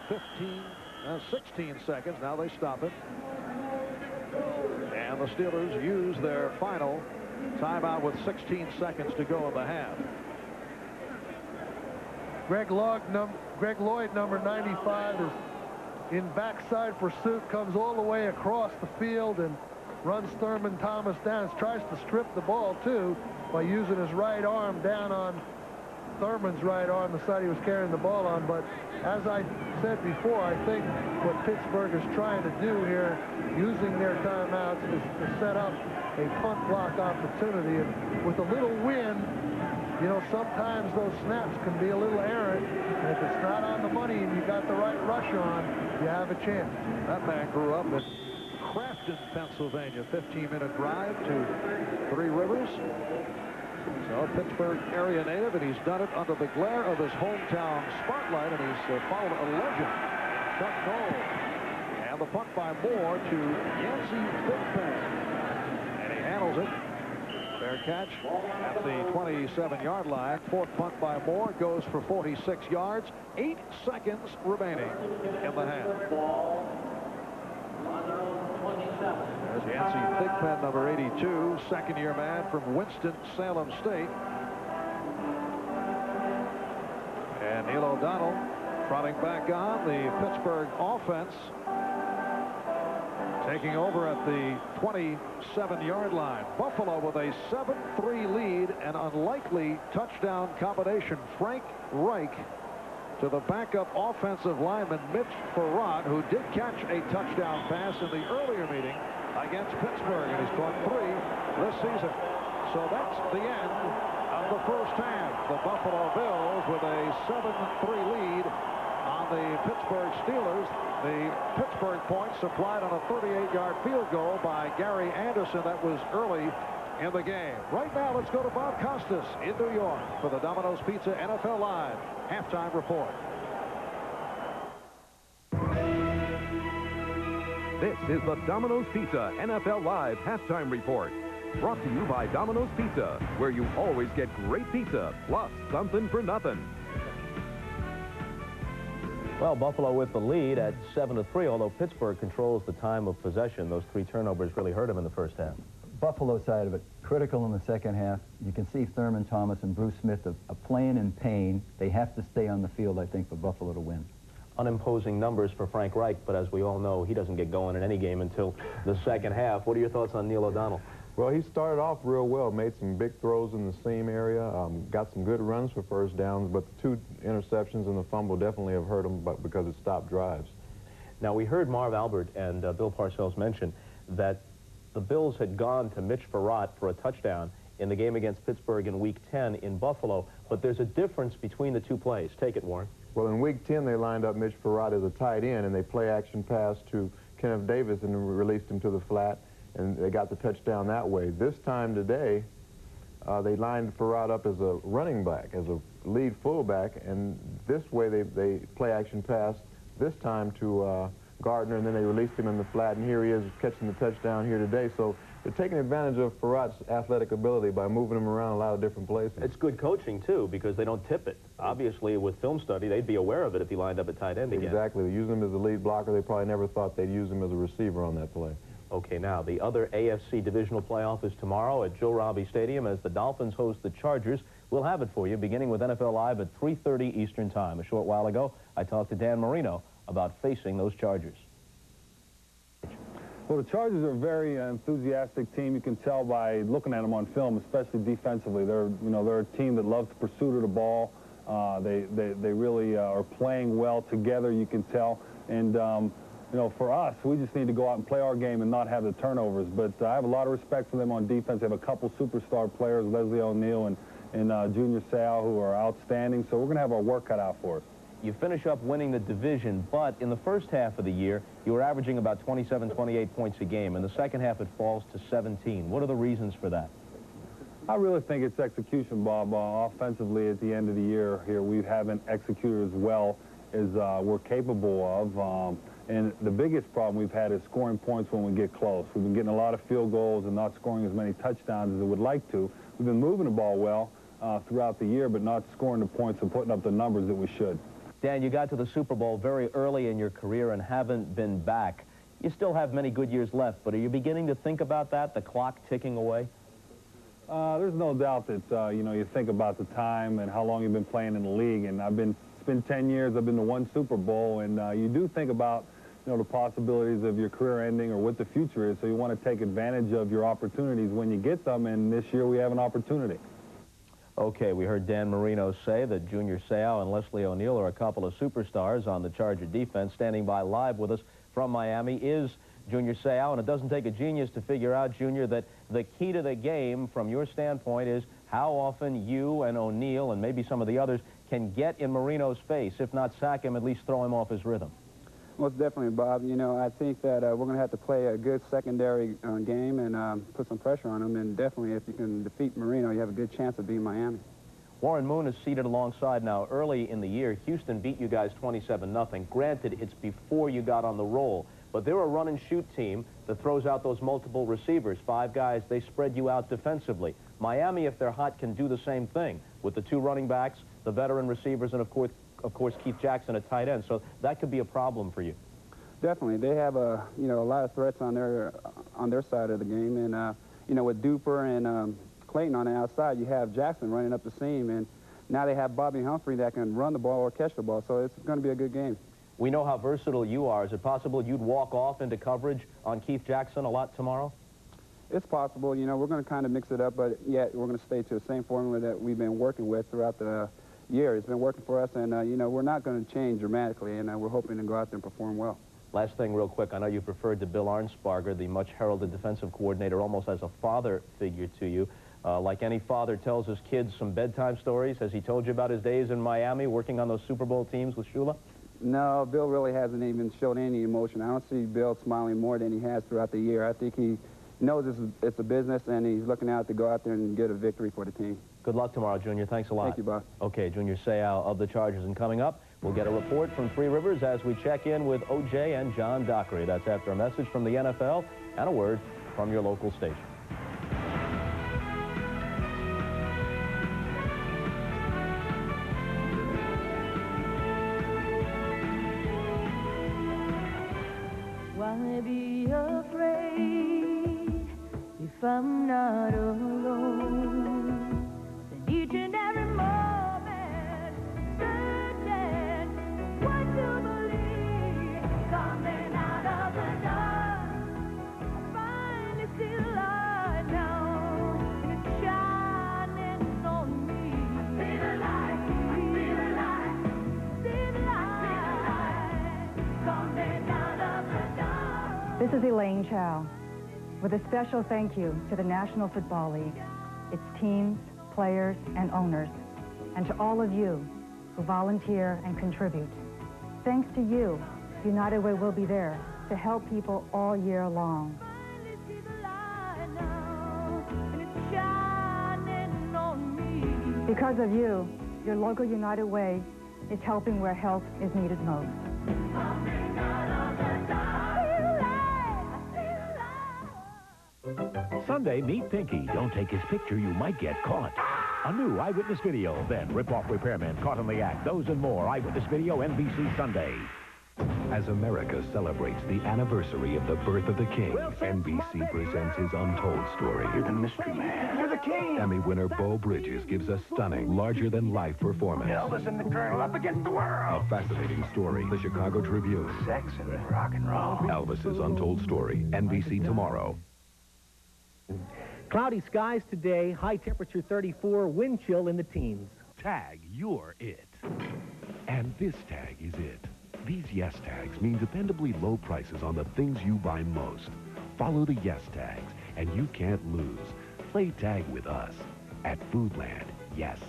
16 seconds. Now they stop it. And the Steelers use their final timeout with 16 seconds to go in the half. Greg Lloyd, number 95, is in backside pursuit, comes all the way across the field and runs Thurman Thomas down. Tries to strip the ball, too, by using his right arm down on Thurman's right arm, the side he was carrying the ball on. But as I said before, I think what Pittsburgh is trying to do here, using their timeouts, is to set up a punt block opportunity. And with a little wind, you know, sometimes those snaps can be a little errant, and if it's not on the money and you got the right rush on, you have a chance. That man grew up in Crafton, Pennsylvania, 15-minute drive to Three Rivers. So a Pittsburgh area native, and he's done it under the glare of his hometown spotlight, and he's followed a legend, Chuck Noll. And the punt by Moore to Yancey Thigpen, and he handles it. Fair catch at the 27-yard line. Fourth punt by Moore goes for 46 yards. 8 seconds remaining in the half. There's Yancey Thigpen, number 82, second-year man from Winston-Salem State. And Neil O'Donnell trotting back on the Pittsburgh offense, taking over at the 27-yard line. Buffalo with a 7-3 lead, an unlikely touchdown combination. Frank Reich to the backup offensive lineman Mitch Farrat, who did catch a touchdown pass in the earlier meeting against Pittsburgh, and he's caught 3 this season. So that's the end of the first half. The Buffalo Bills with a 7-3 lead on the Pittsburgh Steelers. The Pittsburgh points supplied on a 38-yard field goal by Gary Anderson. That was early in the game. Right now, let's go to Bob Costas in New York for the Domino's Pizza NFL Live halftime report. This is the Domino's Pizza NFL Live halftime report. Brought to you by Domino's Pizza, where you always get great pizza, plus something for nothing. Well, Buffalo with the lead at 7-3, although Pittsburgh controls the time of possession. Those 3 turnovers really hurt him in the first half. Buffalo side of it, critical in the second half. You can see Thurman Thomas and Bruce Smith are playing in pain. They have to stay on the field, I think, for Buffalo to win. Unimposing numbers for Frank Reich, but as we all know, he doesn't get going in any game until the second half. What are your thoughts on Neil O'Donnell? Well, he started off real well, made some big throws in the seam area, got some good runs for first downs, but the 2 interceptions and the fumble definitely have hurt him because it stopped drives. Now, we heard Marv Albert and Bill Parcells mention that the Bills had gone to Mitch Farrat for a touchdown in the game against Pittsburgh in Week 10 in Buffalo, but there's a difference between the 2 plays. Take it, Warren. Well, in Week 10, they lined up Mitch Farrat as a tight end, and they play-action pass to Kenneth Davis and released him to the flat, and they got the touchdown that way. This time today, they lined Farrat up as a running back, as a lead fullback, and this way they play-action pass this time to Gardner, and then they released him in the flat, and here he is catching the touchdown here today. So they're taking advantage of Farrat's athletic ability by moving him around a lot of different places. It's good coaching, too, because they don't tip it. Obviously, with film study, they'd be aware of it if he lined up at tight end again. Exactly. They use him as a lead blocker. They probably never thought they'd use him as a receiver on that play. Okay, now, the other AFC divisional playoff is tomorrow at Joe Robbie Stadium as the Dolphins host the Chargers. We'll have it for you, beginning with NFL Live at 3:30 Eastern Time. A short while ago, I talked to Dan Marino about facing those Chargers. Well, the Chargers are a very enthusiastic team. You can tell by looking at them on film, especially defensively. They're a team that loves the pursuit of the ball. They really are playing well together, you can tell. And, for us, we just need to go out and play our game and not have the turnovers. But I have a lot of respect for them on defense. They have a couple superstar players, Leslie O'Neal and Junior Seau, who are outstanding. So we're going to have our work cut out for us. You finish up winning the division, but in the first half of the year, you were averaging about 27, 28 points a game. In the second half, it falls to 17. What are the reasons for that? I really think it's execution, Bob. Offensively, at the end of the year here, we haven't executed as well as we're capable of. And the biggest problem we've had is scoring points when we get close. We've been getting a lot of field goals and not scoring as many touchdowns as we would like to. We've been moving the ball well throughout the year, but not scoring the points and putting up the numbers that we should. Dan, you got to the Super Bowl very early in your career and haven't been back. You still have many good years left, but are you beginning to think about that, the clock ticking away? There's no doubt that, you think about the time and how long you've been playing in the league. And it's been 10 years, I've been to one Super Bowl, and you do think about, the possibilities of your career ending or what the future is. So you want to take advantage of your opportunities when you get them, and this year we have an opportunity. Okay, we heard Dan Marino say that Junior Seau and Leslie O'Neal are a couple of superstars on the Charger defense. Standing by live with us from Miami is Junior Seau, and it doesn't take a genius to figure out, Junior, that the key to the game from your standpoint is how often you and O'Neal and maybe some of the others can get in Marino's face, if not sack him, at least throw him off his rhythm. Most definitely, Bob. I think that we're going to have to play a good secondary game and put some pressure on him. And definitely, if you can defeat Marino, you have a good chance of beating Miami. Warren Moon is seated alongside now. Early in the year, Houston beat you guys 27-0. Granted, it's before you got on the roll. But they're a run-and-shoot team that throws out those multiple receivers. 5 guys, they spread you out defensively. Miami, if they're hot, can do the same thing with the 2 running backs, the veteran receivers, and, of course, Keith Jackson at tight end. So that could be a problem for you. Definitely. They have a lot of threats on their side of the game. And, with Duper and Clayton on the outside, you have Jackson running up the seam. And now they have Bobby Humphrey that can run the ball or catch the ball. So it's going to be a good game. We know how versatile you are. Is it possible you'd walk off into coverage on Keith Jackson a lot tomorrow? It's possible. We're going to kind of mix it up, but yet we're going to stay to the same formula that we've been working with throughout the year. It's been working for us, and, we're not going to change dramatically, and we're hoping to go out there and perform well. Last thing real quick, I know you referred to Bill Arnsparger, the much heralded defensive coordinator, almost as a father figure to you. Like any father tells his kids some bedtime stories. Has he told you about his days in Miami working on those Super Bowl teams with Shula? No, Bill really hasn't even shown any emotion. I don't see Bill smiling more than he has throughout the year. I think he knows it's a business, and he's looking out to go out there and get a victory for the team. Good luck tomorrow, Junior. Thanks a lot. Thank you, Bob. Okay, Junior Seau of the Chargers. And coming up, we'll get a report from Three Rivers as we check in with O.J. and John Dockery. That's after a message from the NFL and a word from your local station. Why be afraid if I'm not alone? Then each and every moment, certain what to believe. Coming out of the dark, I finally see the light now, and it's shining on me. See the light, see the light, see the light, coming out of the dark. This is Elaine Chow with a special thank you to the National Football League, its teams, players, and owners, and to all of you who volunteer and contribute. Thanks to you, United Way will be there to help people all year long. Because of you, your local United Way is helping where help is needed most. Sunday, meet Pinky. Don't take his picture, you might get caught. A new eyewitness video, then rip-off repairman caught in the act. Those and more, eyewitness video, NBC Sunday. As America celebrates the anniversary of the birth of the king, NBC presents his untold story. You're the mystery man. You're the king. Emmy winner Beau Bridges gives a stunning, larger-than-life performance. Elvis and the Colonel up against the world. A fascinating story. The Chicago Tribune. Sex and rock and roll. Elvis's untold story. NBC tomorrow. Cloudy skies today, high temperature 34, wind chill in the teens. Tag, you're it. And this tag is it. These yes tags mean dependably low prices on the things you buy most. Follow the yes tags, and you can't lose. Play tag with us. At Foodland, yes.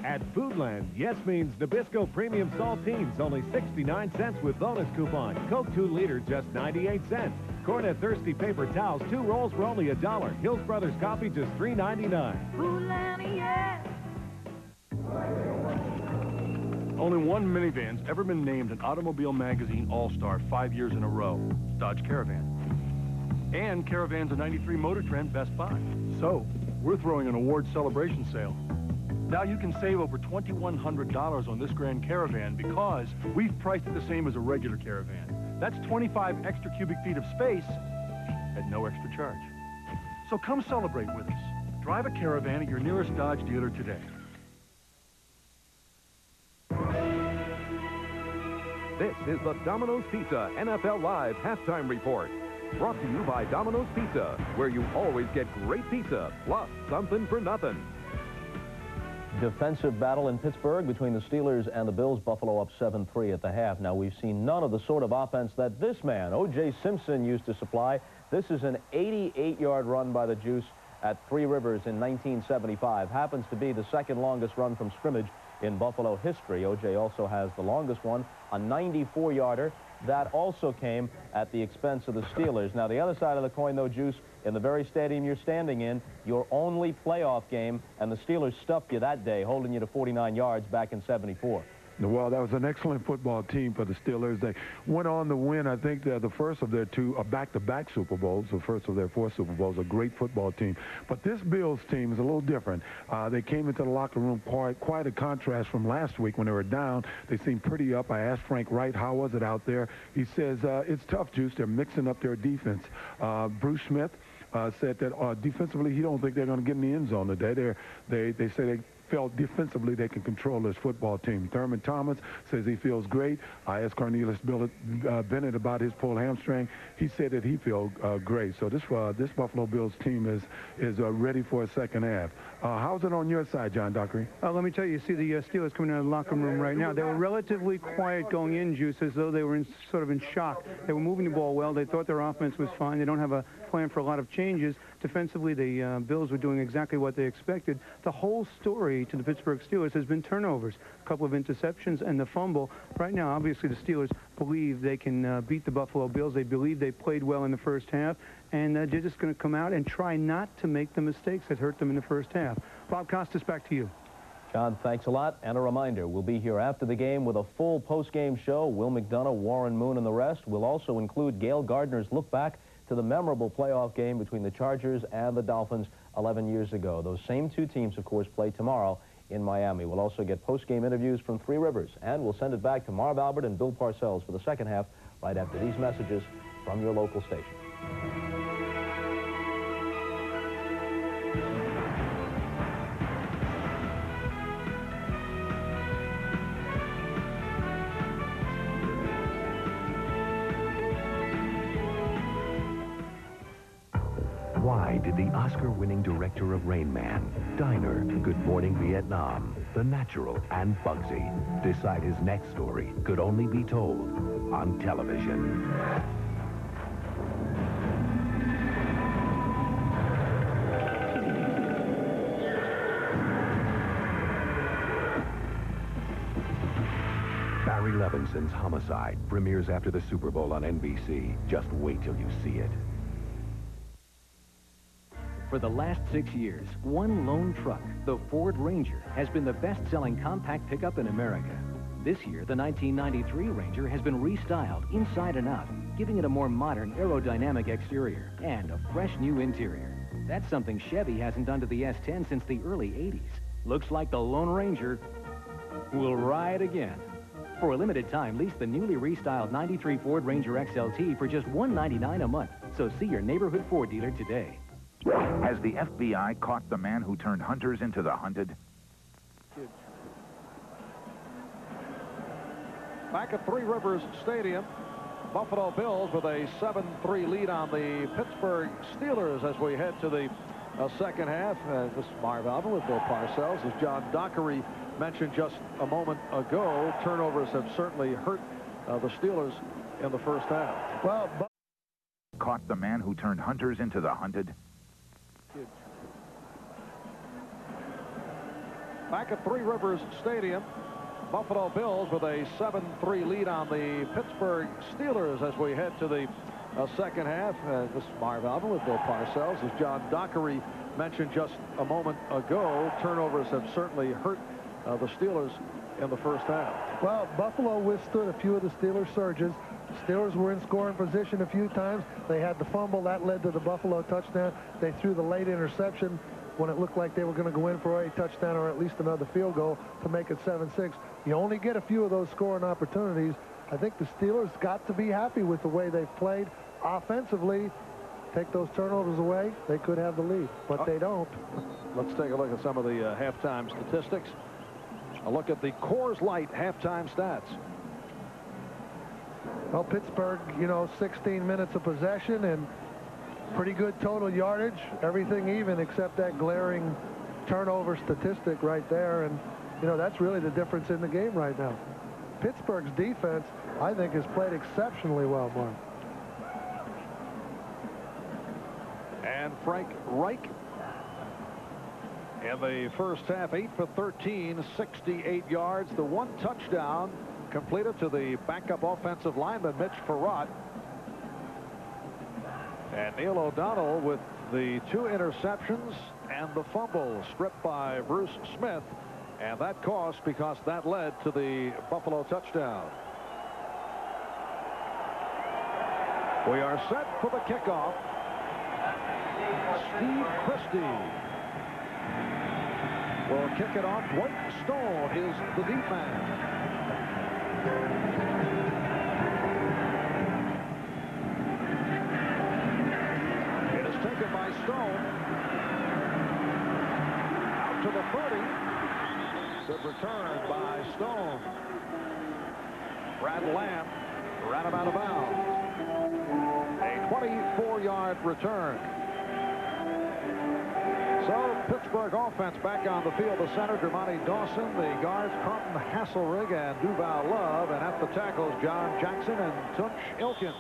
At Foodland, yes means Nabisco Premium Saltines, only 69 cents with bonus coupon. Coke 2 liter, just 98 cents. Cornet Thirsty Paper Towels, 2 rolls for only $1. Hills Brothers Coffee, just $3.99. Foodland, yes. Only one minivan's ever been named an Automobile Magazine All-Star 5 years in a row. It's Dodge Caravan. And Caravan's a 93 Motor Trend Best Buy. So, we're throwing an award celebration sale. Now you can save over $2,100 on this Grand Caravan because we've priced it the same as a regular Caravan. That's 25 extra cubic feet of space at no extra charge. So come celebrate with us. Drive a Caravan at your nearest Dodge dealer today. This is the Domino's Pizza NFL Live Halftime Report. Brought to you by Domino's Pizza, where you always get great pizza, plus something for nothing. Defensive battle in Pittsburgh between the Steelers and the Bills. Buffalo up 7-3 at the half. Now, we've seen none of the sort of offense that this man, O.J. Simpson, used to supply. This is an 88-yard run by the Juice at Three Rivers in 1975. Happens to be the second longest run from scrimmage in Buffalo history. O.J. also has the longest one, a 94-yarder. That also came at the expense of the Steelers. Now, the other side of the coin, though, Juice, in the very stadium you're standing in, your only playoff game, and the Steelers stuffed you that day, holding you to 49 yards back in '74. Well, that was an excellent football team for the Steelers. They went on to win, I think, the first of their two back-to-back Super Bowls, the first of their 4 Super Bowls, a great football team. But this Bills team is a little different. They came into the locker room quite a contrast from last week when they were down. They seemed pretty up. I asked Frank Wright, how was it out there? He says, it's tough, Juice. They're mixing up their defense. Bruce Smith said that defensively, he don't think they're going to get in the end zone today. They say they felt defensively they can control this football team. Thurman Thomas says he feels great. I asked Cornelius Bennett about his pulled hamstring. He said that he feels great. So this Buffalo Bills team is ready for a second half. How's it on your side, John Dockery? Let me tell you, see the Steelers coming out of the locker room right now. They were relatively quiet going in, Juice, as though they were sort of in shock. They were moving the ball well. They thought their offense was fine. They don't have a plan for a lot of changes. Defensively, the Bills were doing exactly what they expected. The whole story to the Pittsburgh Steelers has been turnovers, a couple of interceptions, and the fumble. Right now, obviously, the Steelers believe they can beat the Buffalo Bills. They believe they played well in the first half, and they're just going to come out and try not to make the mistakes that hurt them in the first half. Bob Costas, back to you. John, thanks a lot. And a reminder, we'll be here after the game with a full post-game show. Will McDonough, Warren Moon, and the rest. We'll also include Gail Gardner's look back to the memorable playoff game between the Chargers and the Dolphins 11 years ago. Those same two teams, of course, play tomorrow in Miami. We'll also get post-game interviews from Three Rivers, and we'll send it back to Marv Albert and Bill Parcells for the second half right after these messages from your local station. Why did the Oscar-winning director of Rain Man, Diner, Good Morning Vietnam, The Natural, and Bugsy decide his next story could only be told on television? Barry Levinson's Homicide premieres after the Super Bowl on NBC. Just wait till you see it. For the last 6 years, one lone truck, the Ford Ranger, has been the best-selling compact pickup in America. This year, the 1993 Ranger has been restyled inside and out, giving it a more modern aerodynamic exterior and a fresh new interior. That's something Chevy hasn't done to the S10 since the early 80s. Looks like the Lone Ranger will ride again. For a limited time, lease the newly restyled 93 Ford Ranger XLT for just $199 a month. So see your neighborhood Ford dealer today. Has the FBI caught the man who turned hunters into the hunted? Back at Three Rivers Stadium, Buffalo Bills with a 7-3 lead on the Pittsburgh Steelers as we head to the second half. This is Marv Alvin with Bill Parcells. As John Dockery mentioned just a moment ago, turnovers have certainly hurt the Steelers in the first half. Well, caught the man who turned hunters into the hunted? Back at Three Rivers Stadium, Buffalo Bills with a 7-3 lead on the Pittsburgh Steelers as we head to the second half. This is Marv Alvin with Bill Parcells. As John Dockery mentioned just a moment ago, turnovers have certainly hurt the Steelers in the first half. Well, Buffalo withstood a few of the Steelers' surges. The Steelers were in scoring position a few times. They had the fumble. That led to the Buffalo touchdown. They threw the late interception when it looked like they were going to go in for a touchdown or at least another field goal to make it 7-6. You only get a few of those scoring opportunities. I think the Steelers got to be happy with the way they've played offensively. Take those turnovers away, they could have the lead, but they don't. Let's take a look at some of the halftime statistics. A look at the Coors Light halftime stats. Well, Pittsburgh, 16 minutes of possession and pretty good total yardage. Everything even except that glaring turnover statistic right there. And, that's really the difference in the game right now. Pittsburgh's defense, I think, has played exceptionally well, Mark. And Frank Reich in the first half, 8 for 13, 68 yards. The one touchdown completed to the backup offensive lineman, Mitch Farrat. And Neil O'Donnell with the 2 interceptions and the fumble stripped by Bruce Smith. And that cost because that led to the Buffalo touchdown. We are set for the kickoff. Steve Christie will kick it off. Dwight Stone is the defense. It is taken by Stone. Out to the 30. Good return by Stone. Brad Lamb ran him out of bounds. A 24-yard return. So Pittsburgh offense back on the field. The center, Dermontti Dawson. The guards, Carlton Hasselrig and Duval Love. And at the tackles, John Jackson and Tunch Ilkin.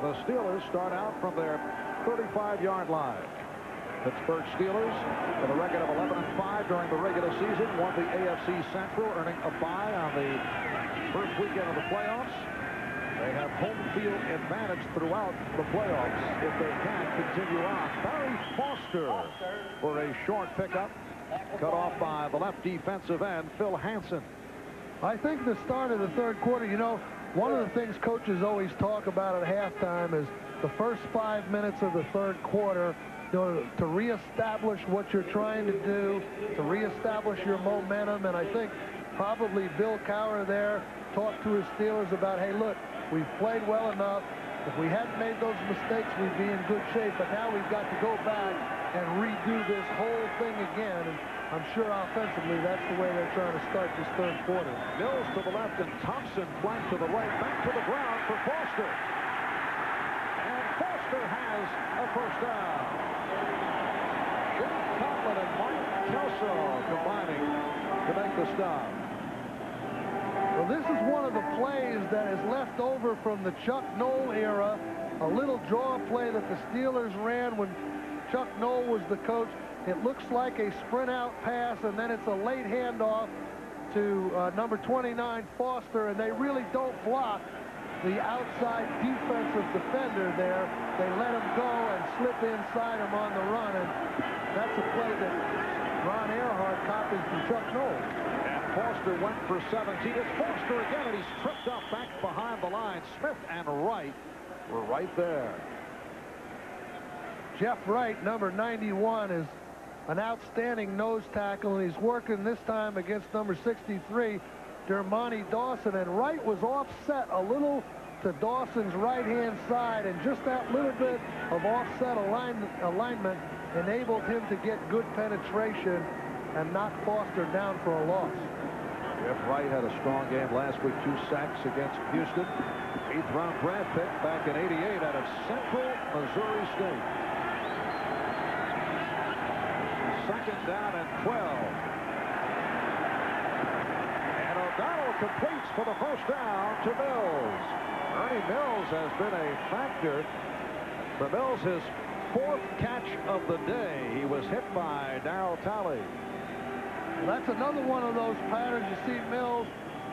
The Steelers start out from their 35-yard line. Pittsburgh Steelers with a record of 11-5 during the regular season. Won the AFC Central, earning a bye on the first weekend of the playoffs. They have home field advantage throughout the playoffs if they can continue on. Barry Foster for a short pickup. Cut off by the left defensive end, Phil Hansen. I think the start of the third quarter, one of the things coaches always talk about at halftime is the first 5 minutes of the third quarter, to reestablish what you're trying to do, to reestablish your momentum. And I think probably Bill Cowher there talked to his Steelers about, hey, look, we've played well enough. If we hadn't made those mistakes, we'd be in good shape. But now we've got to go back and redo this whole thing again. And I'm sure offensively that's the way they're trying to start this third quarter. Mills to the left and Thompson flanked to the right. Back to the ground for Foster. And Foster has a first down. Conklin and Mike Kelso combining to make the stop. Well, this is one of the plays that is left over from the Chuck Noll era. A little draw play that the Steelers ran when Chuck Noll was the coach. It looks like a sprint out pass, and then it's a late handoff to number 29, Foster, and they really don't block the outside defensive defender there. They let him go and slip inside him on the run, and that's a play that Ron Earhart copies from Chuck Noll. And Foster went for 17. It's Foster again, and he's tripped up back behind the line. Smith and Wright were right there. Jeff Wright, number 91, is an outstanding nose tackle, and he's working this time against number 63, Dermontti Dawson, and Wright was offset a little to Dawson's right-hand side, and just that little bit of offset alignment enabled him to get good penetration and knock Foster down for a loss. Jeff Wright had a strong game last week, 2 sacks against Houston. 8th-round draft pick back in '88 out of Central Missouri State. 2nd down and 12. And O'Donnell completes for the first down to Mills. Ernie Mills has been a factor. For Mills, his 4th catch of the day. He was hit by Darryl Talley. That's another one of those patterns. You see Mills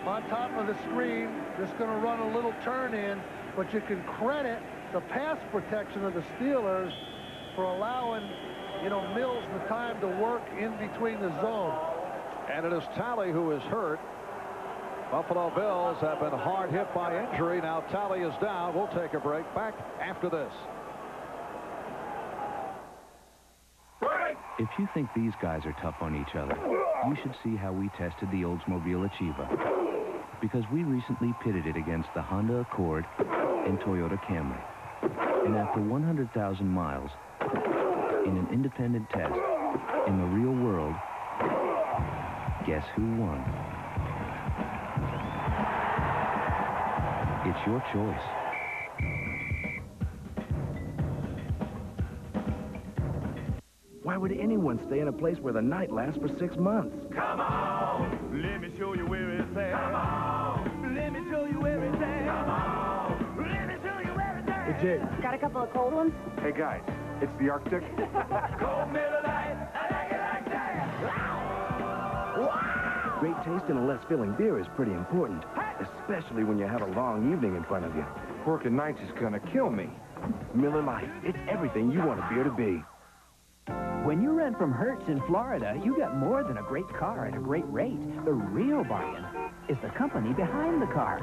on top of the screen, just going to run a little turn in, but you can credit the pass protection of the Steelers for allowing, you know, Mills the time to work in between the zone. And it is Talley who is hurt. Buffalo Bills have been hard hit by injury. Now Talley is down. We'll take a break. Back after this. If you think these guys are tough on each other, you should see how we tested the Oldsmobile Achieva. Because we recently pitted it against the Honda Accord and Toyota Camry. And after 100,000 miles, in an independent test, in the real world, guess who won? It's your choice. Why would anyone stay in a place where the night lasts for 6 months? Come on, let me show you where it's at. Come on, let me show you where it's at. Come on, let me show you where it's at. Hey, Jay. Got a couple of cold ones? Hey, guys, it's the Arctic. Cold Miller Lite, I like it like that. Wow. Great taste and a less filling beer is pretty important, especially when you have a long evening in front of you. Working nights is gonna kill me. Miller Lite, it's everything you want a beer to be. When you rent from Hertz in Florida, you get more than a great car at a great rate. The real bargain is the company behind the car.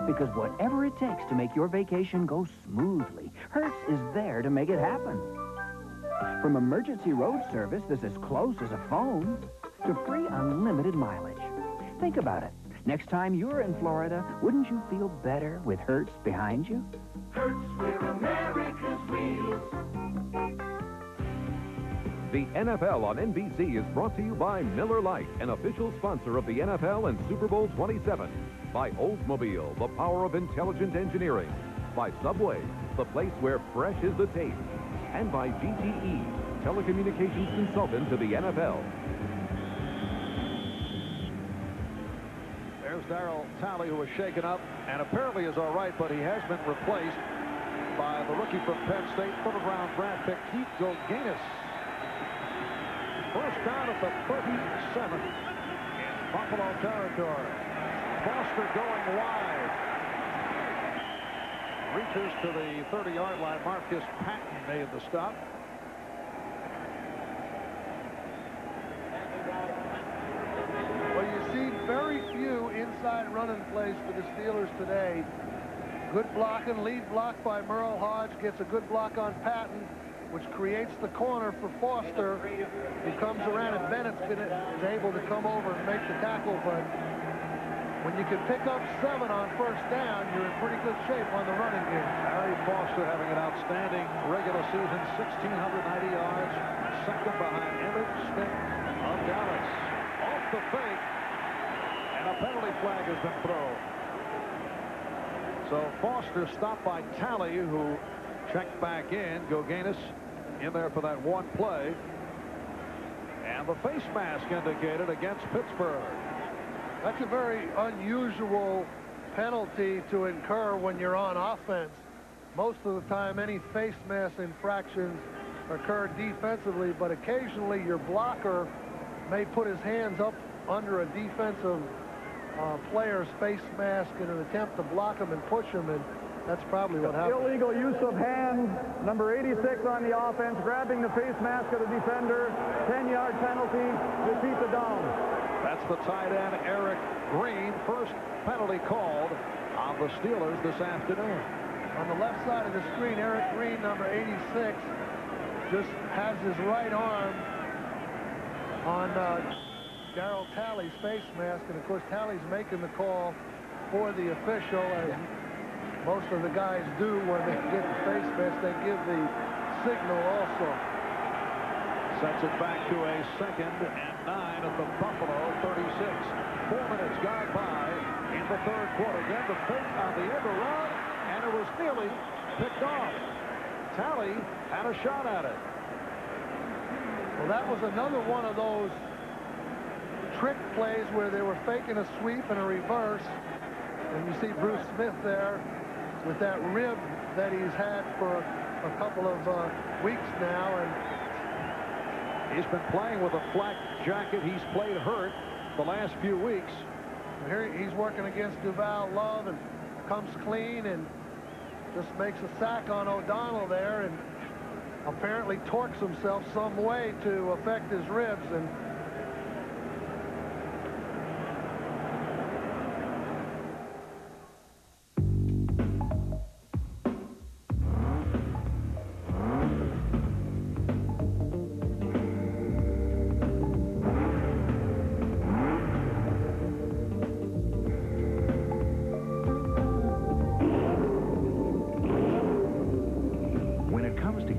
Because whatever it takes to make your vacation go smoothly, Hertz is there to make it happen. From emergency road service that's as close as a phone to free unlimited mileage. Think about it. Next time you're in Florida, wouldn't you feel better with Hertz behind you? Hertz, we're America's wheels. The NFL on NBC is brought to you by Miller Lite, an official sponsor of the NFL and Super Bowl 27. By Oldsmobile, the power of intelligent engineering. By Subway, the place where fresh is the taste. And by GTE, telecommunications consultant to the NFL. There's Darryl Talley, who was shaken up and apparently is all right, but he has been replaced by the rookie from Penn State, 3rd-round draft pick Keith Goganis. First down at the 37 in Buffalo territory. Foster going wide. Reaches to the 30-yard line. Marcus Patton made the stop. Well, you see very few inside running plays for the Steelers today. Good blocking, lead block by Merle Hodge, gets a good block on Patton, which creates the corner for Foster, who comes around, and Bennett's is able to come over and make the tackle. But when you can pick up 7 on first down, you're in pretty good shape on the running game. Harry Foster having an outstanding regular season, 1,690 yards, second behind Emmitt Smith of Dallas. Off the fake, and a penalty flag has been thrown. So Foster stopped by Talley, who checked back in. Goganis in there for that one play. And the face mask indicated against Pittsburgh. That's a very unusual penalty to incur when you're on offense. Most of the time, any face mask infractions occur defensively, but occasionally your blocker may put his hands up under a defensive player's face mask in an attempt to block him and push him, and that's probably what happened. Illegal use of hands, number 86 on the offense, grabbing the face mask of the defender, 10-yard penalty, repeat the down. That's the tight end, Eric Green. First penalty called on the Steelers this afternoon. On the left side of the screen, Eric Green, number 86, just has his right arm on Darryl Talley's face mask, and of course Talley's making the call for the official, as most of the guys do when they get the face mask. They give the signal also. Sets it back to a 2nd and 9 at the Buffalo 36. 4 minutes gone by in the 3rd quarter. Then the fake on the end around, and it was nearly picked off. Talley had a shot at it. Well, that was another one of those trick plays where they were faking a sweep and a reverse. And you see Bruce Smith there with that rib that he's had for a couple of weeks now. And he's been playing with a flak jacket. He's played hurt the last few weeks. Here he's working against Duval Love and comes clean and just makes a sack on O'Donnell there and apparently torques himself some way to affect his ribs. And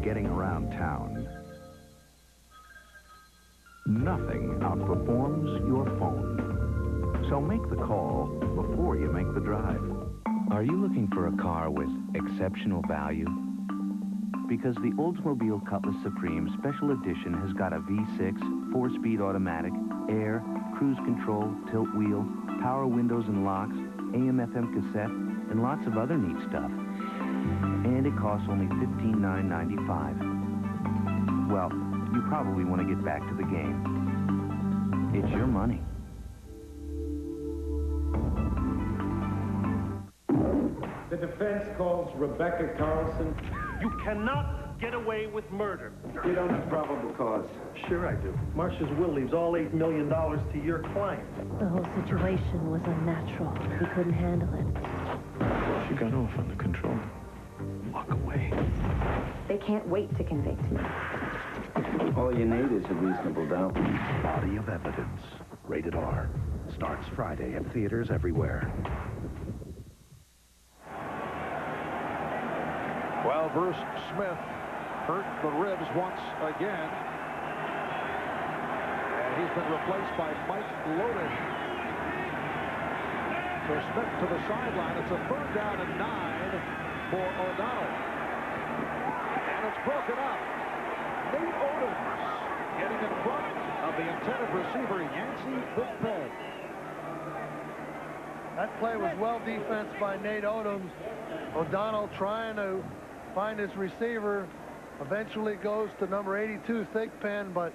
getting around town, nothing outperforms your phone. So make the call before you make the drive. Are you looking for a car with exceptional value? Because the Oldsmobile Cutlass Supreme Special Edition has got a V6, 4-speed automatic, air, cruise control, tilt wheel, power windows and locks, AM/FM cassette, and lots of other neat stuff. And it costs only $15,995. Well, you probably want to get back to the game. It's your money. The defense calls Rebecca Carlson. You cannot get away with murder. You don't have probable cause. Sure I do. Marcia's will leaves all $8 million to your client. The whole situation was unnatural. He couldn't handle it. She got off under control. Walk away. They can't wait to convict me. All you need is a reasonable doubt. Body of Evidence. Rated R. Starts Friday at theaters everywhere. Well, Bruce Smith hurt the ribs once again. And he's been replaced by Mike Loden. So Smith to the sideline. It's a 3rd down and 9 for O'Donnell. And it's broken up. Nate Odoms getting in front of the intended receiver, Yancey Thigpen. that play was well defensed by Nate Odoms. O'Donnell trying to find his receiver. Eventually goes to number 82, Thigpen, but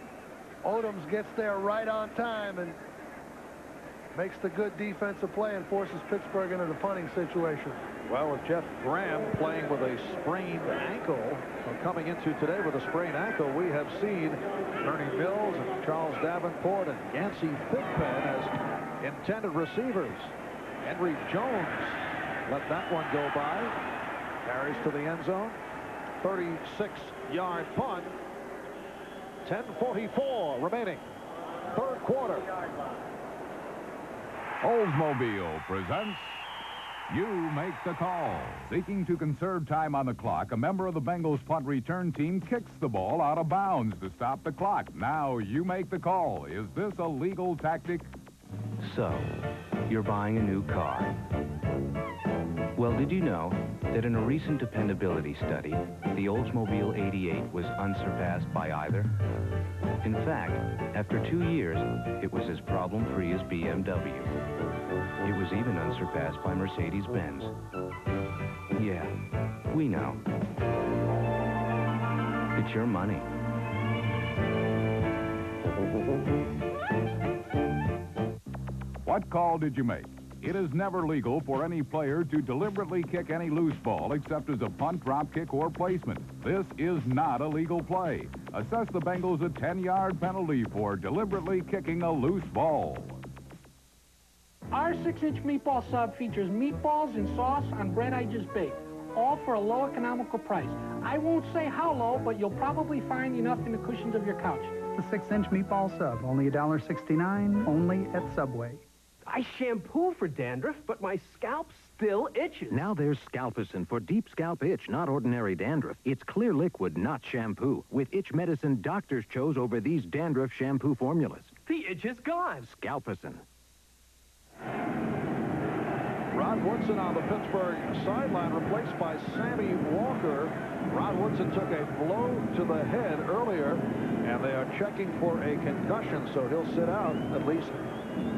Odoms gets there right on time and makes the good defensive play and forces Pittsburgh into the punting situation. Well, with Jeff Graham playing with a sprained ankle, coming into today with a sprained ankle, we have seen Ernie Mills and Charles Davenport and Yancey Thigpen as intended receivers. Henry Jones let that one go by. Carries to the end zone. 36-yard punt. 10:44 remaining. 3rd quarter. Oldsmobile presents You Make the Call. Seeking to conserve time on the clock, a member of the Bengals punt return team kicks the ball out of bounds to stop the clock. Now you make the call. Is this a legal tactic? So, you're buying a new car. Well, did you know that in a recent dependability study, the Oldsmobile 88 was unsurpassed by either? In fact, after 2 years, it was as problem-free as BMW. It was even unsurpassed by Mercedes-Benz. Yeah, we know. It's your money. What call did you make? It is never legal for any player to deliberately kick any loose ball except as a punt, drop kick, or placement. This is not a legal play. Assess the Bengals a 10-yard penalty for deliberately kicking a loose ball. Our 6-inch meatball sub features meatballs and sauce on bread I just baked, all for a low economical price. I won't say how low, but you'll probably find enough in the cushions of your couch. the 6-inch meatball sub. Only $1.69, only at Subway. I shampoo for dandruff, but my scalp still itches. Now there's Scalpicin for deep scalp itch, not ordinary dandruff. It's clear liquid, not shampoo. With itch medicine doctors chose over these dandruff shampoo formulas. The itch is gone. Scalpicin. Rod Woodson on the Pittsburgh sideline, replaced by Sammy Walker. Rod Woodson took a blow to the head earlier, and they are checking for a concussion, so he'll sit out, at least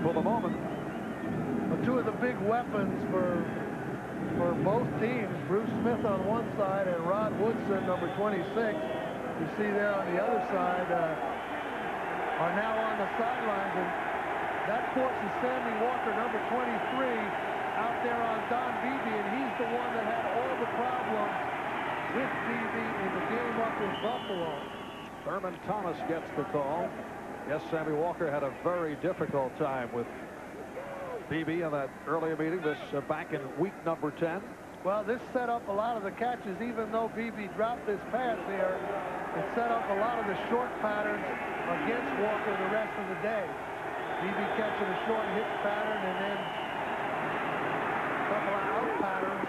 for the moment. But two of the big weapons for both teams, Bruce Smith on one side and Rod Woodson, number 26, you see there on the other side, are now on the sidelines, and that forces Sammy Walker, number 23, out there on Don Beebe, and he's the one that had all the problems with Beebe in the game up in Buffalo. Thurman Thomas gets the call. Yes, Sammy Walker had a very difficult time with Beebe in that earlier meeting, this back in week number 10. Well, this set up a lot of the catches, even though Beebe dropped this pass here. It set up a lot of the short patterns against Walker the rest of the day. Beebe catching a short hitch pattern and then a couple of out patterns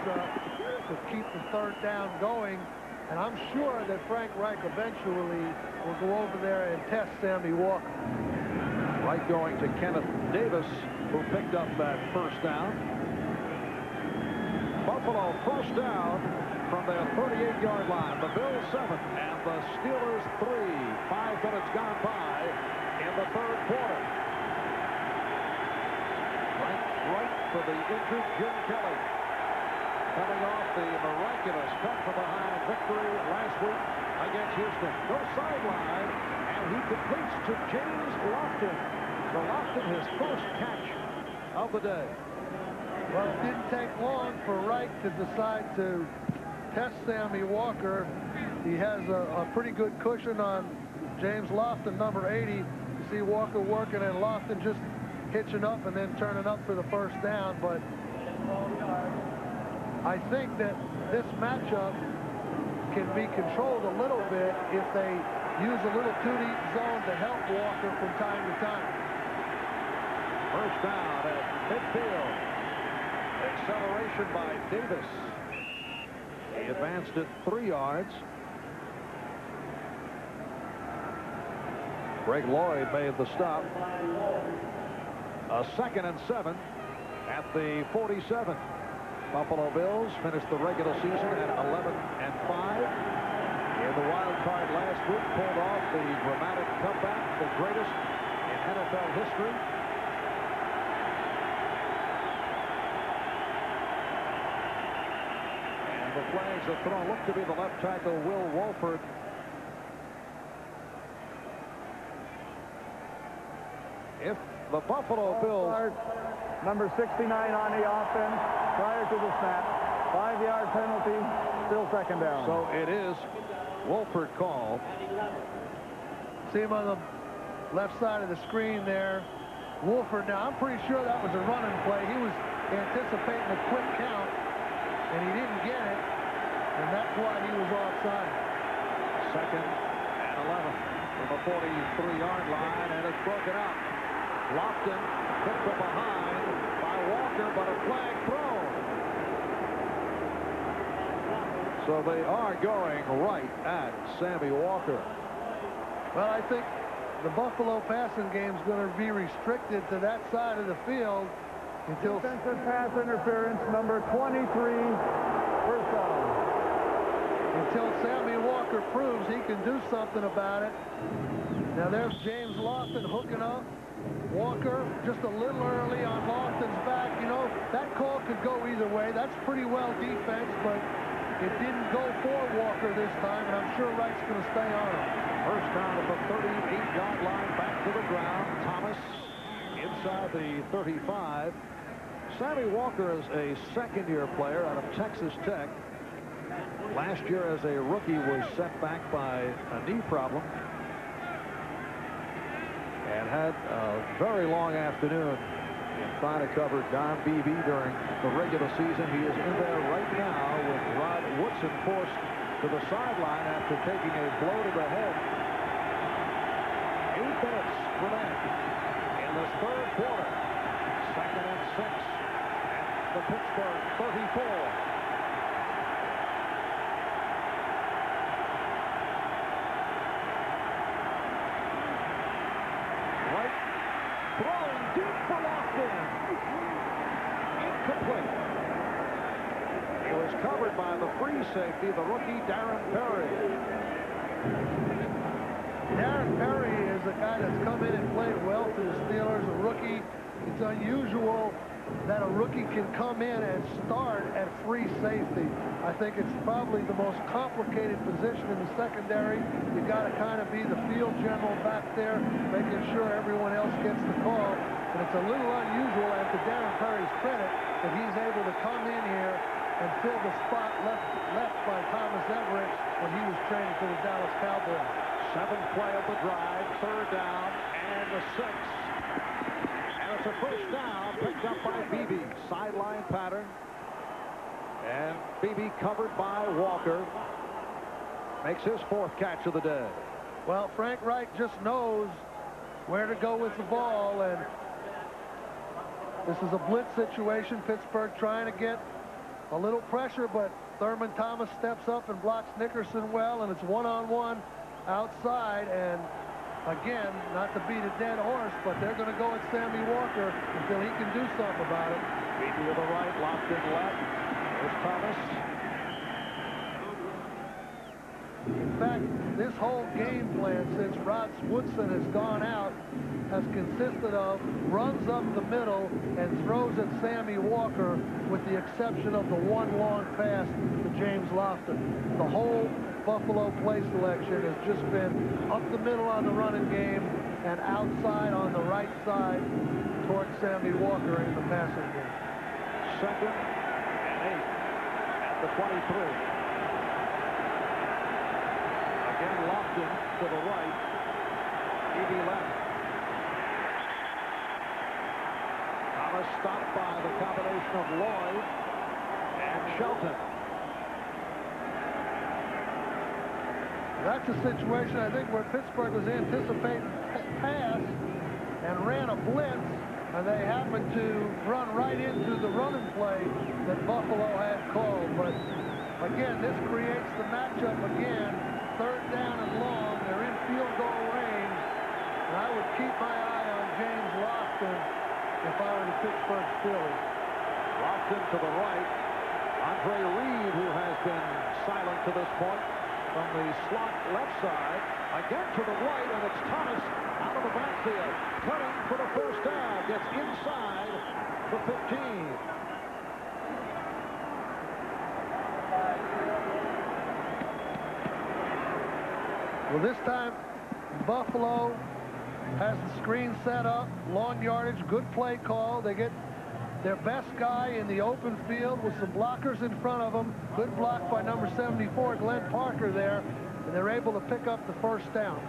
to keep the third down going. And I'm sure that Frank Reich eventually will go over there and test Sammy Walker. Reich going to Kenneth Davis, who picked up that first down. Buffalo first down from their 38-yard line. The Bills 7 and the Steelers 3. 5 minutes gone by in the third quarter. Right for the injured Jim Kelly. Coming off the miraculous come-from-behind victory last week against Houston. No sideline, and he completes to James Lofton. So Lofton, his first catch of the day. Well, it didn't take long for Reich to decide to test Sammy Walker. He has a pretty good cushion on James Lofton, number 80. You see Walker working and Lofton just hitching up and then turning up for the first down. But I think that this matchup can be controlled a little bit if they use a little too-deep zone to help Walker from time to time. First down at midfield. Acceleration by Davis. He advanced it 3 yards. Greg Lloyd made the stop. A 2nd and 7 at the 47. Buffalo Bills finished the regular season at 11-5. In the wild card last week, pulled off the dramatic comeback, the greatest in NFL history. And the flags are thrown. Look to be the left tackle, Will Wolford. If the Buffalo Bills... Number 69 on the offense prior to the snap. 5-yard penalty, still second down. So it is Wolford called. See him on the left side of the screen there. Wolford, now I'm pretty sure that was a running play. He was anticipating a quick count, and he didn't get it, and that's why he was offside. 2nd and 11 from the 43-yard line, and it's broken up. Lofton hit from behind by Walker, but a flag thrown. So they are going right at Sammy Walker. Well, I think the Buffalo passing game is going to be restricted to that side of the field until... Defensive pass interference, number 23, first down. Until Sammy Walker proves he can do something about it. Now there's James Lofton hooking up. Walker just a little early on Lofton's back. You know, that call could go either way. That's pretty well defense, but it didn't go for Walker this time, and I'm sure Wright's going to stay on him. First down at the 38-yard line, back to the ground. Thomas inside the 35. Sammy Walker is a second-year player out of Texas Tech. Last year as a rookie was set back by a knee problem. And had a very long afternoon in trying to cover Don Beebe during the regular season. He is in there right now with Rod Woodson forced to the sideline after taking a blow to the head. in this third quarter. 2nd and 6 at the Pittsburgh 34. Right, throwing deep for Lofton. Incomplete. He was covered by the free safety, the rookie Darren Perry. Darren Perry is a guy that's come in and played well for the Steelers, a rookie. It's unusual that a rookie can come in and start at free safety. I think it's probably the most complicated position in the secondary. You got to kind of be the field general back there, making sure everyone else gets the call. And it's a little unusual, and to Darren Perry's credit, that he's able to come in here and fill the spot left by Thomas Everett when he was training for the Dallas Cowboys. 7th play of the drive, 3rd down, and the 6th. And it's a first down picked up by Beebe. Sideline pattern. And Beebe covered by Walker. Makes his 4th catch of the day. Well, Frank Reich just knows where to go with the ball, and this is a blitz situation. Pittsburgh trying to get a little pressure, but Thurman Thomas steps up and blocks Nickerson well, and it's one-on-one outside. And again, not to beat a dead horse, but they're going to go at Sammy Walker until he can do something about it. Beebe to the right, locked in left. There's Thomas. In fact, this whole game plan since Rod Woodson has gone out has consisted of runs up the middle and throws at Sammy Walker, with the exception of the one long pass to James Lofton. The whole Buffalo play selection has just been up the middle on the running game and outside on the right side towards Sammy Walker in the passing game. 2nd and 8 at the 23. Again, Lofton to the right. Beebe left. Thomas stopped by the combination of Lloyd and Shelton. That's a situation, I think, where Pittsburgh was anticipating pass and ran a blitz, and they happened to run right into the running play that Buffalo had called. But again, this creates the matchup again. 3rd down and long. They're in field goal range, and I would keep my eye on James Lofton if I were the Pittsburgh Steelers. Lofton to the right. Andre Reed, who has been silent to this point, from the slot left side. Again to the right, and it's Thomas out of the backfield. Cutting for the first down. Gets inside the 15. Well, this time, Buffalo has the screen set up, long yardage, good play call. They get their best guy in the open field with some blockers in front of them. Good block by number 74, Glenn Parker there, and they're able to pick up the first down.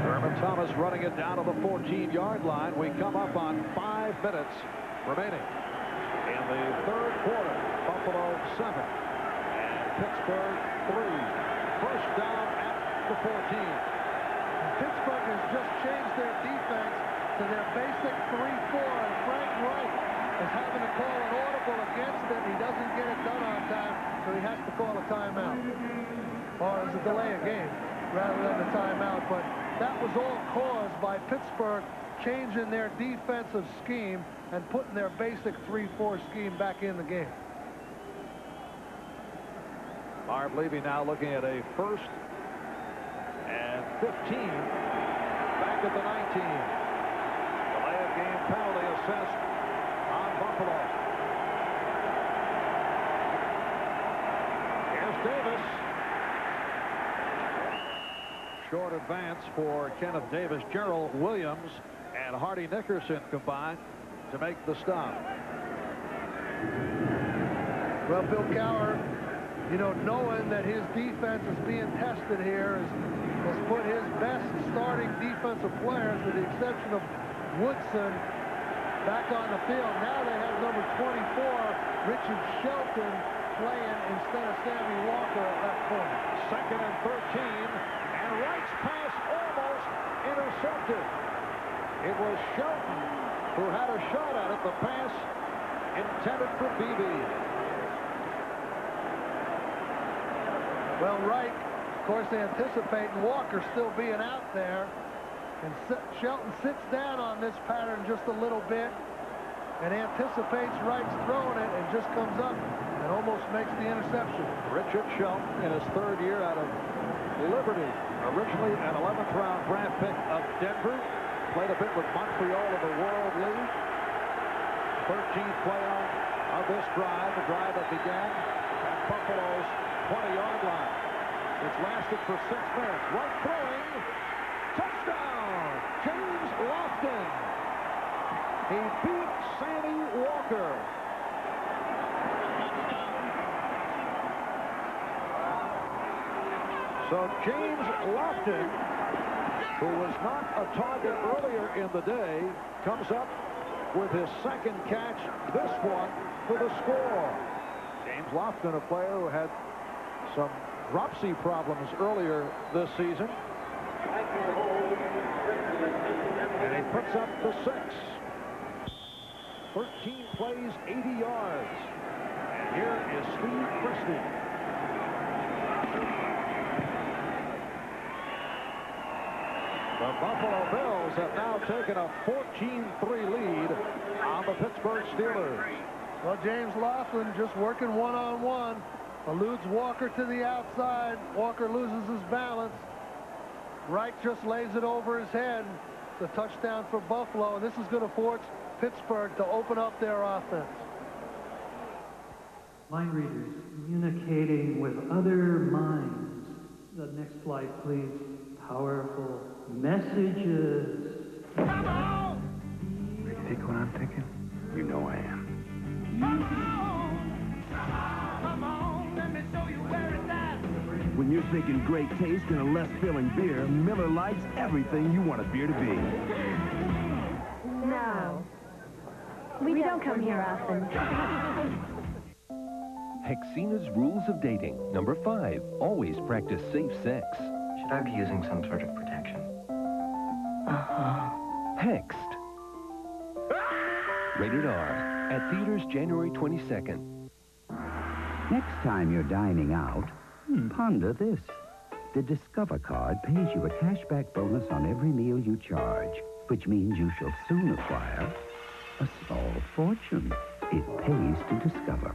Thurman Thomas running it down to the 14-yard line. We come up on 5 minutes remaining in the 3rd quarter. Buffalo 7 and Pittsburgh 3. First down at the 14. Pittsburgh has just changed their defense to their basic 3-4, and Frank Reich is having to call an audible against it. He doesn't get it done on time, so he has to call a timeout, or as a delay of game rather than a timeout. But that was all caused by Pittsburgh changing their defensive scheme and putting their basic 3-4 scheme back in the game. Marv Levy now looking at a 1st and 15 back at the 19. Delay of game penalty assessed on Buffalo. Here's Davis. Short advance for Kenneth Davis. Gerald Williams and Hardy Nickerson combined to make the stop. Well, Bill Cowher, you know, knowing that his defense is being tested here, has put his best starting defensive players, with the exception of Woodson, back on the field. Now they have number 24, Richard Shelton, playing instead of Sammy Walker at left corner. 2nd and 13, and Wright's pass almost intercepted. It was Shelton who had a shot at it. The pass intended for BB. Well, Wright, of course, anticipating Walker still being out there. And Shelton sits down on this pattern just a little bit and anticipates Wright's throwing it and just comes up and almost makes the interception. Richard Shelton in his third year out of Liberty. Originally an 11th round draft pick of Denver. Played a bit with Montreal in the World League. 13th play of this drive, the drive that began at Buffalo's 20-yard line. It's lasted for 6 minutes. Right throwing. Touchdown! James Lofton. He beat Sammy Walker. So James Lofton, who was not a target earlier in the day, comes up with his second catch, this one, for the score. James Lofton, a player who had some dropsy problems earlier this season. And he puts up the 6. 13 plays, 80 yards. And here is Steve Christie. The Buffalo Bills have now taken a 14-3 lead on the Pittsburgh Steelers. Well, James Laughlin just working one-on-one. Eludes Walker to the outside. Walker loses his balance. Wright just lays it over his head. It's a touchdown for Buffalo, and this is going to force Pittsburgh to open up their offense. Mind readers communicating with other minds. The next flight, please. Powerful messages. Come on! You think what I'm thinking? You know I am. Come on, let me show you where it's at. When you're thinking great taste and a less filling beer, Miller Lite's everything you want a beer to be. No. We don't come here often. Hexina's Rules of Dating. Number 5, always practice safe sex. Should I be using some sort of protection? Hexed. Rated R. At theaters January 22nd. Next time you're dining out, ponder this. The Discover card pays you a cashback bonus on every meal you charge, which means you shall soon acquire a small fortune. It pays to discover.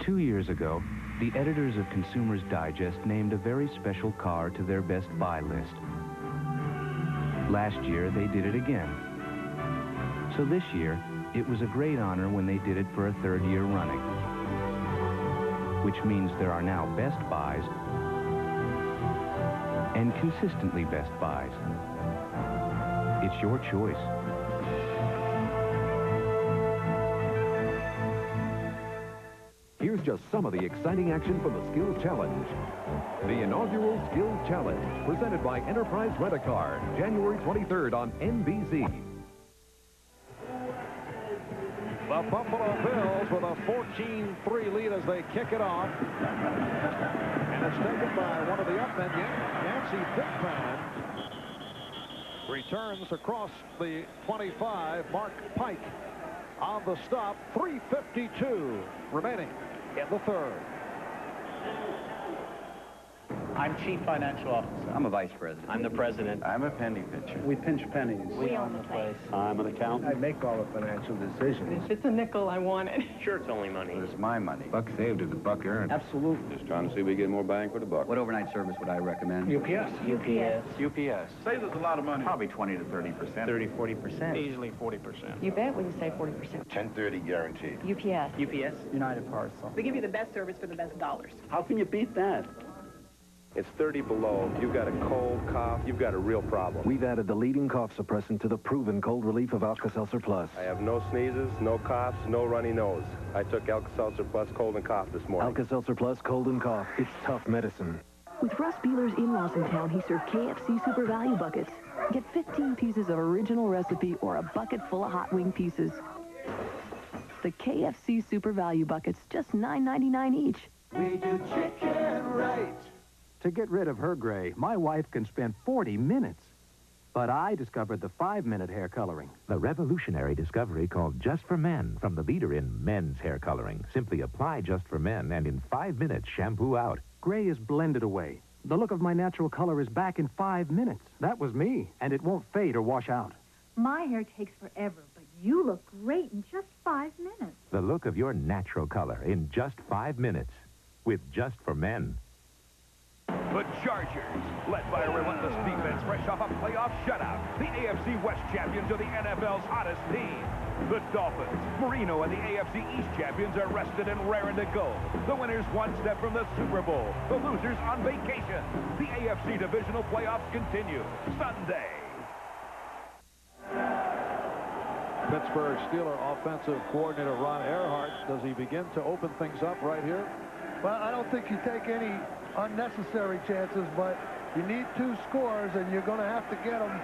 2 years ago, the editors of Consumer's Digest named a very special car to their best buy list. Last year, they did it again. So this year, it was a great honor when they did it for a 3rd year running. Which means there are now best buys and consistently best buys. It's your choice. Here's just some of the exciting action from the Skills Challenge. The inaugural Skills Challenge, presented by Enterprise Rent-A-Car, January 23rd on NBC. The Buffalo Bills with a 14-3 lead as they kick it off. And it's taken by one of the up men, Yancey Thigpen. Returns across the 25, Mark Pike on the stop. 3:52 remaining in the 3rd. I'm Chief Financial Officer. I'm a vice president. I'm the president. I'm a penny pitcher. We pinch pennies. We own the place. I'm an accountant. I make all the financial decisions. If it's a nickel, I want it. Sure, it's only money. It's my money. Buck saved is a buck earned. Absolutely. Just trying to see we get more bang for the buck. What overnight service would I recommend? UPS. UPS. Saves us a lot of money. Probably 20 to 30%. 30, 40%. Easily 40%. You bet when you say 40%. 1030 guaranteed. UPS. UPS. United Parcel. We give you the best service for the best dollars. How can you beat that? It's 30 below. You've got a cold, cough. You've got a real problem. We've added the leading cough suppressant to the proven cold relief of Alka-Seltzer Plus. I have no sneezes, no coughs, no runny nose. I took Alka-Seltzer Plus cold and cough this morning. Alka-Seltzer Plus cold and cough. It's tough medicine. With Russ Beeler's in-laws in town, he served KFC Super Value Buckets. Get 15 pieces of original recipe or a bucket full of hot wing pieces. The KFC Super Value Buckets, just $9.99 each. We do chicken right. To get rid of her gray, my wife can spend 40 minutes. But I discovered the 5-minute hair coloring. The revolutionary discovery called Just for Men from the leader in men's hair coloring. Simply apply Just for Men and in 5 minutes shampoo out. Gray is blended away. The look of my natural color is back in 5 minutes. That was me, and it won't fade or wash out. My hair takes forever, but you look great in just 5 minutes. The look of your natural color in just 5 minutes with Just for Men. The Chargers, led by a relentless defense fresh off a playoff shutout. The AFC West champions are the NFL's hottest team. The Dolphins, Marino, and the AFC East champions are rested and raring to go. The winners one step from the Super Bowl. The losers on vacation. The AFC divisional playoffs continue Sunday. Pittsburgh Steelers offensive coordinator Ron Earhart, does he begin to open things up right here? Well, I don't think you take any unnecessary chances, but you need 2 scores, and you're going to have to get them.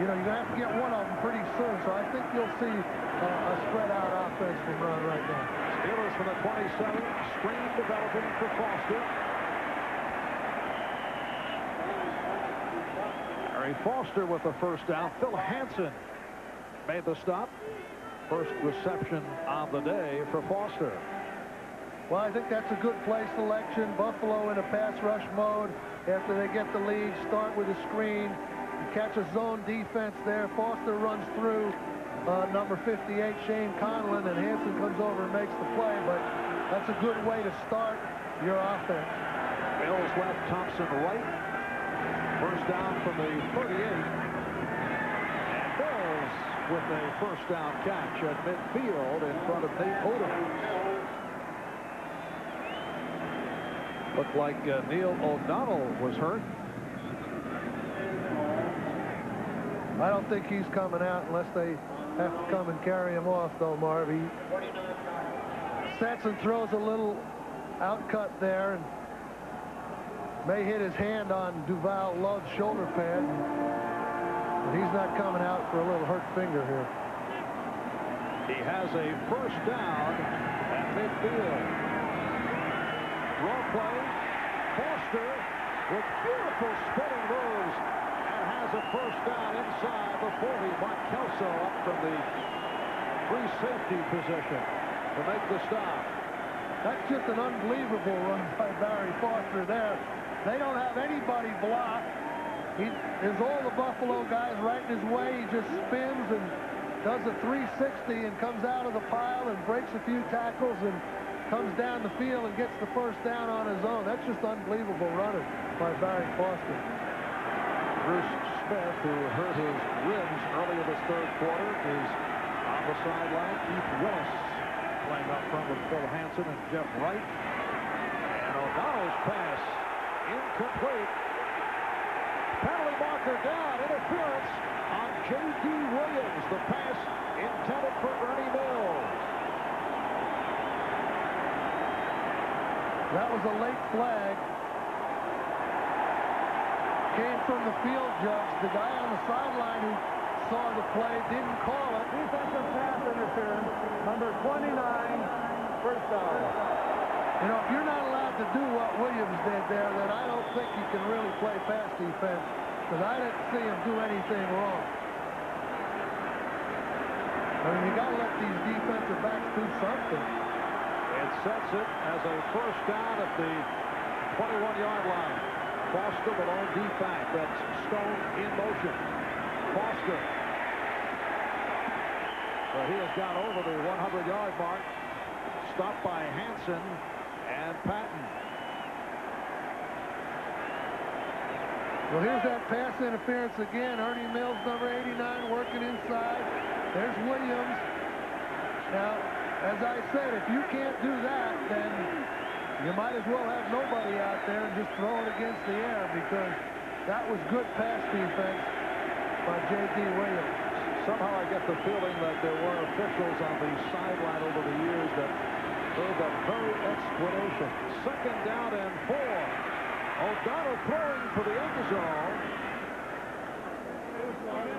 You know, you're going to have to get one of them pretty soon. So I think you'll see a spread-out offense from Ron right now. Steelers from the 27, screen developing for Foster. Harry Foster with the first down. Phil Hansen made the stop. First reception of the day for Foster. Well, I think that's a good play selection. Buffalo in a pass rush mode after they get the lead. Start with a screen. You catch a zone defense there. Foster runs through number 58, Shane Conlon, and Hansen comes over and makes the play. But that's a good way to start your offense. Bills left, Thompson right. First down from the 38. And Bills with a first down catch at midfield in front of Nate Odom. Looked like Neil O'Donnell was hurt. I don't think he's coming out unless they have to come and carry him off, though, Marv. He sets and throws a little outcut there and may hit his hand on Duval Love's shoulder pad. But he's not coming out for a little hurt finger here. He has a first down at midfield. Draw play. Foster with beautiful spinning moves and has a first down inside the 40. Mike Kelso up from the free safety position to make the stop. That's just an unbelievable run by Barry Foster there. They don't have anybody block. There's all the Buffalo guys right in his way. He just spins and does a 360 and comes out of the pile and breaks a few tackles and comes down the field and gets the first down on his own. That's just unbelievable running by Barry Foster. Bruce Smith, who hurt his ribs early in this third quarter, is on the sideline. Keith Willis playing up front with Phil Hansen and Jeff Wright. And O'Donnell's pass incomplete. Penalty marker down. Interference on J.D. Williams. The pass intended for Ernie Mills. That was a late flag. Came from the field judge. The guy on the sideline who saw the play didn't call it. Defensive pass interference, number 29, first down. You know, if you're not allowed to do what Williams did there, then I don't think you can really play pass defense, because I didn't see him do anything wrong. I mean, you got to let these defensive backs do something. It sets it as a first down at the 21-yard line. Foster with own defense. That's Stone in motion. Foster. So he has got over the 100-yard mark. Stopped by Hansen and Patton. Well, here's that pass interference again. Ernie Mills, number 89, working inside. There's Williams. Now, as I said, if you can't do that, then you might as well have nobody out there and just throw it against the air, because that was good pass defense by J.D. Williams. Somehow I get the feeling that there were officials on the sideline over the years that gave that very explanation. Second down and 4. O'Donnell throwing for the end zone.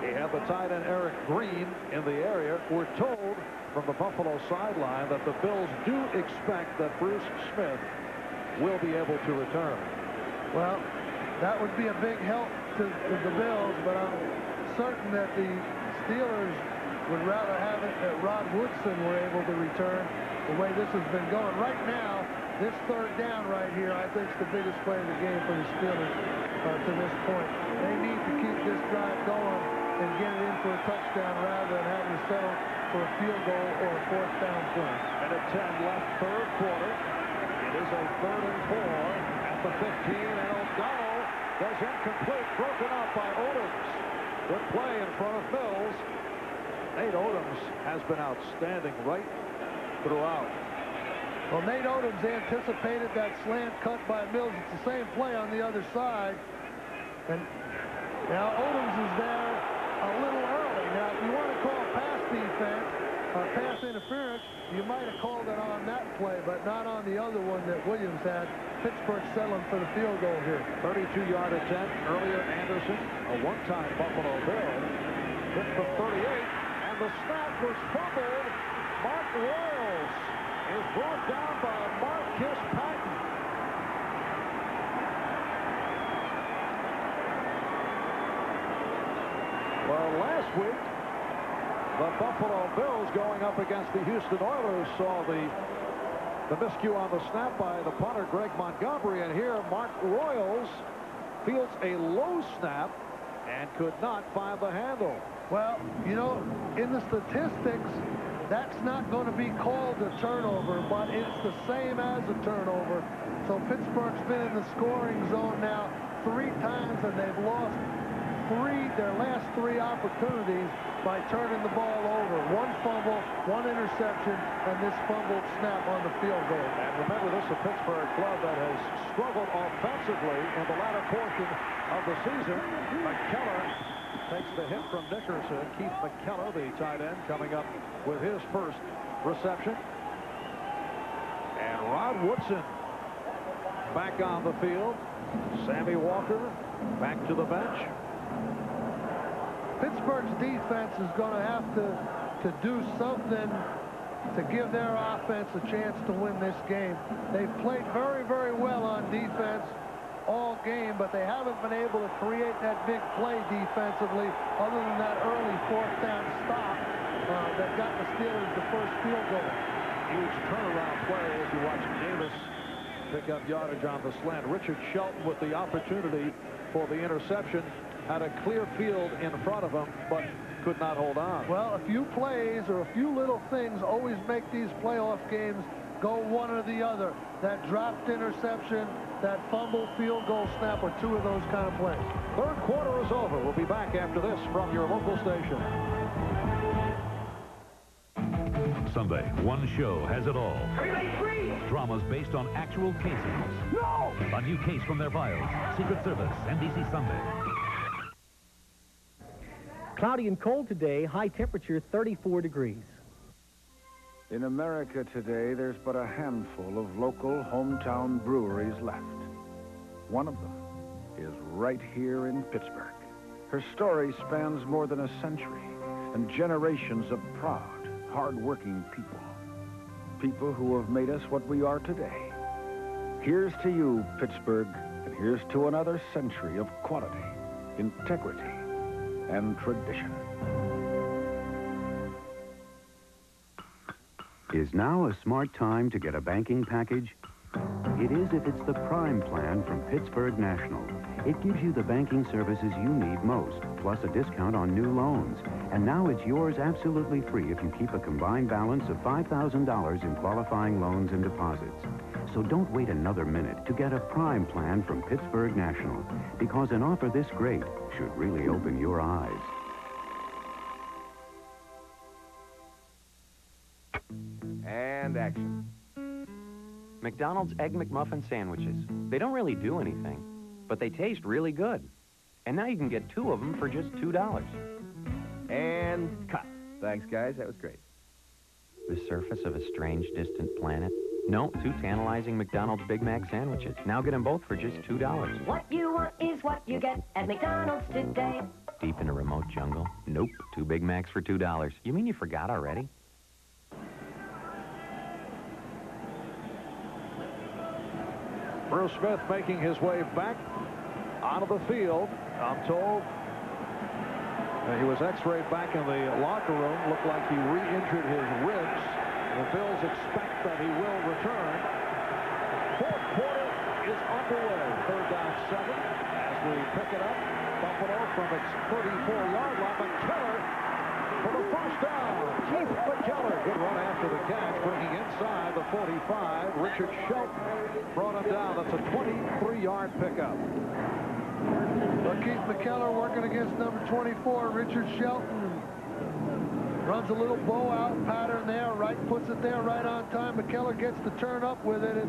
He had the tight end Eric Green in the area. We're told from the Buffalo sideline that the Bills do expect that Bruce Smith will be able to return. Well, that would be a big help to the Bills, but certain that the Steelers would rather have it that Rod Woodson were able to return the way this has been going. Right now, this third down right here, I think is the biggest play of the game for the Steelers to this point. They need to keep this drive going and get it in for a touchdown rather than having to settle for a field goal or a fourth down play. Minute 10 left, third quarter. It is a 3rd and 4 at the 15, and O'Donnell goes incomplete, broken up by Odoms. Good play in front of Mills. Nate Odoms has been outstanding right throughout. Well, Nate Odoms anticipated that slant cut by Mills. It's the same play on the other side. And now Odoms is there a little early. Now, if you want to call pass defense or pass interference, you might have called it on that play, but not on the other one that Williams had. Pittsburgh settling for the field goal here. 32-yard attempt earlier. Anderson, a one-time Buffalo Bill, hit from 38, and the snap was fumbled. Mark Royals is brought down by Marcus Patton. Well, last week, the Buffalo Bills going up against the Houston Oilers saw the miscue on the snap by the punter, Greg Montgomery, and here Mark Royals fields a low snap and could not find the handle. Well, you know, in the statistics, that's not going to be called a turnover, but it's the same as a turnover. So Pittsburgh's been in the scoring zone now 3 times, and they've lost their last 3 opportunities by turning the ball over. 1 fumble, 1 interception, and this fumbled snap on the field goal. And remember, this is a Pittsburgh club that has struggled offensively in the latter portion of the season. McKellar takes the hit from Nickerson. Keith McKellar, the tight end, coming up with his first reception. And Rod Woodson back on the field. Sammy Walker back to the bench. Pittsburgh's defense is going to have to do something to give their offense a chance to win this game. They've played very, very well on defense all game, but they haven't been able to create that big play defensively other than that early 4th down stop that got the Steelers the first field goal. Huge turnaround play as you watch Davis pick up yardage on the slant. Richard Shelton with the opportunity for the interception. Had a clear field in front of him, but could not hold on. Well, a few plays or a few little things always make these playoff games go one or the other. That dropped interception, that fumble field goal snap are 2 of those kind of plays. Third quarter is over. We'll be back after this from your local station. Sunday, one show has it all. Dramas based on actual cases. No! A new case from their files. Secret Service, NBC Sunday. Cloudy and cold today, high temperature 34 degrees. In America today, there's but a handful of local hometown breweries left. One of them is right here in Pittsburgh. Her story spans more than a century and generations of proud, hard-working people. People who have made us what we are today. Here's to you, Pittsburgh, and here's to another century of quality, integrity, and tradition. Is now a smart time to get a banking package? It is if it's the Prime plan from Pittsburgh National. It gives you the banking services you need most, plus a discount on new loans. And now it's yours absolutely free if you keep a combined balance of $5,000 in qualifying loans and deposits. So don't wait another minute to get a Prime plan from Pittsburgh National, because an offer this great should really open your eyes. And action. McDonald's Egg McMuffin sandwiches. They don't really do anything, but they taste really good. And now you can get 2 of them for just $2. And cut. Thanks, guys. That was great. The surface of a strange, distant planet? No, 2 tantalizing McDonald's Big Mac sandwiches. Now get them both for just $2. What you want is what you get at McDonald's today. Deep in a remote jungle? Nope. 2 Big Macs for $2. You mean you forgot already? Bruce Smith making his way back onto the field. I'm told He was x-rayed back in the locker room. Looked like he re-injured his ribs. The Bills expect that he will return. Fourth quarter is underway. Third down 7. As we pick it up, Buffalo from its 34-yard line. McKellar for the first down. Keith McKellar. Good run after the catch, bringing inside the 45. Richard Shelton brought him down. That's a 23-yard pickup. Well, Keith McKellar working against number 24, Richard Shelton. Runs a little bow out pattern there. Wright puts it there right on time. McKellar gets to turn up with it at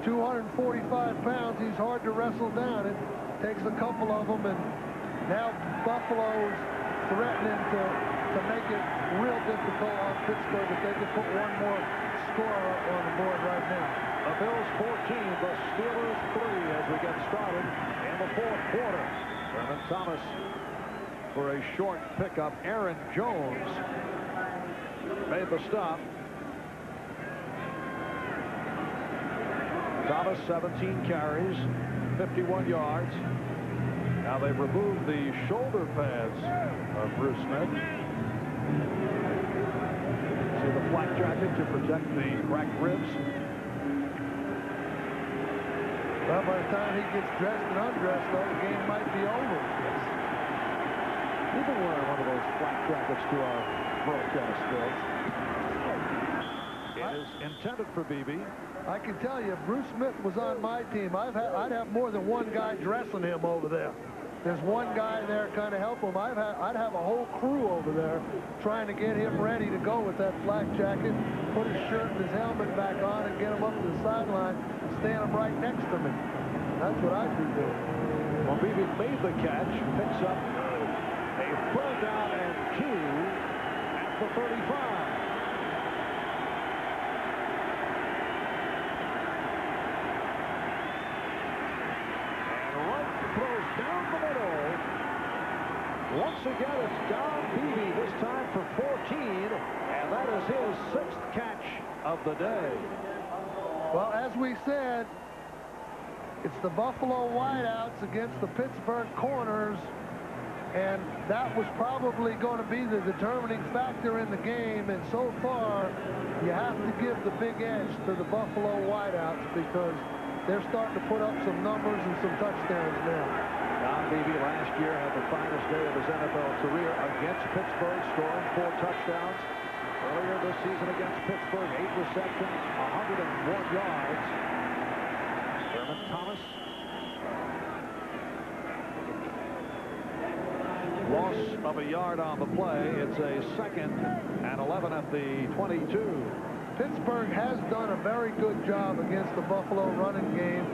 245 pounds. He's hard to wrestle down. It takes a couple of them, and now Buffalo's threatening to make it real difficult on Pittsburgh if they can put one more score up on the board right now. The Bills 14, the Steelers 3 as we get started in the fourth quarter. Vernon Thomas for a short pickup. Aaron Jones made the stop. Thomas 17 carries, 51 yards. Now they've removed the shoulder pads of Bruce Smith. See the flak jacket to protect the cracked ribs. Well, by the time he gets dressed and undressed, though, the game might be over. Yes. We've been wearing one of those flak jackets to our broadcast skills. It is intended for BB. I can tell you, if Bruce Smith was on my team, I'd have more than one guy dressing him over there. There's one guy there kind of help him. I'd have a whole crew over there trying to get him ready to go with that flak jacket, put his shirt and his helmet back on, and get him up to the sideline and stand him right next to me. That's what I'd be doing. Well, BB made the catch, picks up a third down and 2 at the 35. Throws down the middle. Once again, it's Don Beebe, this time for 14, and that is his 6th catch of the day. Well, as we said, it's the Buffalo wideouts against the Pittsburgh corners, and that was probably going to be the determining factor in the game, and so far, you have to give the big edge to the Buffalo wideouts because they're starting to put up some numbers and some touchdowns now. Don Beebe last year had the finest day of his NFL career against Pittsburgh, scoring 4 touchdowns. Earlier this season against Pittsburgh, 8 receptions, 101 yards. Vernon Thomas. Loss of a yard on the play. It's a 2nd and 11 at the 22. Pittsburgh has done a very good job against the Buffalo running game.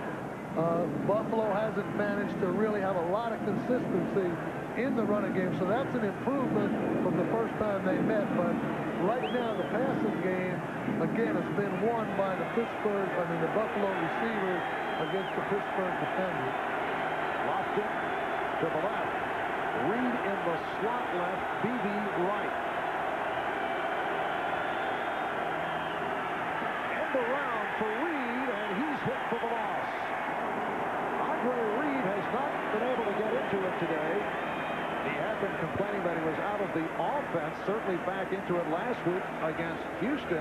Buffalo hasn't managed to really have a lot of consistency in the running game, so that's an improvement from the first time they met. But right now, the passing game, again, has been won by the Buffalo receivers against the Pittsburgh defenders. Lofton to the left. Reed in the slot left, BB right. Around for Reed, and he's hit for the loss. Andre Reed has not been able to get into it today. He had been complaining that he was out of the offense, certainly back into it last week against Houston.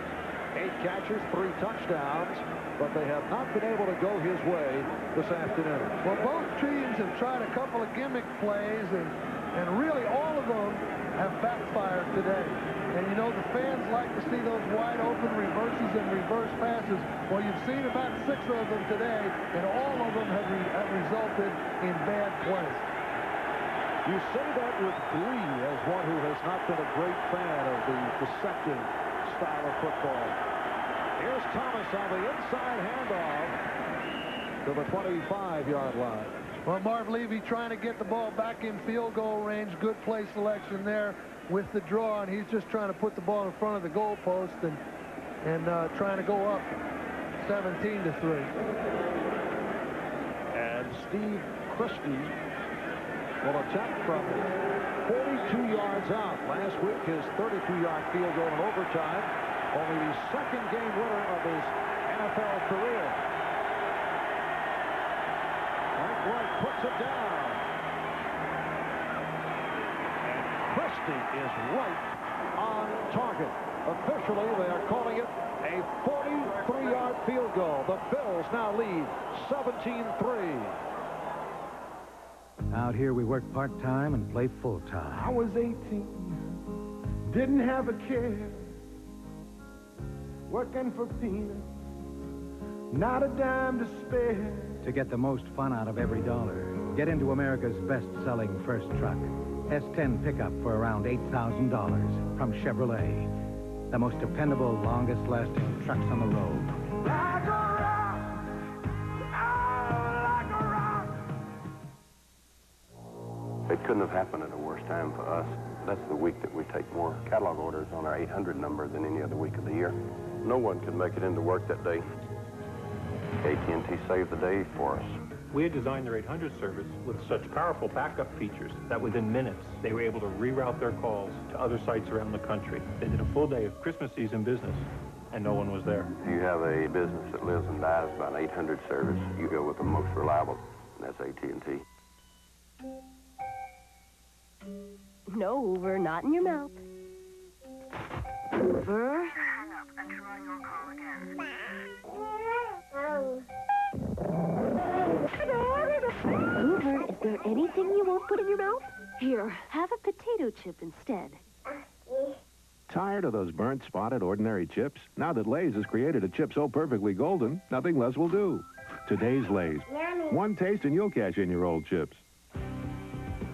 8 catches, 3 touchdowns, but they have not been able to go his way this afternoon. Well, both teams have tried a couple of gimmick plays, and really all of them have backfired today. And you know, the fans like to see those wide open reverses and reverse passes. Well, you've seen about 6 of them today, and all of them have resulted in bad plays. You say that with glee as one who has not been a great fan of the deceptive style of football. Here's Thomas on the inside handoff to the 25-yard line. Well, Marv Levy trying to get the ball back in field goal range. Good play selection there with the draw, and he's just trying to put the ball in front of the goalpost and trying to go up 17-3. And Steve Christie will attempt from 42 yards out. Last week, his 32-yard field goal in overtime, only the 2nd game winner of his NFL career. Frank Wright puts it down. And is right on target. Officially, they are calling it a 43-yard field goal. The Bills now lead 17-3. Out here, we work part-time and play full-time. I was 18, didn't have a care, working for peanuts, not a dime to spare. To get the most fun out of every dollar, get into America's best-selling first truck. S10 pickup for around $8,000 from Chevrolet. The most dependable, longest-lasting trucks on the road. Like a rock, oh, like a rock. It couldn't have happened at a worse time for us. That's the week that we take more catalog orders on our 800 number than any other week of the year. No one could make it into work that day. AT&T saved the day for us. We had designed their 800 service with such powerful backup features that within minutes, they were able to reroute their calls to other sites around the country. They did a full day of Christmas season business, and no one was there. If you have a business that lives and dies by an 800 service, you go with the most reliable, and that's AT&T. No, Hoover, not in your mouth. Hoover. Hang up and try your call again. Hoover, is there anything you won't put in your mouth? Here, have a potato chip instead. Tired of those burnt, spotted, ordinary chips? Now that Lay's has created a chip so perfectly golden, nothing less will do. Today's Lay's. One taste and you'll cash in your old chips.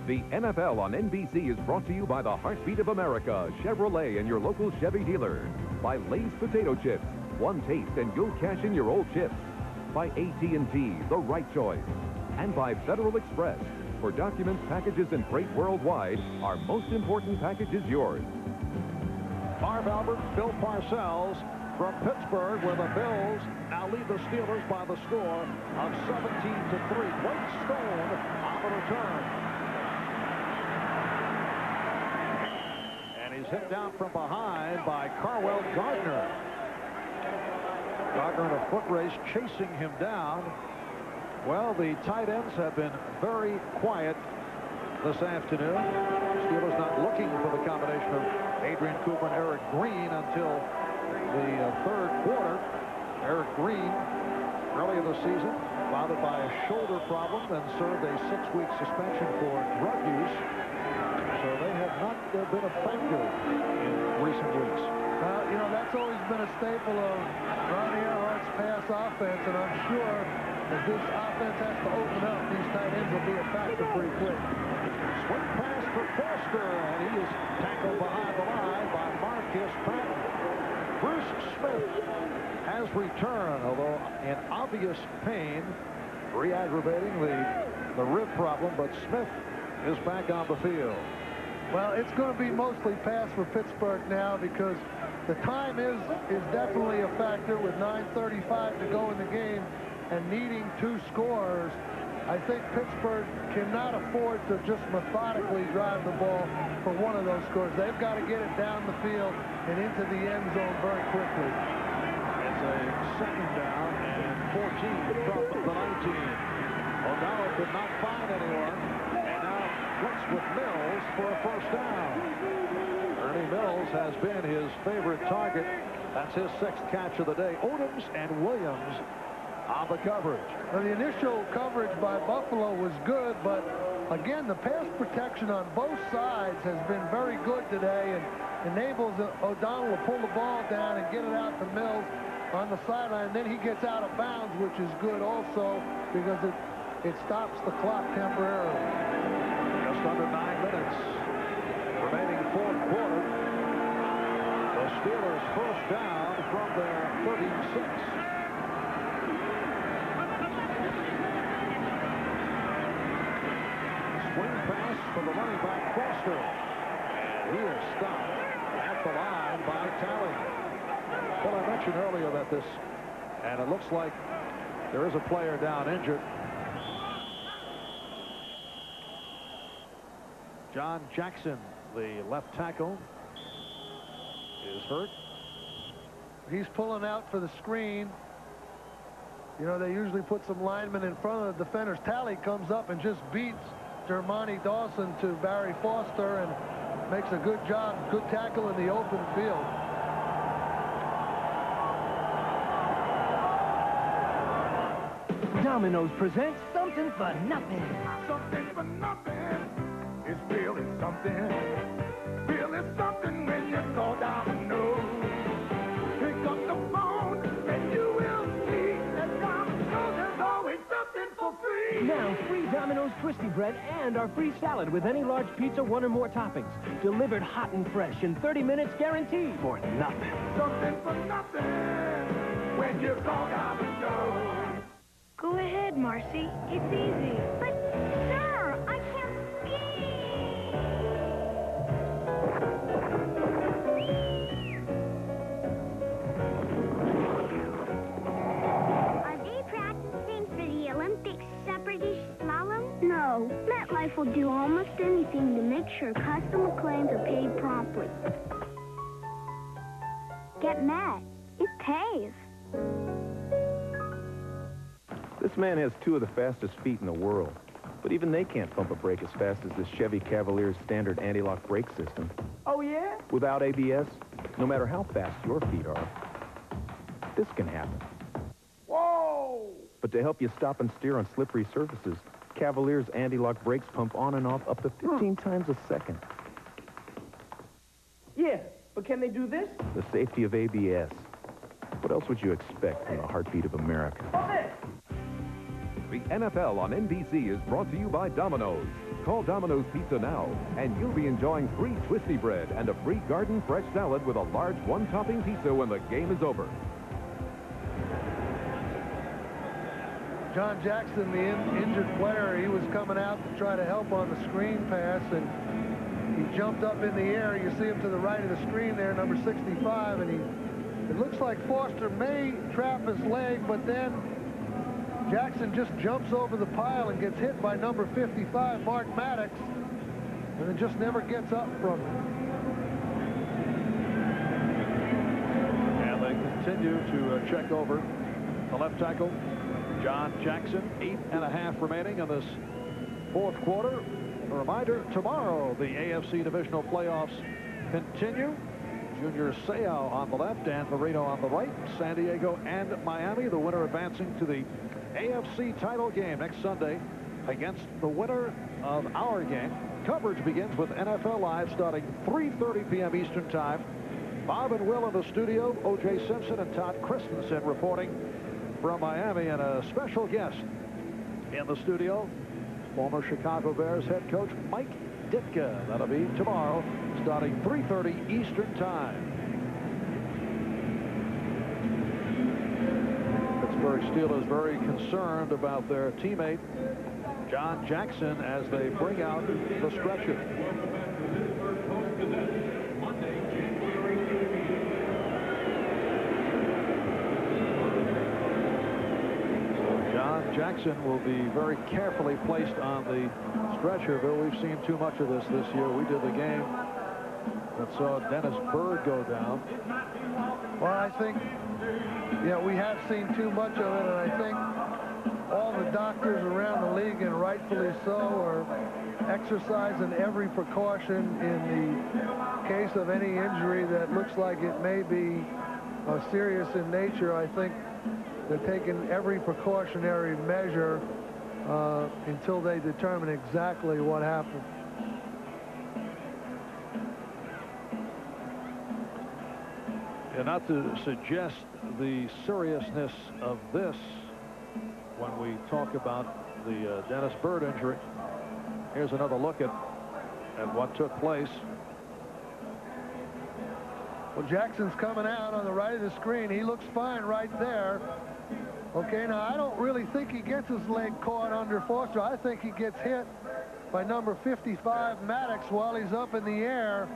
The NFL on NBC is brought to you by the heartbeat of America, Chevrolet, and your local Chevy dealer. By Lay's Potato Chips. One taste and you'll cash in your old chips. By AT&T, the right choice. And by Federal Express. For documents, packages, and freight worldwide, our most important package is yours. Marv Albert, Bill Parcells from Pittsburgh, where the Bills now lead the Steelers by the score of 17-3. White Stone on the return. And he's hit down from behind by Carwell Gardner. Gardner in a foot race chasing him down. Well, the tight ends have been very quiet this afternoon. Steelers not looking for the combination of Adrian Cooper and Eric Green until the third quarter. Eric Green, early in the season, bothered by a shoulder problem, then served a 6-week suspension for drug use. So they have not been a factor in recent weeks. You know, that's always been a staple of Ronnie Earhart's pass offense, and I'm sure as this offense has to open up, these tight ends will be a factor pretty quick. Swing pass for Foster, and he is tackled behind the line by Marcus Patton. Bruce Smith has returned, although in obvious pain, re-aggravating the rib problem, but Smith is back on the field. Well, it's going to be mostly pass for Pittsburgh now because the time is definitely a factor with 9:35 to go in the game and needing 2 scores. I think Pittsburgh cannot afford to just methodically drive the ball for one of those scores. They've got to get it down the field and into the end zone very quickly. It's a second down and 14 from the 19. O'Donnell could not find anyone, and now flicks with Mills for a first down. Ernie Mills has been his favorite target. That's his 6th catch of the day. Odoms and Williams on the coverage. Well, the initial coverage by Buffalo was good, but again, the pass protection on both sides has been very good today and enables O'Donnell to pull the ball down and get it out to Mills on the sideline. Then he gets out of bounds, which is good also because it stops the clock temporarily. Just under 9 minutes remaining fourth quarter. The Steelers first down from their 36. Swing pass for the running back Foster. And he is stopped at the line by Talley. Well, I mentioned earlier that this, and it looks like there is a player down injured. John Jackson, the left tackle, is hurt. He's pulling out for the screen. You know, they usually put some linemen in front of the defenders. Talley comes up and just beats Dermontti Dawson to Barry Foster, and makes a good job, good tackle in the open field. Domino's presents Something for Nothing. Something for nothing. It's really something. Really something when you call Domino's. Pick up the phone and you will see that Domino's has always something for free. Now, free Domino's Twisty Bread and our free salad with any large pizza, 1 or more toppings. Delivered hot and fresh in 30 minutes guaranteed. For nothing. Something for nothing when you call Domino's. Go ahead, Marcy. It's easy. But, sir, I can't ski. Are they practicing for the Olympic separatist slalom? No. MetLife will do almost anything to make sure customer claims are paid promptly. Get Met. It pays. This man has 2 of the fastest feet in the world, but even they can't pump a brake as fast as this Chevy Cavalier's standard anti-lock brake system. Oh, yeah? Without ABS, no matter how fast your feet are, this can happen. Whoa! But to help you stop and steer on slippery surfaces, Cavalier's anti-lock brakes pump on and off up to 15 times a second. Yeah, but can they do this? The safety of ABS. What else would you expect from the heartbeat of America? The NFL on NBC is brought to you by Domino's. Call Domino's Pizza now, and you'll be enjoying free Twisty Bread and a free garden fresh salad with a large one-topping pizza when the game is over. John Jackson, the injured player, he was coming out to try to help on the screen pass, and he jumped up in the air. You see him to the right of the screen there, number 65, and it looks like Foster may trap his leg, but then Jackson just jumps over the pile and gets hit by number 55, Mark Maddox, and it just never gets up from him. And they continue to check over the left tackle, John Jackson. 8.5 remaining in this fourth quarter. A reminder, tomorrow the AFC divisional playoffs continue. Junior Seau on the left, Dan Marino on the right. San Diego and Miami, the winner advancing to the AFC title game next Sunday against the winner of our game. Coverage begins with NFL Live starting 3:30 p.m. Eastern Time. Bob and Will in the studio, O.J. Simpson and Todd Christensen reporting from Miami, and a special guest in the studio, former Chicago Bears head coach Mike Ditka. That'll be tomorrow starting 3:30 Eastern Time. Pittsburgh Steelers very concerned about their teammate John Jackson as they bring out the stretcher. John Jackson will be very carefully placed on the stretcher. Bill, we've seen too much of this year. We did the game that saw Dennis Byrd go down. Well, I think, yeah, we have seen too much of it, and I think all the doctors around the league, and rightfully so, are exercising every precaution in the case of any injury that looks like it may be serious in nature. I think they're taking every precautionary measure until they determine exactly what happened. And not to suggest the seriousness of this when we talk about the Dennis Byrd injury. Here's another look at what took place. Well, Jackson's coming out on the right of the screen. He looks fine right there. Okay, now I don't really think he gets his leg caught under Foster. I think he gets hit by number 55, Maddox, while he's up in the air.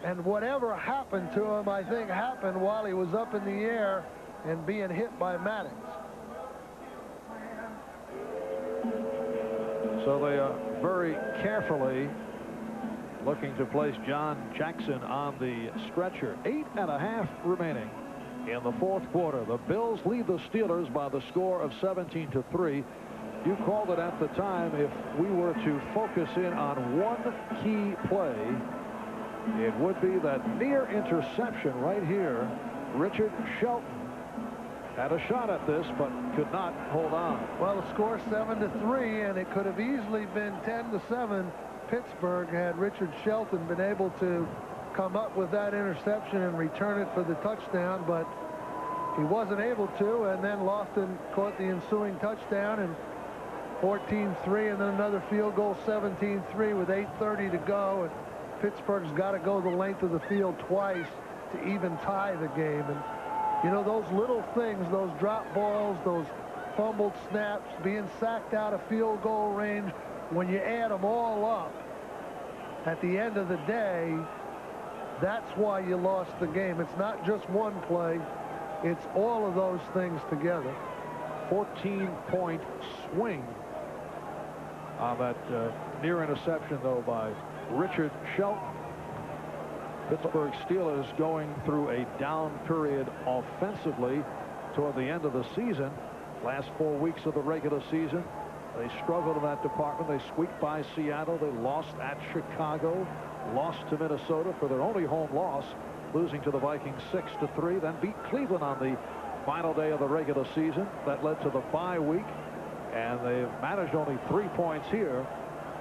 And whatever happened to him, I think, happened while he was up in the air and being hit by Maddox. So they are very carefully looking to place John Jackson on the stretcher. 8.5 remaining in the fourth quarter. The Bills lead the Steelers by the score of 17-3. You called it at the time. If we were to focus in on one key play It would be that near interception right here. Richard Shelton had a shot at this, but could not hold on. Well, the score 7-3, and it could have easily been 10-7. Pittsburgh had Richard Shelton been able to come up with that interception and return it for the touchdown, but he wasn't able to, and then Lofton caught the ensuing touchdown, and 14-3, and then another field goal, 17-3 with 8:30 to go. And Pittsburgh's got to go the length of the field twice to even tie the game. And you know, those little things, those drop balls, those fumbled snaps, being sacked out of field goal range, when you add them all up, at the end of the day, that's why you lost the game. It's not just one play. It's all of those things together. 14-point swing on that near interception, though, by Richard Shelton. Pittsburgh Steelers going through a down period offensively toward the end of the season. Last 4 weeks of the regular season, they struggled in that department. They squeaked by Seattle. They lost at Chicago, lost to Minnesota for their only home loss, losing to the Vikings 6-3, then beat Cleveland on the final day of the regular season. That led to the bye week, and they've managed only 3 points here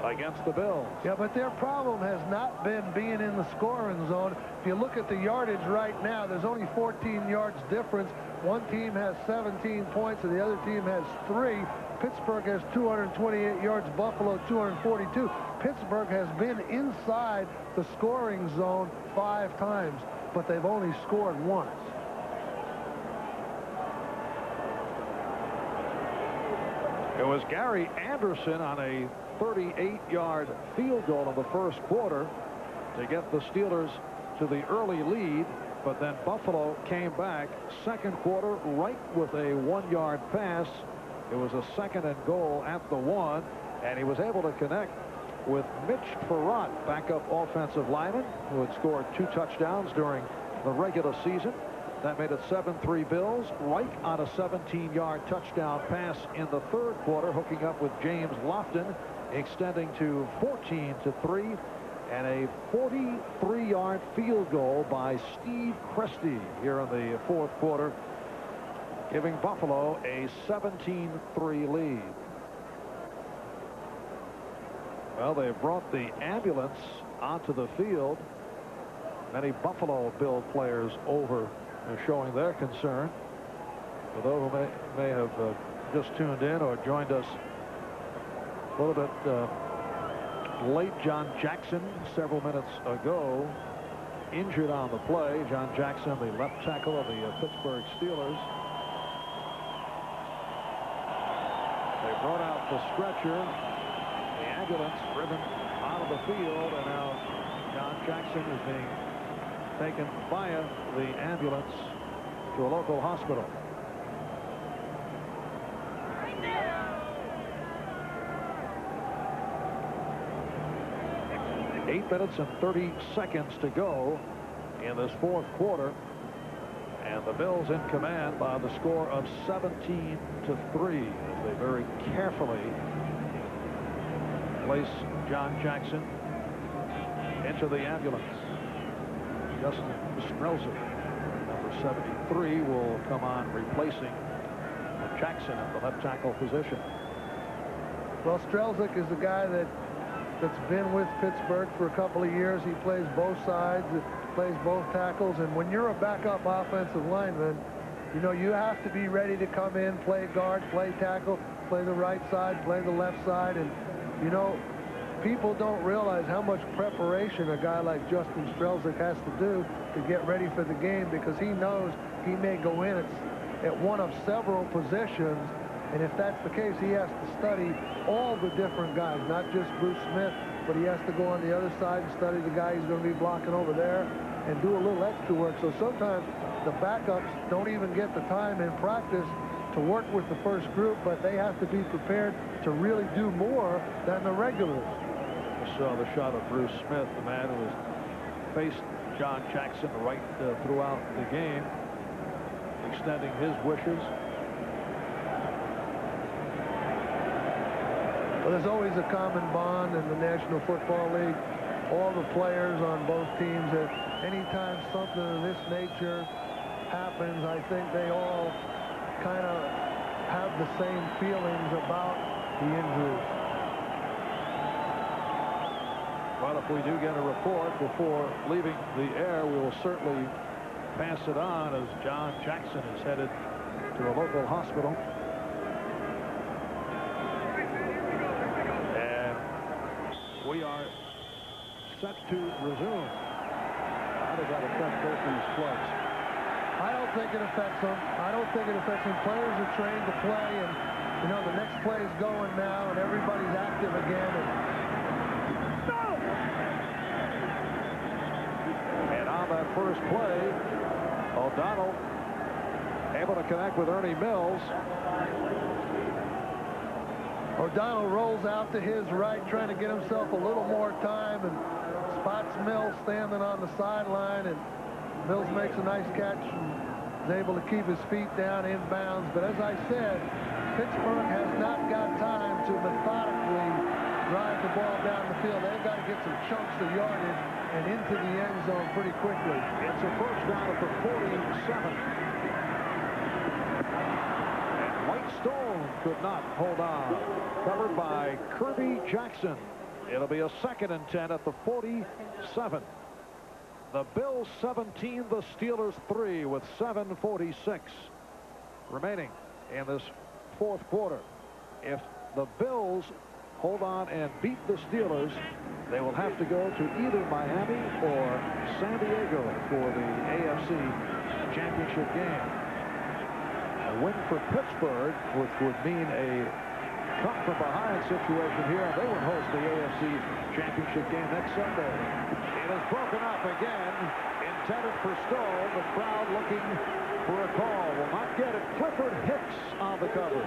against the Bills. Yeah, but their problem has not been being in the scoring zone. If you look at the yardage right now, there's only 14 yards difference. One team has 17 points and the other team has 3. Pittsburgh has 228 yards, Buffalo 242. Pittsburgh has been inside the scoring zone 5 times, but they've only scored once. It was Gary Anderson on a 38-yard field goal in the first quarter to get the Steelers to the early lead, but then Buffalo came back second quarter right with a 1-yard pass. It was a 2nd and goal at the 1, and he was able to connect with Mitch Farrat, backup offensive lineman, who had scored 2 touchdowns during the regular season. That made it 7-3 Bills. Reich on a 17-yard touchdown pass in the third quarter, hooking up with James Lofton, extending to 14-3, and a 43-yard field goal by Steve Cresty here in the fourth quarter, giving Buffalo a 17-3 lead. Well, they brought the ambulance onto the field. Many Buffalo Bill players over showing their concern. For those who may have just tuned in or joined us a little bit late, John Jackson, several minutes ago, injured on the play. John Jackson, the left tackle of the Pittsburgh Steelers. They brought out the stretcher, the ambulance driven out of the field, and now John Jackson is being taken via the ambulance to a local hospital. Eight minutes and 30 seconds to go in this fourth quarter, and the Bills in command by the score of 17-3 as they very carefully place John Jackson into the ambulance. Justin Strelzik, number 73, will come on replacing Jackson at the left tackle position. Well, Strelzik is the guy that's been with Pittsburgh for a couple of years. He plays both sides, plays both tackles, and when you're a backup offensive lineman, you know, you have to be ready to come in, play guard, play tackle, play the right side, play the left side, and you know, people don't realize how much preparation a guy like Justin Strelzik has to do to get ready for the game, because he knows he may go in at one of several positions, and if that's the case, he has to study all the different guys, not just Bruce Smith, but he has to go on the other side and study the guy he's going to be blocking over there and do a little extra work. So sometimes the backups don't even get the time in practice to work with the first group, but they have to be prepared to really do more than the regulars. I saw the shot of Bruce Smith, the man who has faced John Jackson right throughout the game, extending his wishes. Well, there's always a common bond in the National Football League. all the players on both teams that anytime something of this nature happens, I think they all kind of have the same feelings about the injuries. Well, if we do get a report before leaving the air, we will certainly pass it on as John Jackson is headed to a local hospital. And we are set to resume. How does that affect both these flights? I don't think it affects them. I don't think it affects them. Players are trained to play, and, you know, the next play is going now, and everybody's active again. And on that first play, O'Donnell able to connect with Ernie Mills. O'Donnell rolls out to his right, trying to get himself a little more time, and spots Mills standing on the sideline, and Mills makes a nice catch and is able to keep his feet down inbounds. But as I said, Pittsburgh has not got time to methodically drive the ball down the field. They've got to get some chunks of yardage and into the end zone pretty quickly. It's a first down at the 47. And White Stone could not hold on. Covered by Kirby Jackson. It'll be a 2nd and 10 at the 47. The Bills 17, the Steelers 3 with 7:46 remaining in this fourth quarter. If the Bills hold on and beat the Steelers, they will have to go to either Miami or San Diego for the AFC championship game. A win for Pittsburgh, which would mean a come-from-behind situation here, and they would host the AFC championship game next Sunday. It is broken up again, intended for Stone. The crowd looking for a call. Will not get it. Clifford Hicks on the cover.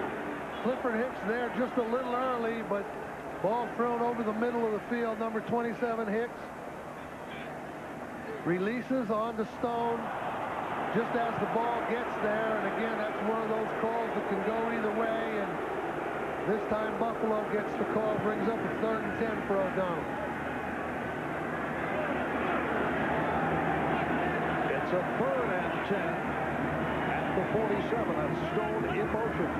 Clifford Hicks there just a little early, but ball thrown over the middle of the field. Number 27, Hicks, releases on to Stone just as the ball gets there. And again, that's one of those calls that can go either way. And this time Buffalo gets the call, brings up a 3rd and 10 for O'Donnell. It's a 3rd and 10 at the 47. That's Stone in motion.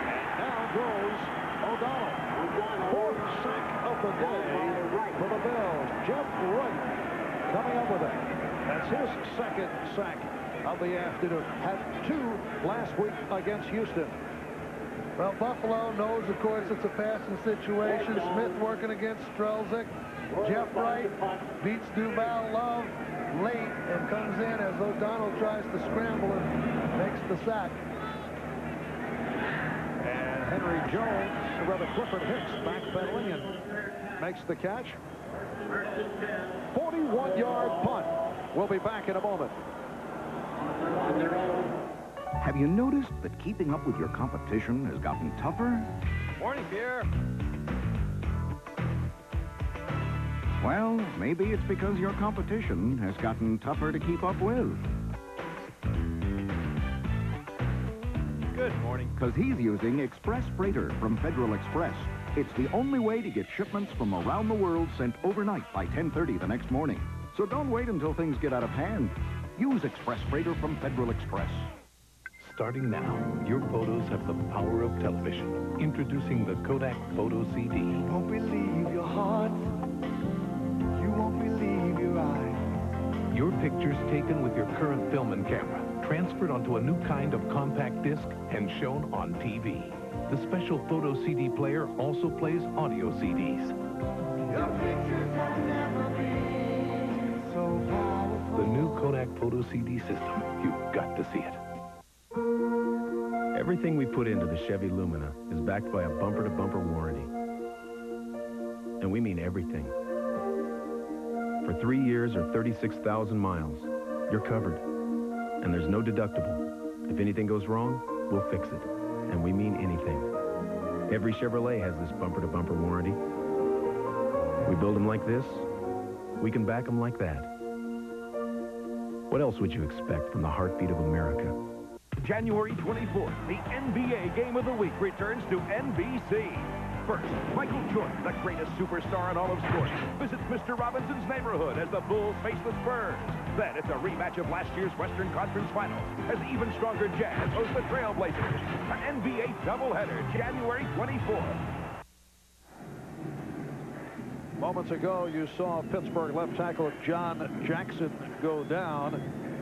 And now goes O'Donnell. 4th sack of the day for the Bills. Jeff Wright coming up with it. That's his 2nd sack of the afternoon. Had 2 last week against Houston. Well, Buffalo knows, of course, it's a passing situation. Smith working against Strelzik. Jeff Wright beats Duval Love late and comes in as O'Donnell tries to scramble and makes the sack. And Henry Jones, or rather Clifford Hicks, backpedaling and makes the catch. 41-yard punt. We'll be back in a moment. Have you noticed that keeping up with your competition has gotten tougher? Morning, Pierre. Well, maybe it's because your competition has gotten tougher to keep up with. Good morning. Because he's using Express Freighter from Federal Express. It's the only way to get shipments from around the world sent overnight by 10:30 the next morning. So don't wait until things get out of hand. Use Express Freighter from Federal Express. Starting now, your photos have the power of television. Introducing the Kodak Photo CD. You won't believe your heart. You won't believe your eyes. Your pictures taken with your current film and camera, transferred onto a new kind of compact disc and shown on TV. The special Photo CD player also plays audio CDs. Your pictures have never been so powerful. The new Kodak Photo CD system. You've got to see it. Everything we put into the Chevy Lumina is backed by a bumper-to-bumper warranty. And we mean everything. For 3 years or 36,000 miles, you're covered. And there's no deductible. If anything goes wrong, we'll fix it. And we mean anything. Every Chevrolet has this bumper-to-bumper warranty. We build them like this, we can back them like that. What else would you expect from the heartbeat of America? January 24th, the NBA Game of the Week returns to NBC. First, Michael Jordan, the greatest superstar in all of sports, visits Mr. Robinson's neighborhood as the Bulls face the Spurs. Then it's a rematch of last year's Western Conference Finals as even stronger Jazz host the Trailblazers. An NBA doubleheader, January 24th. Moments ago, you saw Pittsburgh left tackle John Jackson go down,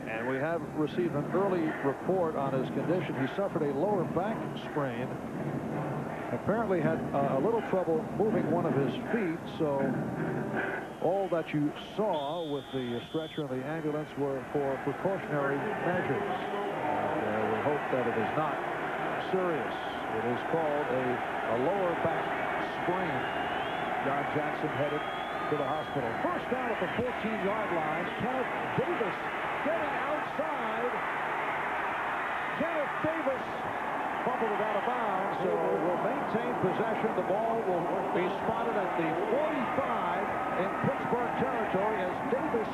and we have received an early report on his condition. He suffered a lower back sprain. Apparently had a little trouble moving one of his feet, so all that you saw with the stretcher and the ambulance were for precautionary measures. And we hope that it is not serious. It is called a lower back sprain. John Jackson headed to the hospital. First down at the 14-yard line. Kenneth Davis getting outside. Kenneth Davis fumbled it out of bounds, so will maintain possession. The ball will be spotted at the 45 in Pittsburgh territory as Davis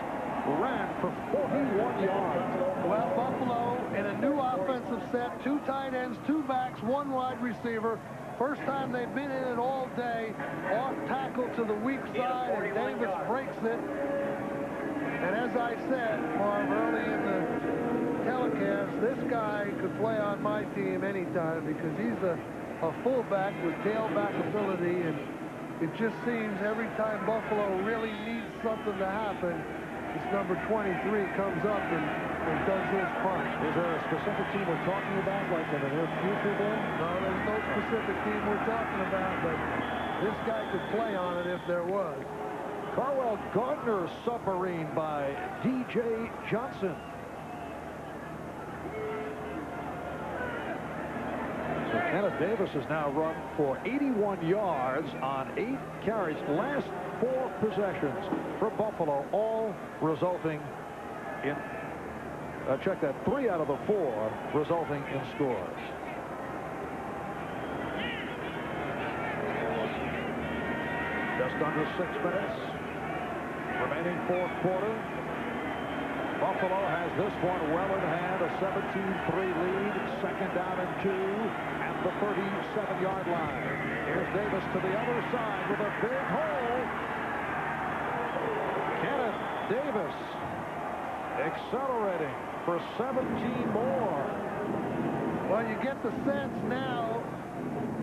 ran for 41 yards. Well, Buffalo in a new offensive set, 2 tight ends, 2 backs, 1 wide receiver. First time they've been in it all day. Off tackle to the weak side, and Davis breaks it. And as I said, Marv, early in the telecast, this guy could play on my team anytime because he's a fullback with tailback ability, and it just seems every time Buffalo really needs something to happen, this number 23 comes up and does his punch. Is there a specific team we're talking about, like in the near future there? No, there's no specific team we're talking about, but this guy could play on it if there was. Carwell Gardner submarine by D.J. Johnson. So Kenneth Davis has now run for 81 yards on 8 carries. Last 4 possessions for Buffalo, all resulting in, check that, 3 out of the 4 resulting in scores. Just under 6 minutes remaining, 4th quarter. Buffalo has this one well in hand, a 17-3 lead, 2nd down and 2 at the 37-yard line. Here's Davis to the other side with a big hole. Kenneth Davis accelerating for 17 more. Well, you get the sense now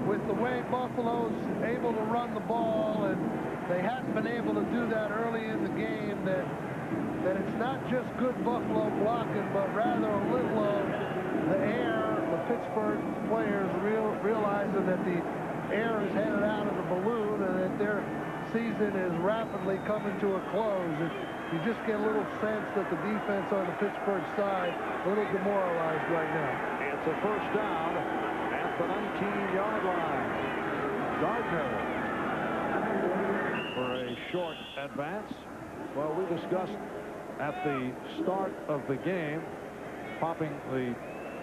with the way Buffalo's able to run the ball, and they hadn't been able to do that early in the game, that it's not just good Buffalo blocking, but rather a little of the air, the Pittsburgh players realizing that the air is headed out of the balloon and that their season is rapidly coming to a close. You just get a little sense that the defense on the Pittsburgh side a little demoralized right now. It's a first down at the 19-yard line. Gardner for a short advance. Well, we discussed at the start of the game, popping the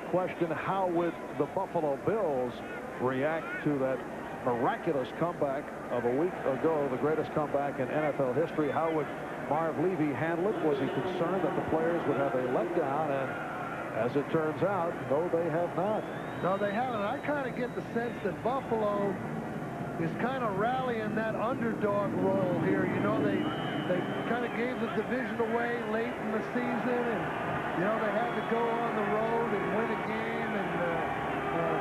question, how would the Buffalo Bills react to that miraculous comeback of a week ago, the greatest comeback in NFL history? How would Marv Levy handle it? Was he concerned that the players would have a letdown? And as it turns out, no, they have not. No, they haven't. I kind of get the sense that Buffalo is kind of rallying that underdog role here. You know, they kind of gave the division away late in the season, and, you know, they had to go on the road and win a game and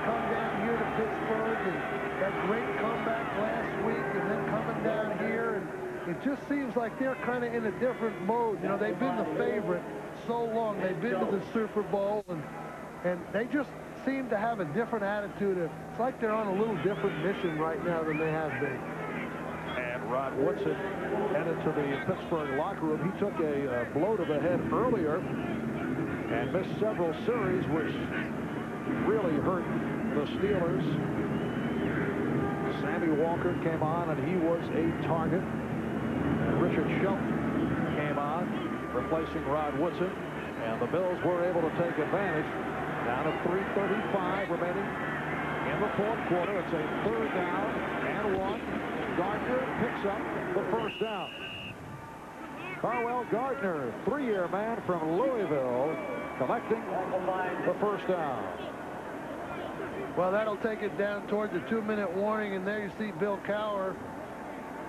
come down here to Pittsburgh, and that great comeback last week, and then coming down here, and it just seems like they're kind of in a different mode. You know, they've been the favorite so long. They've been to the Super Bowl, and they just seem to have a different attitude. It's like they're on a little different mission right now than they have been. And Rod Woodson headed to the Pittsburgh locker room. He took a blow to the head earlier and missed several series, which really hurt the Steelers. Sammy Walker came on, and he was a target. And Richard Shelton came on, replacing Rod Woodson. And the Bills were able to take advantage. Down to 3:35 remaining in the 4th quarter. It's a 3rd down and 1. Gardner picks up the first down. Carwell Gardner, 3-year man from Louisville, collecting the first down. Well, that'll take it down toward the 2-minute warning, and there you see Bill Cowher.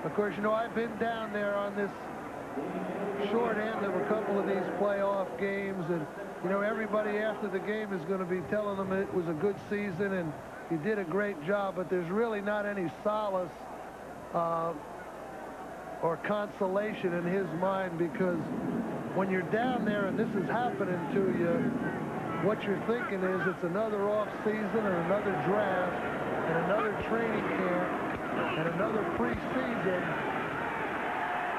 Of course, you know, I've been down there on this short end of a couple of these playoff games, and, you know, everybody after the game is going to be telling them it was a good season and he did a great job, but there's really not any solace or consolation in his mind, because when you're down there and this is happening to you, what you're thinking is it's another off season and another draft and another training camp and another preseason.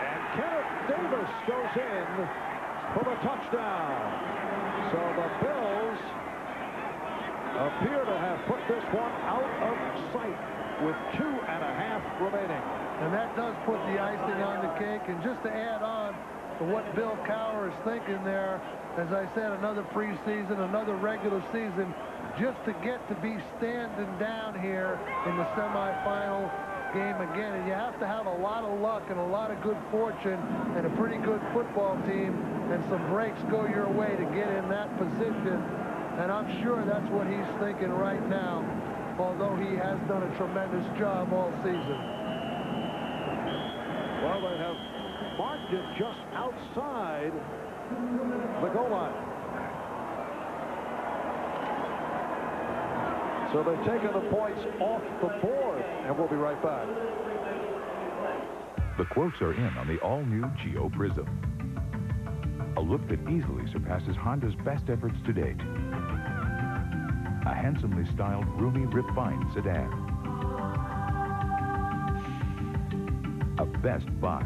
And Kenneth Davis goes in for the touchdown. So the Bills appear to have put this one out of sight with 2.5 remaining. And that does put the icing on the cake. And just to add on to what Bill Cowher is thinking there, as I said, another preseason, another regular season, just to get to be standing down here in the semifinal game again. And you have to have a lot of luck and a lot of good fortune and a pretty good football team and some breaks go your way to get in that position. And I'm sure that's what he's thinking right now, although he has done a tremendous job all season. Well, they have marked it just outside the goal line. So they've taken the points off the board, and we'll be right back. The quotes are in on the all-new Geo Prism. A look that easily surpasses Honda's best efforts to date. A handsomely styled, roomy, refined sedan. A best buy.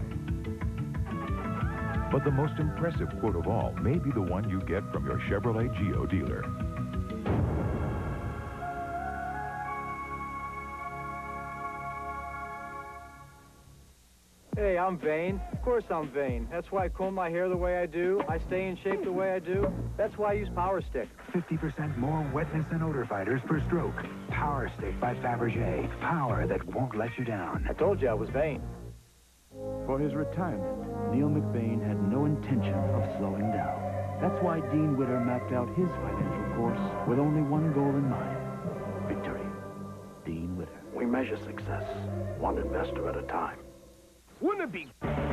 But the most impressive quote of all may be the one you get from your Chevrolet Geo dealer. Hey, I'm vain. Of course I'm vain. That's why I comb my hair the way I do. I stay in shape the way I do. That's why I use Power Stick. 50% more wetness and odor fighters per stroke. Power Stick by Fabergé. Power that won't let you down. I told you I was vain. For his retirement, Neil McBain had no intention of slowing down. That's why Dean Witter mapped out his financial course with only one goal in mind: victory. Dean Witter. We measure success one investor at a time. Wouldn't it be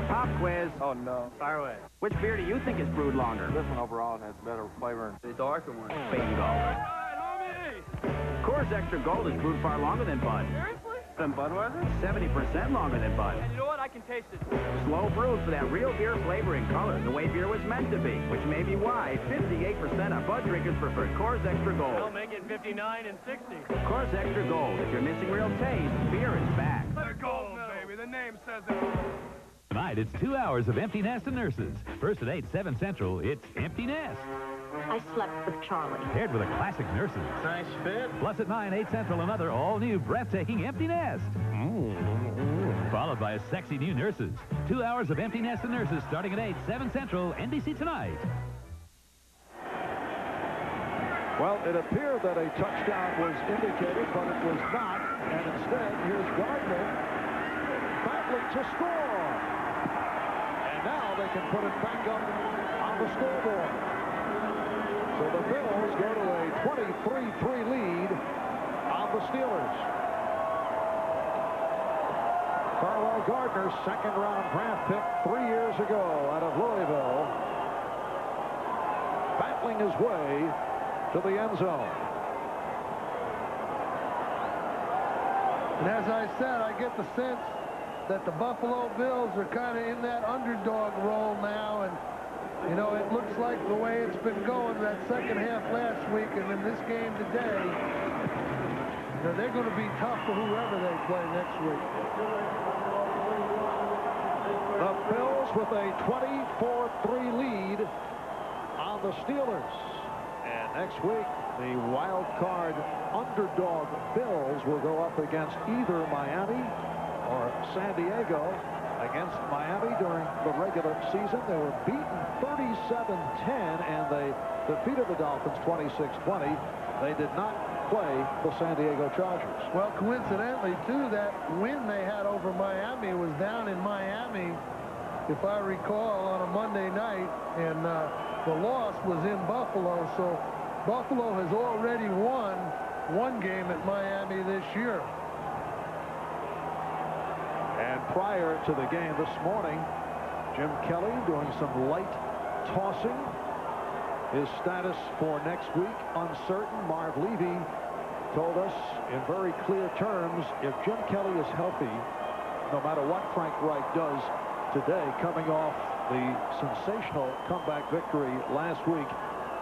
Pop quiz? Oh, no. Fire away. Which beer do you think is brewed longer? This one overall has better flavor. The darker one. Bingo. Coors Extra Gold is brewed far longer than Bud. Seriously? Than Budweiser? 70% longer than Bud. And you know what? I can taste it. Slow brewed for that real beer flavor and color, the way beer was meant to be, which may be why 58% of Bud drinkers prefer Coors Extra Gold. I'll make it 59 and 60. Coors Extra Gold. If you're missing real taste, beer is back. Gold, baby. The name says it. Tonight, it's 2 hours of Empty Nest and Nurses. First at 8, 7 Central, it's Empty Nest. I slept with Charlie. Paired with a classic Nurses. Nice fit. Plus at 9, 8 Central, another all-new, breathtaking Empty Nest. Followed by a sexy new Nurses. 2 hours of Empty Nest and Nurses starting at 8, 7 Central, NBC Tonight. Well, it appeared that a touchdown was indicated, but it was not. And instead, here's Gardner battling to score. And now they can put it back up on the scoreboard. So the Bills go to a 23-3 lead on the Steelers. Carwell Gardner, second-round draft pick 3 years ago out of Louisville, battling his way to the end zone. And as I said, I get the sense that the Buffalo Bills are kind of in that underdog role now, and you know, it looks like the way it's been going that second half last week and in this game today, they're going to be tough for whoever they play next week. The Bills with a 24-3 lead on the Steelers. And next week, the wild card underdog Bills will go up against either Miami or San Diego. Against Miami during the regular season, they were beaten 37-10, and they defeated the Dolphins 26-20. They did not play the San Diego Chargers. Well, coincidentally, too, that win they had over Miami was down in Miami, if I recall, on a Monday night, and the loss was in Buffalo, so Buffalo has already won one game at Miami this year. And prior to the game this morning, Jim Kelly doing some light tossing. His status for next week uncertain. Marv Levy told us in very clear terms, if Jim Kelly is healthy, no matter what Frank Reich does today, coming off the sensational comeback victory last week,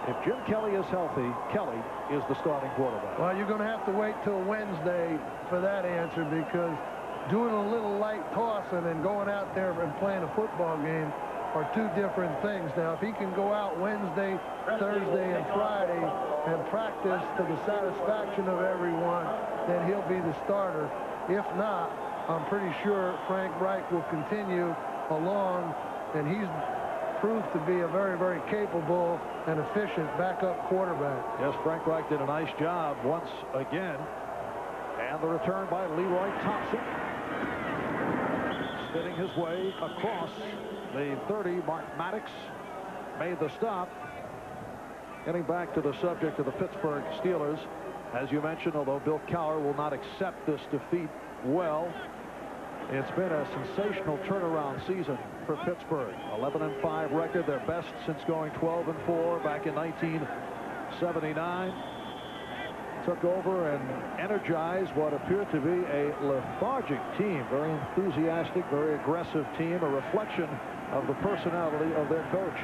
if Jim Kelly is healthy, Kelly is the starting quarterback. Well, you're going to have to wait till Wednesday for that answer, because doing a little light tossing and going out there and playing a football game are two different things. Now, if he can go out Wednesday, Thursday, and Friday and practice to the satisfaction of everyone, then he'll be the starter. If not, I'm pretty sure Frank Reich will continue along, and he's proved to be a very, very capable and efficient backup quarterback. Yes, Frank Reich did a nice job once again. And the return by Leroy Thompson. Spinning his way across the 30, Mark Maddox made the stop. Getting back to the subject of the Pittsburgh Steelers, as you mentioned, although Bill Cowher will not accept this defeat well, it's been a sensational turnaround season for Pittsburgh. 11-5 record, their best since going 12-4 back in 1979. Took over and energized what appeared to be a lethargic team. Very enthusiastic, very aggressive team, a reflection of the personality of their coach.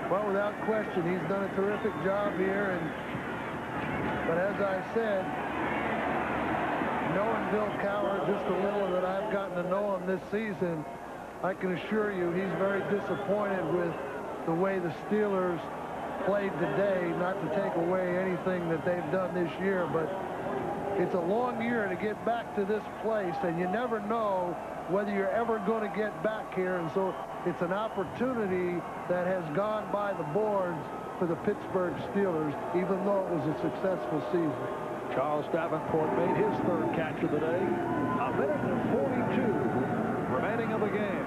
Well, without question, he's done a terrific job here. But as I said, knowing Bill Cowher just a little that I've gotten to know him this season, I can assure you he's very disappointed with the way the Steelers played today. Not to take away anything that they've done this year, but it's a long year to get back to this place, and you never know whether you're ever going to get back here. And so it's an opportunity that has gone by the boards for the Pittsburgh Steelers, even though it was a successful season. Charles Davenport made his third catch of the day. 1:42 remaining of the game.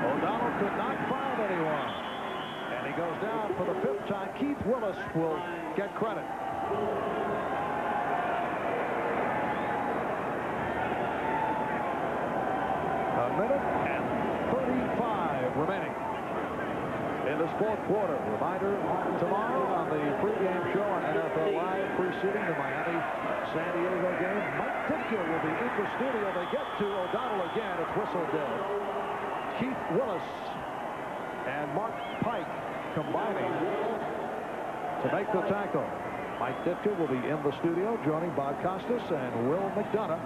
O'Donnell could not find anyone. And he goes down for the 5th time. Keith Willis will get credit. A minute and 35 remaining in this fourth quarter. Reminder, tomorrow on the pregame show on NFL Live, preceding the Miami-San Diego game, Mike Ditka will be in the studio. They get to O'Donnell again. It's whistle dead. Keith Willis and Mark Pike combining to make the tackle. Mike Ditka will be in the studio, joining Bob Costas and Will McDonough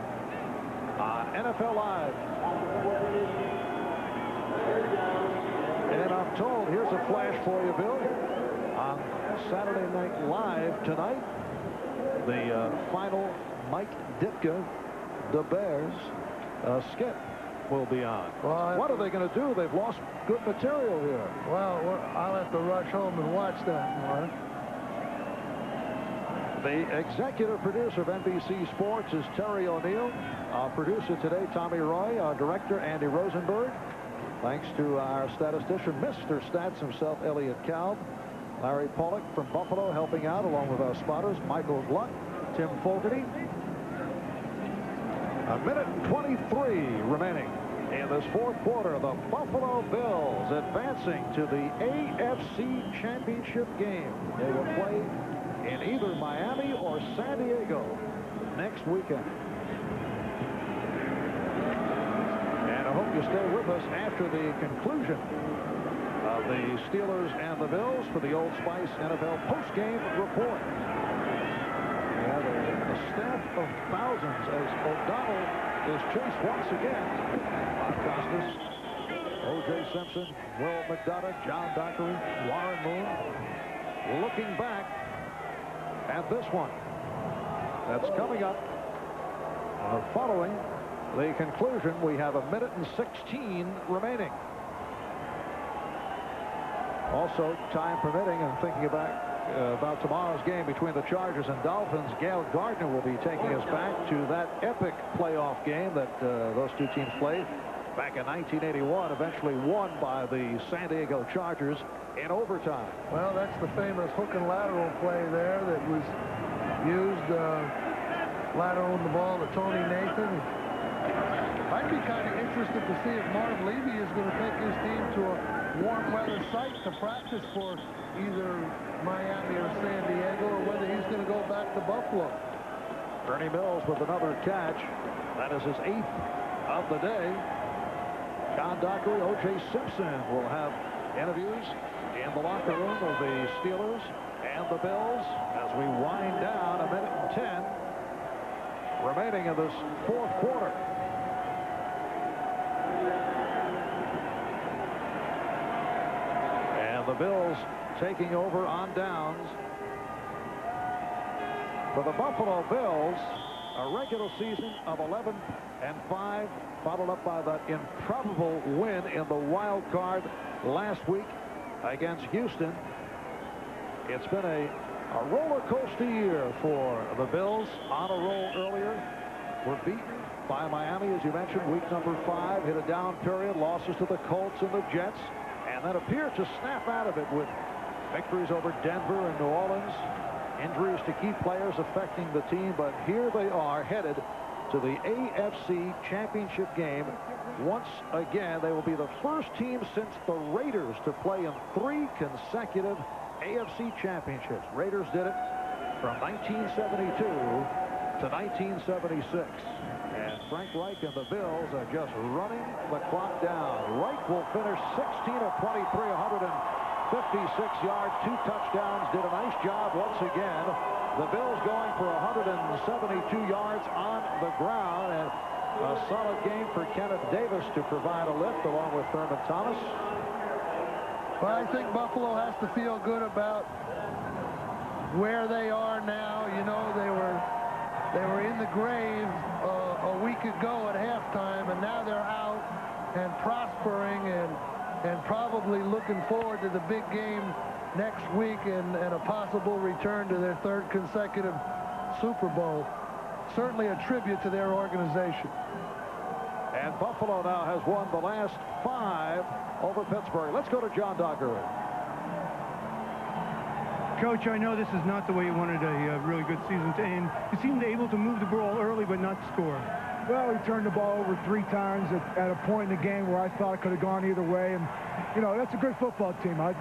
on NFL Live. And I'm told, here's a flash for you, Bill. On Saturday Night Live tonight, the final Mike Ditka, the Bears skit will be on. Well, what are they going to do? They've lost good material here. Well, I'll have to rush home and watch that, Mark. The executive producer of NBC Sports is Terry O'Neill. Our producer today, Tommy Roy. Our director, Andy Rosenberg. Thanks to our statistician, Mr. Stats himself, Elliot Kalb. Larry Pollock from Buffalo helping out, along with our spotters, Michael Gluck, Tim Fogarty. 1:23 remaining in this fourth quarter. The Buffalo Bills advancing to the AFC Championship game. They will play in either Miami or San Diego next weekend. And I hope you stay with us after the conclusion of the Steelers and the Bills for the Old Spice NFL postgame report. We have a staff of thousands as O'Donnell is chased once again by Costas, O.J. Simpson, Will McDonough, John Dockery, Warren Moon, looking back at this one that's coming up. Following the conclusion, we have 1:16 remaining. Also, time permitting, and thinking about tomorrow's game between the Chargers and Dolphins, Gail Gardner will be taking us back to that epic playoff game that those two teams played back in 1981, eventually won by the San Diego Chargers in overtime. Well, that's the famous hook and lateral play there that was used lateraled the ball to Tony Nathan. I'd be kind of interested to see if Marv Levy is going to take his team to a warm weather site to practice for either Miami or San Diego, or whether he's going to go back to Buffalo. Bernie Mills with another catch. That is his 8th of the day. John Dockery, O.J. Simpson will have interviews in the locker room of the Steelers and the Bills as we wind down 1 minute and 10 remaining in this 4th quarter. And the Bills taking over on downs. For the Buffalo Bills, a regular season of 11-5, followed up by that improbable win in the wild card last week against Houston. It's been a roller coaster year for the Bills. On a roll earlier, were beaten by Miami, as you mentioned, week number 5, hit a down period, losses to the Colts and the Jets, and then appeared to snap out of it with victories over Denver and New Orleans. Injuries to key players affecting the team, but here they are headed to the AFC Championship game. Once again, they will be the first team since the Raiders to play in 3 consecutive AFC Championships. Raiders did it from 1972 to 1976. And Frank Reich and the Bills are just running the clock down. Reich will finish 16 of 23, 156 yards, 2 touchdowns, did a nice job once again. The Bills going for 172 yards on the ground, and a solid game for Kenneth Davis to provide a lift along with Thurman Thomas. Well, I think Buffalo has to feel good about where they are now. You know, they were in the grave a week ago at halftime, and now they're out and prospering and probably looking forward to the big game next week and a possible return to their 3rd consecutive Super Bowl. Certainly a tribute to their organization. And Buffalo now has won the last 5 over Pittsburgh. Let's go to John Dockery. Coach, I know this is not the way you wanted a really good season to end. You seemed able to move the ball early but not score. Well, we turned the ball over 3 times at a point in the game where I thought it could have gone either way. And, you know, that's a good football team. I'll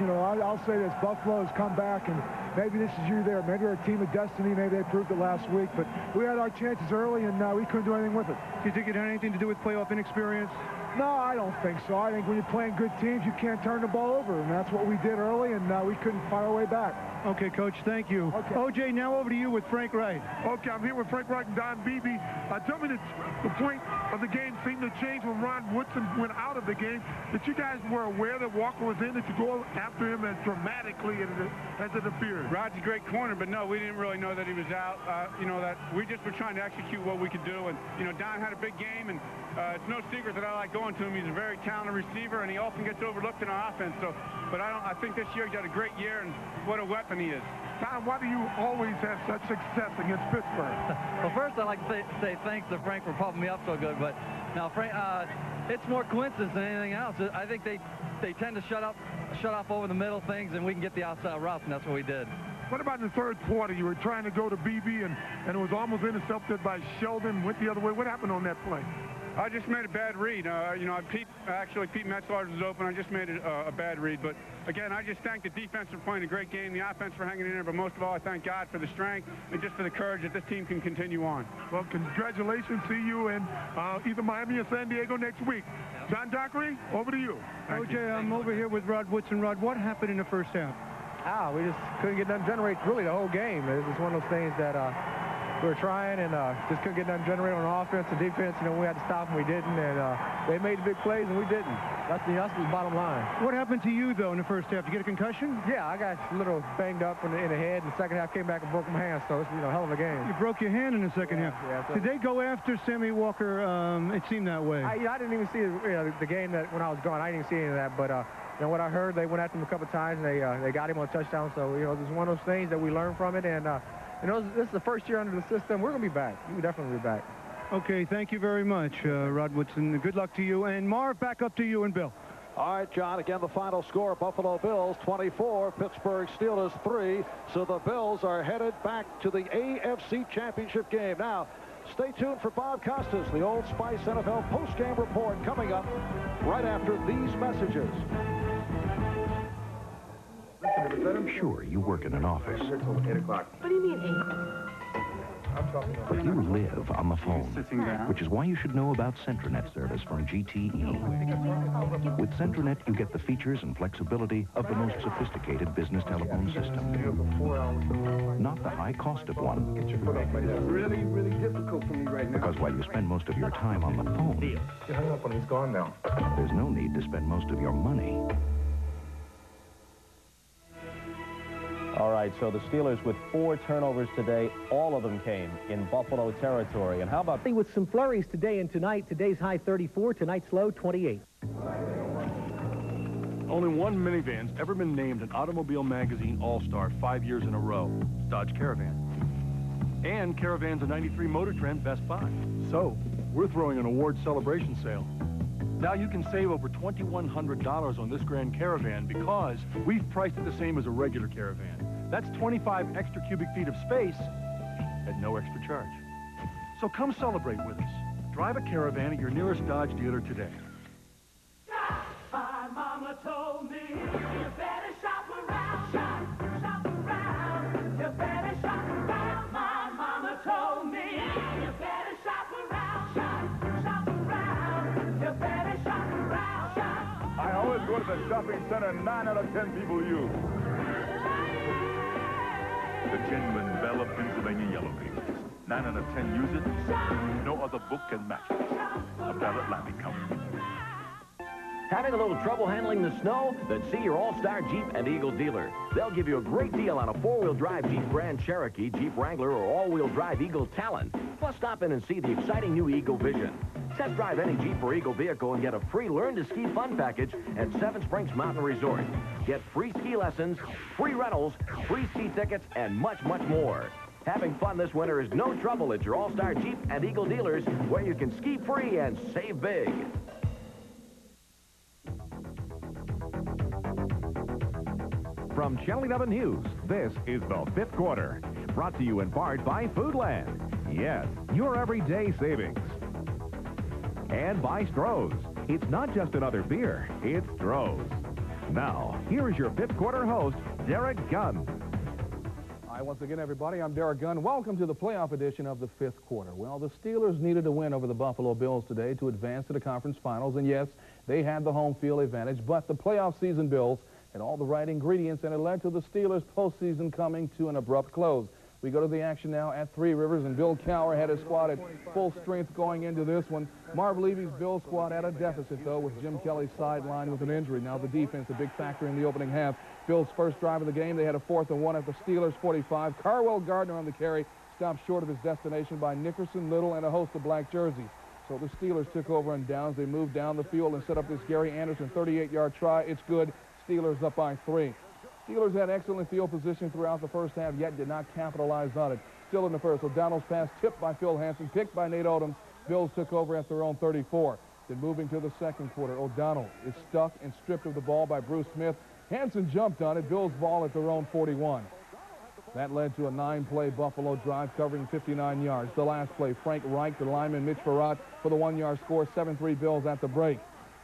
say this. Buffalo has come back, and maybe this is you there. Maybe they're a team of destiny. Maybe they proved it last week. But we had our chances early, and we couldn't do anything with it. Do you think it had anything to do with playoff inexperience? No, I don't think so. I think when you're playing good teams, you can't turn the ball over. And that's what we did early, and we couldn't find our way back. Okay, Coach, thank you. Okay. O.J., now over to you with Frank Wright. Okay, I'm here with Frank Wright and Don Beebe. Tell me the point of the game seemed to change when Ron Woodson went out of the game. That you guys were aware that Walker was in, that you go after him as dramatically as it appeared. Rod's a great corner, but no, we didn't really know that he was out. You know, that we just were trying to execute what we could do. And, you know, Don had a big game, and it's no secret that I like going to him. He's a very talented receiver, and he often gets overlooked in our offense. So, but I think this year he's had a great year, and what a weapon he is. Tom, why do you always have such success against Pittsburgh? Well, first I'd like to say thanks to Frank for pumping me up so good, but now Frank, it's more coincidence than anything else. I think they tend to shut off over the middle things, and we can get the outside route, and that's what we did. What about in the 3rd quarter? You were trying to go to BB, and it was almost intercepted by Sheldon, went the other way. What happened on that play? I just made a bad read. You know, Pete Metzler was open. I just made a bad read. But, again, I just thank the defense for playing a great game, the offense for hanging in there, but most of all, I thank God for the strength and just for the courage that this team can continue on. Well, congratulations. See you in either Miami or San Diego next week. John Dockery, over to you. O.J., I'm over here with Rod Woodson. Rod, what happened in the first half? We just couldn't get nothing generate really the whole game. It was one of those things that we were trying and just couldn't get nothing generated on offense and defense. You know, we had to stop and we didn't, and they made the big plays and we didn't. That's the bottom line. What happened to you, though, in the first half? Did you get a concussion? Yeah, I got a little banged up in the head, and the second half came back and broke my hand, so it's, hell of a game. You broke your hand in the second half. Yeah, Did they go after Sammy Walker? It seemed that way. I didn't even see the game that when I was gone. I didn't see any of that, but what I heard, they went after him a couple times, and they got him on a touchdown. So, this is one of those things that we learned from it, and this is the first year under the system. We're going to be back. We'll definitely be back. Okay, thank you very much, Rod Woodson. Good luck to you. And Marv, back up to you and Bill. All right, John, again, the final score, Buffalo Bills 24, Pittsburgh Steelers 3. So the Bills are headed back to the AFC Championship game. Now, stay tuned for Bob Costas, the Old Spice NFL postgame report coming up right after these messages. Sure, you work in an office, What do you mean 8? but you live on the phone, which is why you should know about Centranet service from GTE. With Centranet, you get the features and flexibility of the most sophisticated business telephone system, not the high cost of one. It's really difficult for me right now. Because while you spend most of your time on the phone, You hung up on him, he's gone now. there's no need to spend most of your money. All right, so the Steelers with 4 turnovers today, all of them came in Buffalo territory. And how about... With some flurries today and tonight. Today's high 34, tonight's low 28. Only one minivan's ever been named an Automobile Magazine All-Star 5 years in a row. It's Dodge Caravan. And Caravan's a 93 Motor Trend Best Buy. So, we're throwing an award celebration sale. Now you can save over $2,100 on this Grand Caravan because we've priced it the same as a regular Caravan. That's 25 extra cubic feet of space at no extra charge. So come celebrate with us. Drive a Caravan at your nearest Dodge dealer today. My mama told me you better shop around, shop around. You better shop around. My mama told me you better shop around, shop around. You better shop around, shop. I always go to the shopping center 9 out of 10 people use. The genuine Belle of Pennsylvania Yellow Pages. 9 out of 10 use it. No other book can match it. A Bell Atlantic Company. Having a little trouble handling the snow? Then see your All-Star Jeep and Eagle dealer. They'll give you a great deal on a 4-wheel drive Jeep Grand Cherokee, Jeep Wrangler, or all-wheel drive Eagle Talon. Plus, stop in and see the exciting new Eagle Vision. Test drive any Jeep or Eagle vehicle and get a free Learn to Ski fun package at Seven Springs Mountain Resort. Get free ski lessons, free rentals, free ski tickets, and much, much more. Having fun this winter is no trouble at your All-Star Jeep and Eagle dealers, where you can ski free and save big. From Channel 11 News, this is the 5th quarter. Brought to you in part by Foodland. Yes, your everyday savings. And by Stroh's. It's not just another beer, it's Stroh's. Now, here is your 5th quarter host, Derek Gunn. Hi, once again, everybody. I'm Derek Gunn. Welcome to the playoff edition of the 5th quarter. Well, the Steelers needed a win over the Buffalo Bills today to advance to the conference finals. And yes, they had the home field advantage, but the playoff season Bills had all the right ingredients, and it led to the Steelers' postseason coming to an abrupt close. We go to the action now at Three Rivers, and Bill Cowher had his squad at full strength going into this one. Marv Levy's Bills squad at a deficit, though, with Jim Kelly sidelined with an injury. Now the defense, a big factor in the opening half. Bill's first drive of the game, they had a 4th and 1 at the Steelers' 45. Carwell Gardner on the carry, stopped short of his destination by Nickerson, Little, and a host of black jerseys. So the Steelers took over on downs. They moved down the field and set up this Gary Anderson 38-yard try. It's good. Steelers up by 3. Steelers had excellent field position throughout the first half, yet did not capitalize on it. Still in the first, O'Donnell's pass tipped by Phil Hansen, picked by Nate Odoms. Bills took over at their own 34. Then moving to the second quarter, O'Donnell is stuck and stripped of the ball by Bruce Smith. Hansen jumped on it. Bills ball at their own 41. That led to a 9-play Buffalo drive covering 59 yards. The last play, Frank Reich, the lineman Mitch Farrat for the 1-yard score, 7-3 Bills at the break.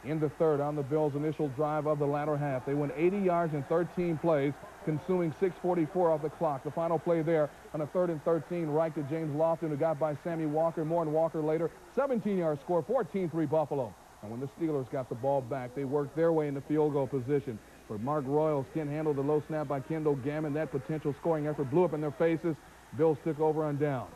In the third, on the Bills' initial drive of the latter half, they went 80 yards in 13 plays, consuming 6:44 off the clock. The final play there on a 3rd and 13, Reich to James Lofton, who got by Sammy Walker. More and Walker later, 17-yard score, 14-3 Buffalo. And when the Steelers got the ball back, they worked their way into field goal position. But Mark Royals can't handle the low snap by Kendall Gammon. That potential scoring effort blew up in their faces. Bills took over on downs.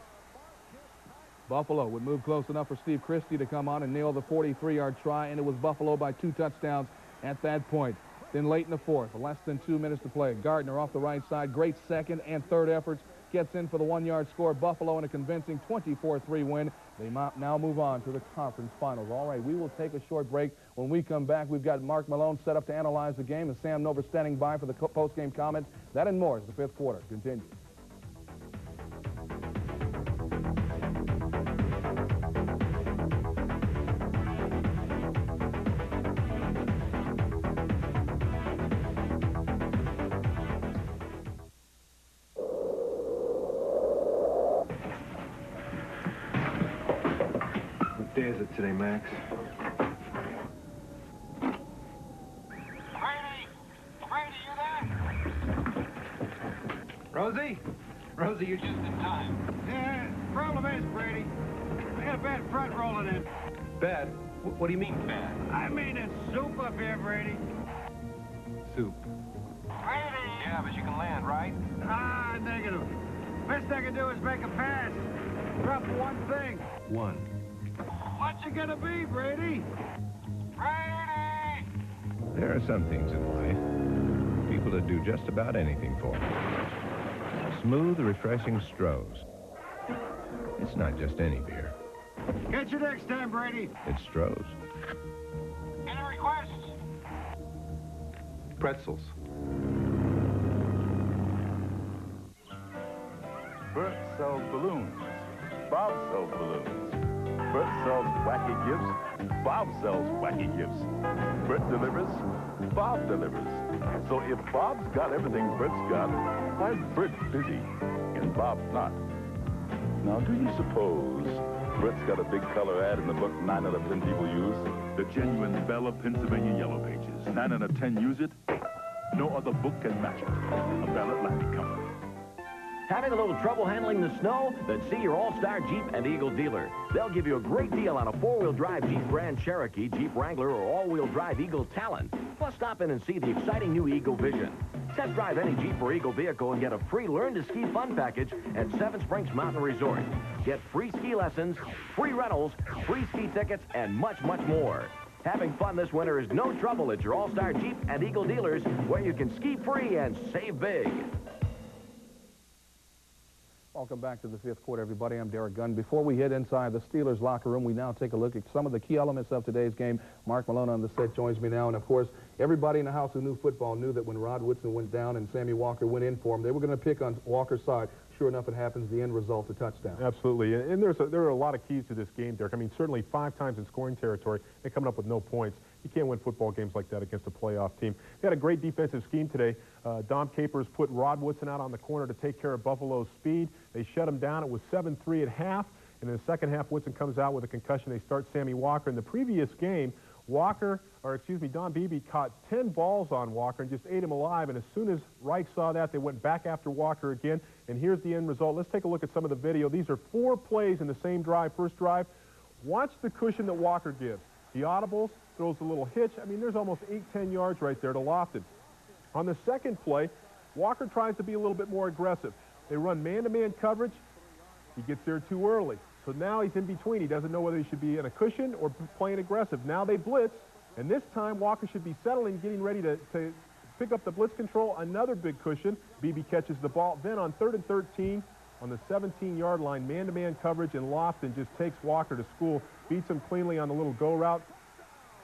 Buffalo would move close enough for Steve Christie to come on and nail the 43-yard try, and it was Buffalo by 2 touchdowns at that point. Then late in the fourth, less than 2 minutes to play, Gardner off the right side, great second and third efforts, gets in for the 1-yard score. Buffalo in a convincing 24-3 win. They now move on to the conference finals. All right, we will take a short break. When we come back, we've got Mark Malone set up to analyze the game, and Sam Nover standing by for the post-game comments. That and more as the 5th quarter continues. day is it today, Max? Rosie? Rosie, you're just in time. Yeah, problem is, Brady, I got a bad front rolling in. Bad? What do you mean, bad? I mean it's soup up here, Brady. Soup. Brady! Yeah, but you can land, right? Ah, negative. Best I can do is make a pass. Drop one thing. One. What's it gonna be, Brady? Brady! There are some things in life people that do just about anything for. Smooth, refreshing Stroh's. It's not just any beer. Catch you next time, Brady. It's Stroh's. Any requests? Pretzels. Bert sells balloons. Bob sells balloons. Bert sells wacky gifts. Bob sells wacky gifts. Bert delivers. Bob delivers. So if Bob's got everything Bert's got, why is Bert busy and Bob's not? Now, do you suppose Bert's got a big color ad in the book 9 out of 10 people use? The genuine Bella Pennsylvania Yellow Pages. 9 out of 10 use it. No other book can match it. A Bella Atlantic Company. Having a little trouble handling the snow? Then see your All-Star Jeep and Eagle dealer. They'll give you a great deal on a 4-wheel drive Jeep Grand Cherokee, Jeep Wrangler, or all-wheel drive Eagle Talon. Plus, stop in and see the exciting new Eagle Vision. Test drive any Jeep or Eagle vehicle and get a free Learn to Ski fun package at Seven Springs Mountain Resort. Get free ski lessons, free rentals, free ski tickets, and much, much more. Having fun this winter is no trouble at your All-Star Jeep and Eagle dealers, where you can ski free and save big. Welcome back to the fifth quarter, everybody. I'm Derek Gunn. Before we head inside the Steelers locker room, we now take a look at some of the key elements of today's game. Mark Malone on the set joins me now. And, of course, everybody in the house who knew football knew that when Rod Woodson went down and Sammy Walker went in for him, they were going to pick on Walker's side. Sure enough, it happens. The end result, a touchdown. Absolutely. And there are a lot of keys to this game, Derek. I mean, certainly 5 times in scoring territory and coming up with no points. You can't win football games like that against a playoff team. They had a great defensive scheme today. Dom Capers put Rod Woodson out on the corner to take care of Buffalo's speed. They shut him down. It was 7-3 at half. And in the second half, Woodson comes out with a concussion. They start Sammy Walker. In the previous game, Don Beebe caught 10 balls on Walker and just ate him alive. And as soon as Reich saw that, they went back after Walker again. And here's the end result. Let's take a look at some of the video. These are 4 plays in the same drive, first drive. Watch the cushion that Walker gives. He audibles, throws a little hitch. I mean, there's almost 8-10 yards right there to Lofton. On the second play, Walker tries to be a little bit more aggressive. They run man-to-man coverage. He gets there too early. So now he's in between. He doesn't know whether he should be in a cushion or playing aggressive. Now they blitz, and this time Walker should be settling, getting ready to pick up the blitz control. Another big cushion. Beebe catches the ball. Then on 3rd and 13, on the 17-yard line, man-to-man coverage, and Lofton just takes Walker to school, beats him cleanly on the little go route.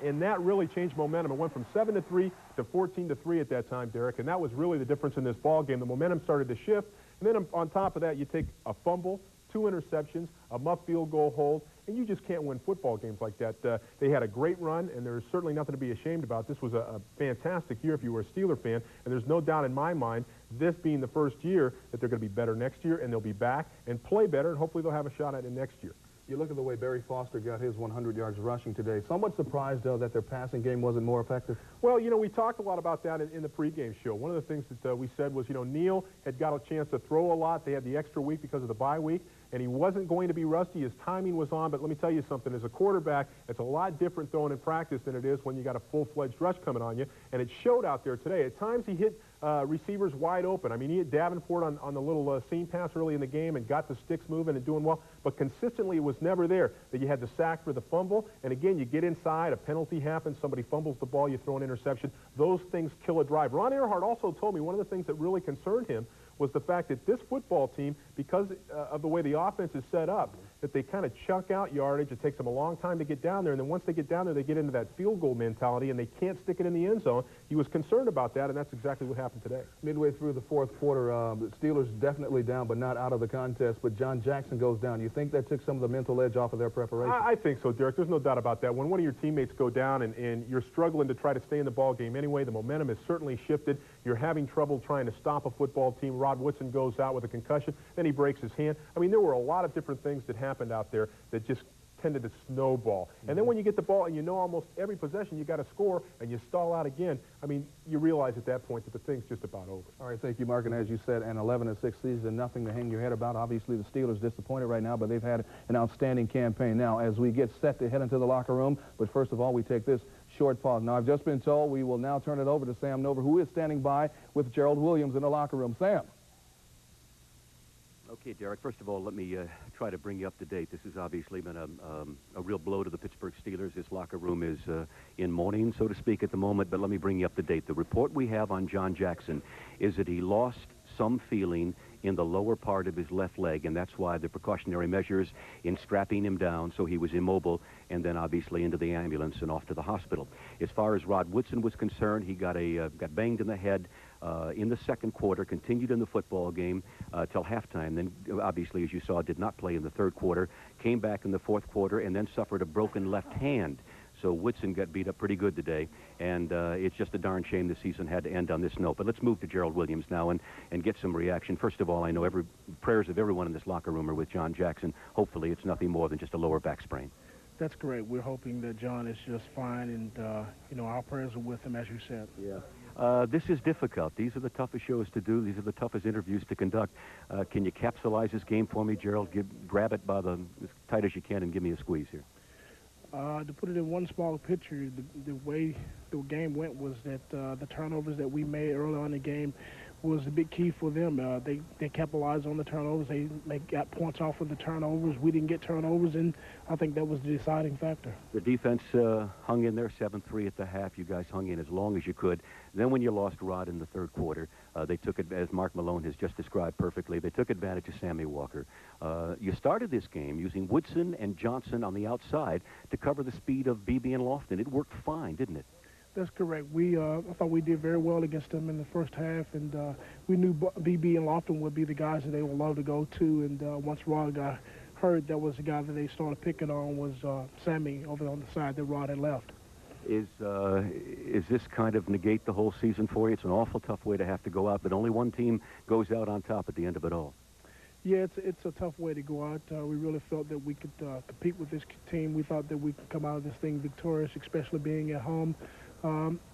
And that really changed momentum. It went from 7-3 to 14-3 at that time, Derek, and that was really the difference in this ball game. The momentum started to shift, and then on top of that, you take a fumble, 2 interceptions, a muff field goal hold, and you just can't win football games like that. They had a great run, and there's certainly nothing to be ashamed about. This was a fantastic year if you were a Steeler fan, and there's no doubt in my mind, this being the first year, that they're going to be better next year, and they'll be back and play better, and hopefully they'll have a shot at it next year. You look at the way Barry Foster got his 100 yards rushing today. Somewhat surprised, though, that their passing game wasn't more effective. Well, you know, we talked a lot about that in the pregame show. One of the things that we said was, you know, Neal had got a chance to throw a lot. They had the extra week because of the bye week, and he wasn't going to be rusty. His timing was on, but let me tell you something. As a quarterback, it's a lot different throwing in practice than it is when you got a full-fledged rush coming on you, and it showed out there today. At times, he hit receivers wide open. I mean, he hit Davenport on the little seam pass early in the game and got the sticks moving and doing well, but consistently it was never there. That you had the sack for the fumble, and again, you get inside, a penalty happens, somebody fumbles the ball, you throw an interception. Those things kill a drive. Ron Earhart also told me one of the things that really concerned him was the fact that this football team, because of the way the offense is set up, that they kind of chuck out yardage. It takes them a long time to get down there, and then once they get down there, they get into that field goal mentality, and they can't stick it in the end zone. He was concerned about that, and that's exactly what happened today. Midway through the fourth quarter, the Steelers definitely down, but not out of the contest, but John Jackson goes down. You think that took some of the mental edge off of their preparation? I think so, Derek. There's no doubt about that. When one of your teammates go down and you're struggling to try to stay in the ball game anyway, the momentum has certainly shifted. You're having trouble trying to stop a football team. Rod Woodson goes out with a concussion, then he breaks his hand. I mean, there were a lot of different things that happened out there that just tended to snowball. And then when you get the ball and you know almost every possession you got to score and you stall out again, I mean, you realize at that point that the thing's just about over. All right, thank you, Mark. And as you said, an 11-6 season, nothing to hang your head about. Obviously, the Steelers disappointed right now, but they've had an outstanding campaign. Now, as we get set to head into the locker room, but first of all, we take this short pause. Now, I've just been told we will now turn it over to Sam Nover, who is standing by with Gerald Williams in the locker room. Sam. Okay, Derek, first of all, let me try to bring you up to date. This has obviously been a real blow to the Pittsburgh Steelers. This locker room is in mourning, so to speak, at the moment, but let me bring you up to date. The report we have on John Jackson is that he lost some feeling in the lower part of his left leg, and that's why the precautionary measures in strapping him down so he was immobile, and then obviously into the ambulance and off to the hospital. As far as Rod Woodson was concerned, he got banged in the head in the second quarter, continued in the football game till halftime. Then, obviously, as you saw, did not play in the third quarter, came back in the fourth quarter, and then suffered a broken left hand. So Woodson got beat up pretty good today, and it's just a darn shame the season had to end on this note. But let's move to Gerald Williams now and get some reaction. First of all, I know prayers of everyone in this locker room are with John Jackson. Hopefully it's nothing more than just a lower back sprain. That's correct. We're hoping that John is just fine, and, you know, our prayers are with him, as you said. Yeah. This is difficult. These are the toughest shows to do. These are the toughest interviews to conduct. Can you capsulize this game for me, Gerald? Grab it by as tight as you can and give me a squeeze here. To put it in one small picture, the way the game went was that the turnovers that we made early on in the game was a big key for them. They capitalized on the turnovers. They got points off of the turnovers. We didn't get turnovers, and I think that was the deciding factor. The defense hung in there 7-3 at the half. You guys hung in as long as you could. Then when you lost Rod in the third quarter, they took it, as Mark Malone has just described perfectly, they took advantage of Sammy Walker. You started this game using Woodson and Johnson on the outside to cover the speed of BB and Lofton. It worked fine, didn't it? That's correct. I thought we did very well against them in the first half, and we knew BB and Lofton would be the guys that they would love to go to. And once Rod got hurt, that was the guy that they started picking on was Sammy over on the side that Rod had left. Is this kind of negate the whole season for you? It's an awful tough way to have to go out, but only one team goes out on top at the end of it all. Yeah, it's a tough way to go out. We really felt that we could compete with this team. We thought that we could come out of this thing victorious, especially being at home.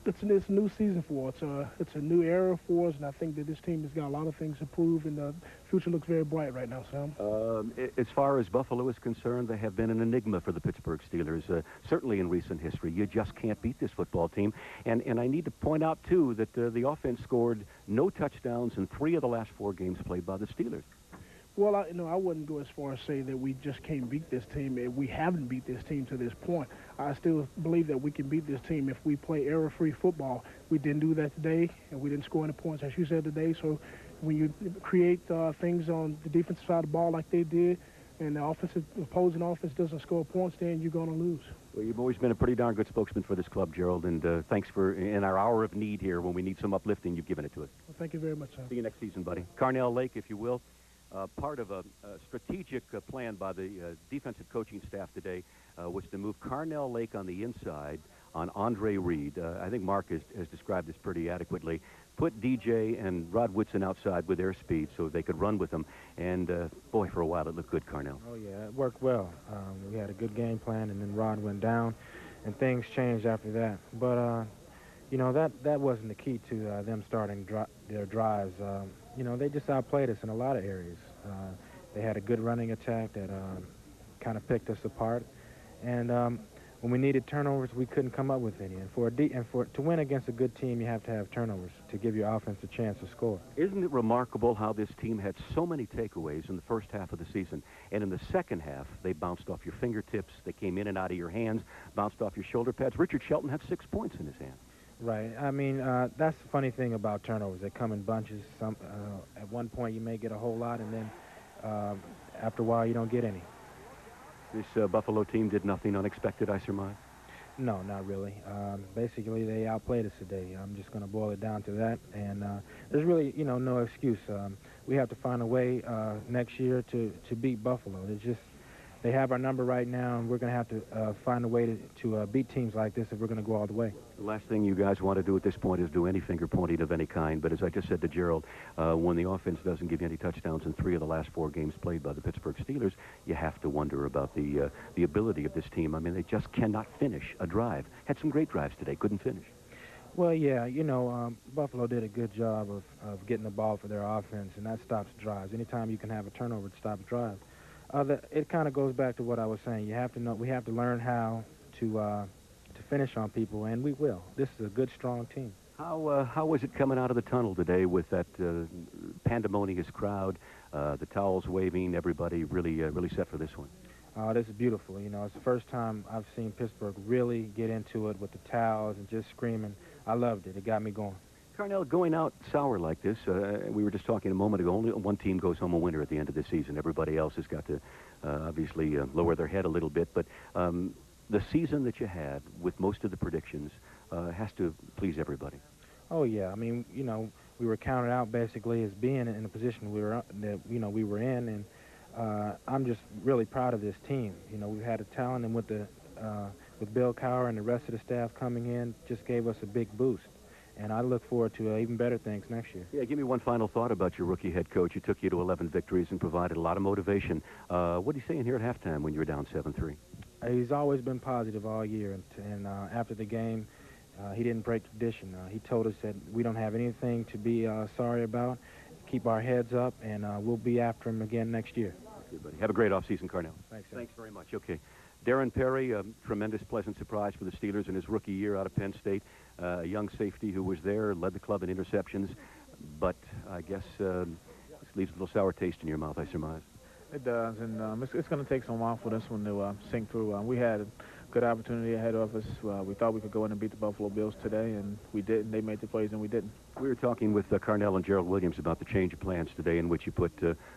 It's a new season for us. It's a new era for us, and I think that this team has got a lot of things to prove, and the future looks very bright right now, Sam. As far as Buffalo is concerned, they have been an enigma for the Pittsburgh Steelers, certainly in recent history. You just can't beat this football team. And I need to point out, too, that the offense scored no touchdowns in 3 of the last 4 games played by the Steelers. Well, I wouldn't go as far as say that we just can't beat this team. We haven't beat this team to this point. I still believe that we can beat this team if we play error-free football. We didn't do that today, and we didn't score any points, as you said today. So when you create things on the defensive side of the ball like they did, and the opposing offense doesn't score points, then you're going to lose. Well, you've always been a pretty darn good spokesman for this club, Gerald, and thanks for, in our hour of need here, when we need some uplifting, you've given it to us. Well, thank you very much, Sam. See you next season, buddy. Carnell Lake, if you will. Part of a strategic plan by the defensive coaching staff today was to move Carnell Lake on the inside on Andre Reed. I think Mark has described this pretty adequately. Put DJ and Rod Woodson outside with their speed so they could run with them. And, boy, for a while it looked good, Carnell. Oh, yeah, it worked well. We had a good game plan, and then Rod went down, and things changed after that. But, you know, that wasn't the key to them starting their drives. You know, they just outplayed us in a lot of areas. They had a good running attack that kind of picked us apart. And when we needed turnovers, we couldn't come up with any. And to win against a good team, you have to have turnovers to give your offense a chance to score. Isn't it remarkable how this team had so many takeaways in the first half of the season, and in the second half, they bounced off your fingertips, they came in and out of your hands, bounced off your shoulder pads. Richard Shelton had 6 points in his hand. Right. I mean, that's the funny thing about turnovers. They come in bunches. At one point, you may get a whole lot, and then after a while, you don't get any. This Buffalo team did nothing unexpected, I surmise? No, not really. Basically, they outplayed us today. I'm just going to boil it down to that. And there's really, you know, no excuse. We have to find a way next year to beat Buffalo. It's just, they have our number right now, and we're going to have to find a way to beat teams like this if we're going to go all the way. The last thing you guys want to do at this point is do any finger pointing of any kind. But as I just said to Gerald, when the offense doesn't give you any touchdowns in 3 of the last 4 games played by the Pittsburgh Steelers, you have to wonder about the ability of this team. I mean, they just cannot finish a drive. Had some great drives today, couldn't finish. Well, yeah, you know, Buffalo did a good job of getting the ball for their offense, and that stops drives. Anytime you can have a turnover, it stops drives. It kind of goes back to what I was saying. You have to know, we have to learn how to finish on people, and we will. This is a good, strong team. How was it coming out of the tunnel today with that pandemonious crowd, the towels waving, everybody really set for this one? This is beautiful. You know, it's the first time I've seen Pittsburgh really get into it with the towels and just screaming. I loved it. It got me going. Carnell, going out sour like this, we were just talking a moment ago, only one team goes home a winner at the end of the season. Everybody else has got to obviously lower their head a little bit. But the season that you had with most of the predictions has to please everybody. Oh, yeah. I mean, you know, we were counted out basically as being in the position we were in, and I'm just really proud of this team. You know, we've had a talent, and with Bill Cowher and the rest of the staff coming in, just gave us a big boost. And I look forward to even better things next year. Yeah, give me one final thought about your rookie head coach. He took you to 11 victories and provided a lot of motivation. What did he say in here at halftime when you were down 7-3? He's always been positive all year, and after the game, he didn't break tradition. He told us that we don't have anything to be sorry about. Keep our heads up, and we'll be after him again next year. Okay, buddy. Have a great offseason, Carnell. Thanks. Thanks very much. Okay. Darren Perry, a tremendous, pleasant surprise for the Steelers in his rookie year out of Penn State. A young safety who was there, led the club in interceptions, but I guess this leaves a little sour taste in your mouth, I surmise. It does, and it's going to take some while for this one to sink through. We had a good opportunity ahead of us. We thought we could go in and beat the Buffalo Bills today, and we didn't. They made the plays, and we didn't. We were talking with Carnell and Gerald Williams about the change of plans today in which you put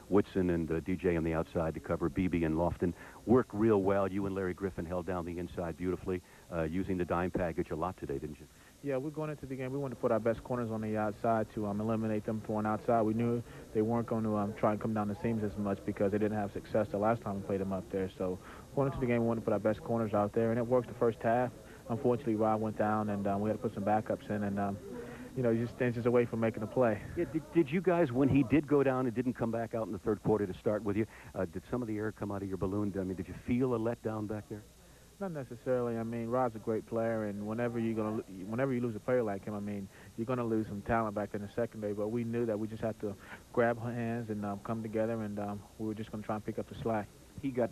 Woodson and DJ on the outside to cover Beebe and Lofton. Worked real well. You and Larry Griffin held down the inside beautifully, using the dime package a lot today, didn't you? Yeah, we're going into the game. We wanted to put our best corners on the outside to eliminate them throwing outside. We knew they weren't going to try and come down the seams as much because they didn't have success the last time we played them up there. So going into the game, we wanted to put our best corners out there, and it worked the first half. Unfortunately, Rod went down, and we had to put some backups in, and you know, just inches away from making a play. Yeah, did you guys, when he did go down and didn't come back out in the third quarter to start with you, did some of the air come out of your balloon? I mean, did you feel a letdown back there? Not necessarily. I mean, Rod's a great player, and whenever you lose a player like him, I mean, you're going to lose some talent back in the secondary. But we knew that we just had to grab hands and come together, and we were just going to try and pick up the slack. He got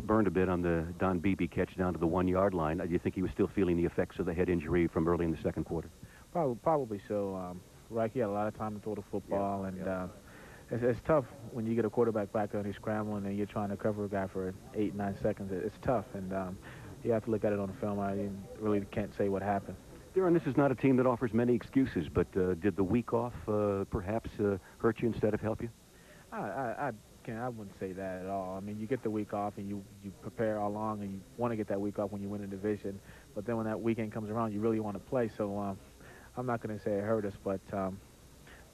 burned a bit on the Don Beebe catch down to the 1-yard line. Do you think he was still feeling the effects of the head injury from early in the second quarter? Probably so. Right, he had a lot of time to throw the football, and it's tough when you get a quarterback back and he's scrambling and you're trying to cover a guy for 8-9 seconds. It's tough, and you have to look at it on the film. I really can't say what happened. Darren, this is not a team that offers many excuses, but did the week off perhaps hurt you instead of help you? I wouldn't say that at all. I mean, you get the week off and you prepare all along, and you want to get that week off when you win a division. But then when that weekend comes around, you really want to play. So I'm not going to say it hurt us, but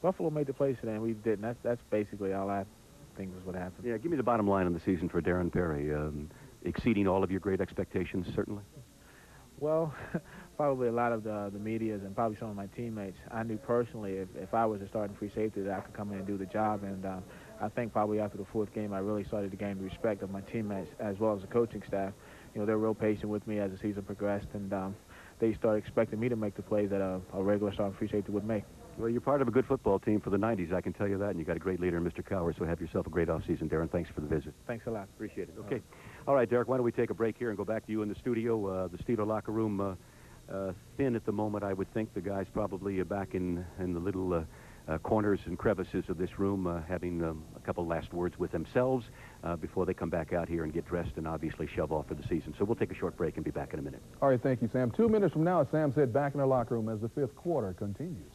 Buffalo made the plays today, and we didn't. That's basically all I think was what happened. Yeah, give me the bottom line on the season for Darren Perry. Exceeding all of your great expectations, certainly? Well, probably a lot of the medias and probably some of my teammates. I knew personally if I was a starting free safety that I could come in and do the job, and I think probably after the fourth game I really started to gain the respect of my teammates as well as the coaching staff. You know, they're real patient with me as the season progressed, and they started expecting me to make the plays that a regular starting free safety would make. Well, you're part of a good football team for the 90s, I can tell you that, and you got a great leader in Mr. Cowher, so have yourself a great offseason, Darren. Thanks for the visit. Thanks a lot. Appreciate it. Okay. All right, Derek, why don't we take a break here and go back to you in the studio. The Steeler locker room thin at the moment, I would think. The guys probably back in the little corners and crevices of this room having a couple last words with themselves before they come back out here and get dressed and obviously shove off for the season. So we'll take a short break and be back in a minute. All right, thank you, Sam. 2 minutes from now, as Sam said, back in the locker room as the fifth quarter continues.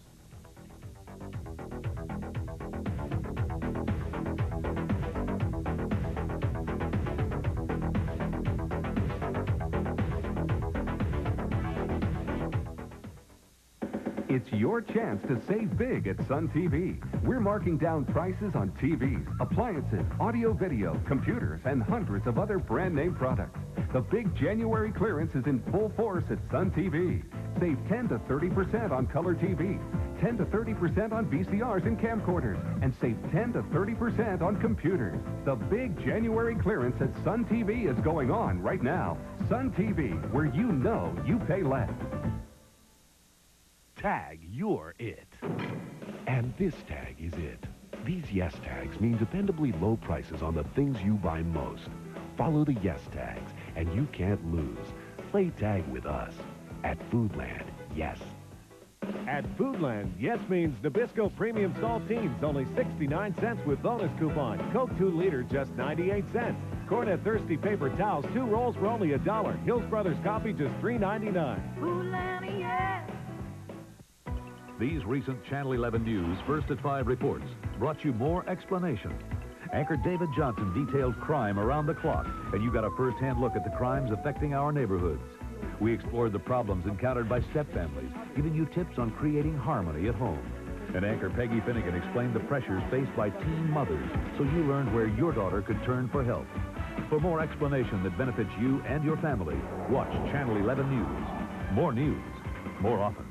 It's your chance to save big at Sun TV. We're marking down prices on TVs, appliances, audio-video, computers, and hundreds of other brand-name products. The big January clearance is in full force at Sun TV. Save 10 to 30% on color TVs, 10 to 30% on VCRs and camcorders, and save 10 to 30% on computers. The big January clearance at Sun TV is going on right now. Sun TV, where you know you pay less. Tag, you're it. And this tag is it. These yes tags mean dependably low prices on the things you buy most. Follow the yes tags, and you can't lose. Play tag with us. At Foodland, yes. At Foodland, yes means Nabisco Premium Saltines, only 69 cents with bonus coupon. Coke 2 liter, just 98 cents. Cornet Thirsty Paper Towels, 2 rolls for only $1. Hills Brothers Coffee, just $3.99. Foodland, yes. These recent Channel 11 News First at 5 reports brought you more explanation. Anchor David Johnson detailed crime around the clock, and you got a first-hand look at the crimes affecting our neighborhoods. We explored the problems encountered by stepfamilies, giving you tips on creating harmony at home. And anchor Peggy Finnegan explained the pressures faced by teen mothers, so you learned where your daughter could turn for help. For more explanation that benefits you and your family, watch Channel 11 News. More news, more often.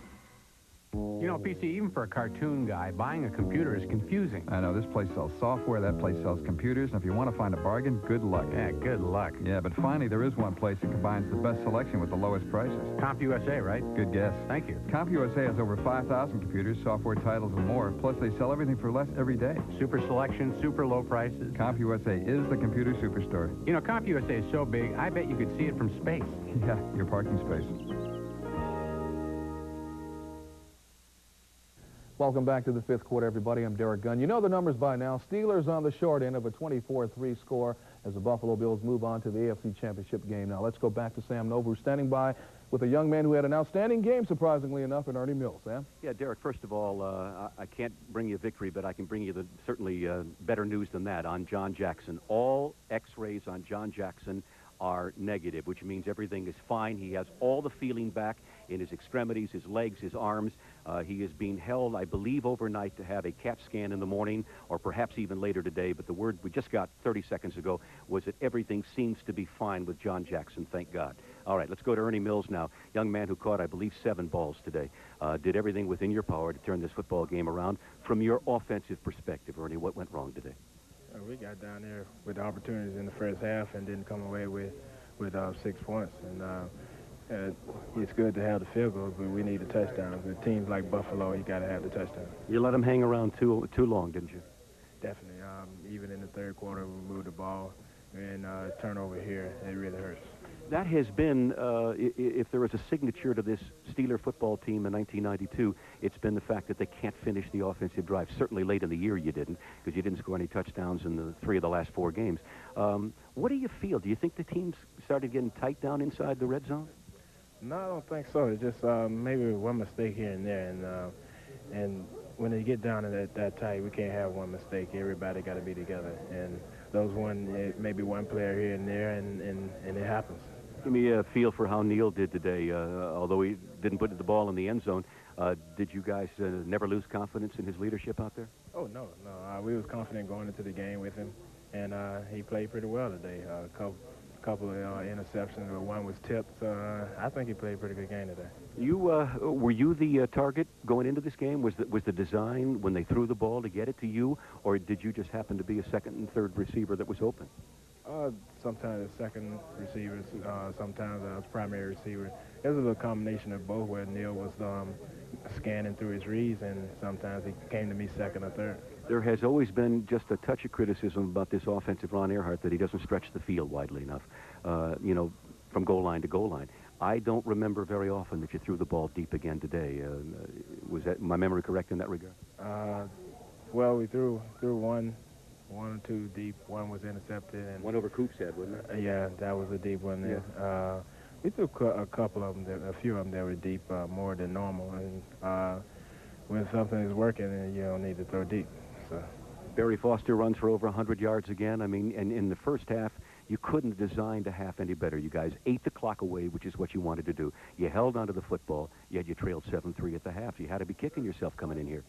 You know, PC, even for a cartoon guy, buying a computer is confusing. I know, this place sells software, that place sells computers, and if you want to find a bargain, good luck. Yeah, good luck. Yeah, but finally there is one place that combines the best selection with the lowest prices. CompUSA, right? Good guess. Thank you. CompUSA has over 5,000 computers, software titles, and more, plus they sell everything for less every day. Super selection, super low prices. CompUSA is the computer superstore. You know, CompUSA is so big, I bet you could see it from space. Yeah, your parking space. Welcome back to the fifth quarter, everybody. I'm Derek Gunn. You know the numbers by now. Steelers on the short end of a 24-3 score as the Buffalo Bills move on to the AFC Championship game. Now let's go back to Sam Noble, who's standing by with a young man who had an outstanding game, surprisingly enough, in Ernie Mills. Sam? Yeah, Derek, first of all, I can't bring you victory, but I can bring you certainly better news than that on John Jackson. All X-rays on John Jackson are negative, which means everything is fine. He has all the feeling back in his extremities, his legs, his arms. He is being held, I believe, overnight to have a CAT scan in the morning, or perhaps even later today. But the word we just got 30 seconds ago was that everything seems to be fine with John Jackson, thank God. All right, let's go to Ernie Mills now. Young man who caught, I believe, 7 balls today. Did everything within your power to turn this football game around. From your offensive perspective, Ernie, what went wrong today? We got down there with the opportunities in the first half and didn't come away with 6 points. And it's good to have the field goals, but we need the touchdowns. With teams like Buffalo, you got to have the touchdown. You let them hang around too long, didn't you? Definitely. Even in the third quarter, we moved the ball, and turnover here, it really hurts. That has been, if there was a signature to this Steeler football team in 1992, it's been the fact that they can't finish the offensive drive. Certainly late in the year you didn't, because you didn't score any touchdowns in the 3 of the last 4 games. What do you feel? Do you think the teams started getting tight down inside the red zone? No, I don't think so. It's just maybe one mistake here and there, and when they get down to that tight, we can't have one mistake. Everybody got to be together, and maybe one player here and there, and it happens. Give me a feel for how Neal did today. Although he didn't put the ball in the end zone, did you guys never lose confidence in his leadership out there? Oh, no. We was confident going into the game with him, and he played pretty well today. A couple of interceptions, one was tipped. I think he played a pretty good game today. Were you the target going into this game? Was the design when they threw the ball to get it to you, or did you just happen to be a second and third receiver that was open? Sometimes a second receiver, sometimes a primary receiver. It was a little combination of both, where Neal was scanning through his reads, and sometimes he came to me second or third. There has always been just a touch of criticism about this offensive Ron Earhart, that he doesn't stretch the field widely enough, from goal line to goal line. I don't remember very often that you threw the ball deep again today. Was that my memory correct in that regard? Well, we threw one or two deep. One was intercepted. And one over Coop's head, wasn't it? Yeah, that was a deep one there. Yeah. We threw a couple of them, a few of them that were deep, more than normal. And when something is working, you don't need to throw deep. So. Barry Foster runs for over 100 yards again. I mean, and in the first half, You couldn't have designed a half any better. You guys ate the clock away, which is what you wanted to do. You held onto the football, yet you trailed 7-3 at the half. You had to be kicking yourself coming in here.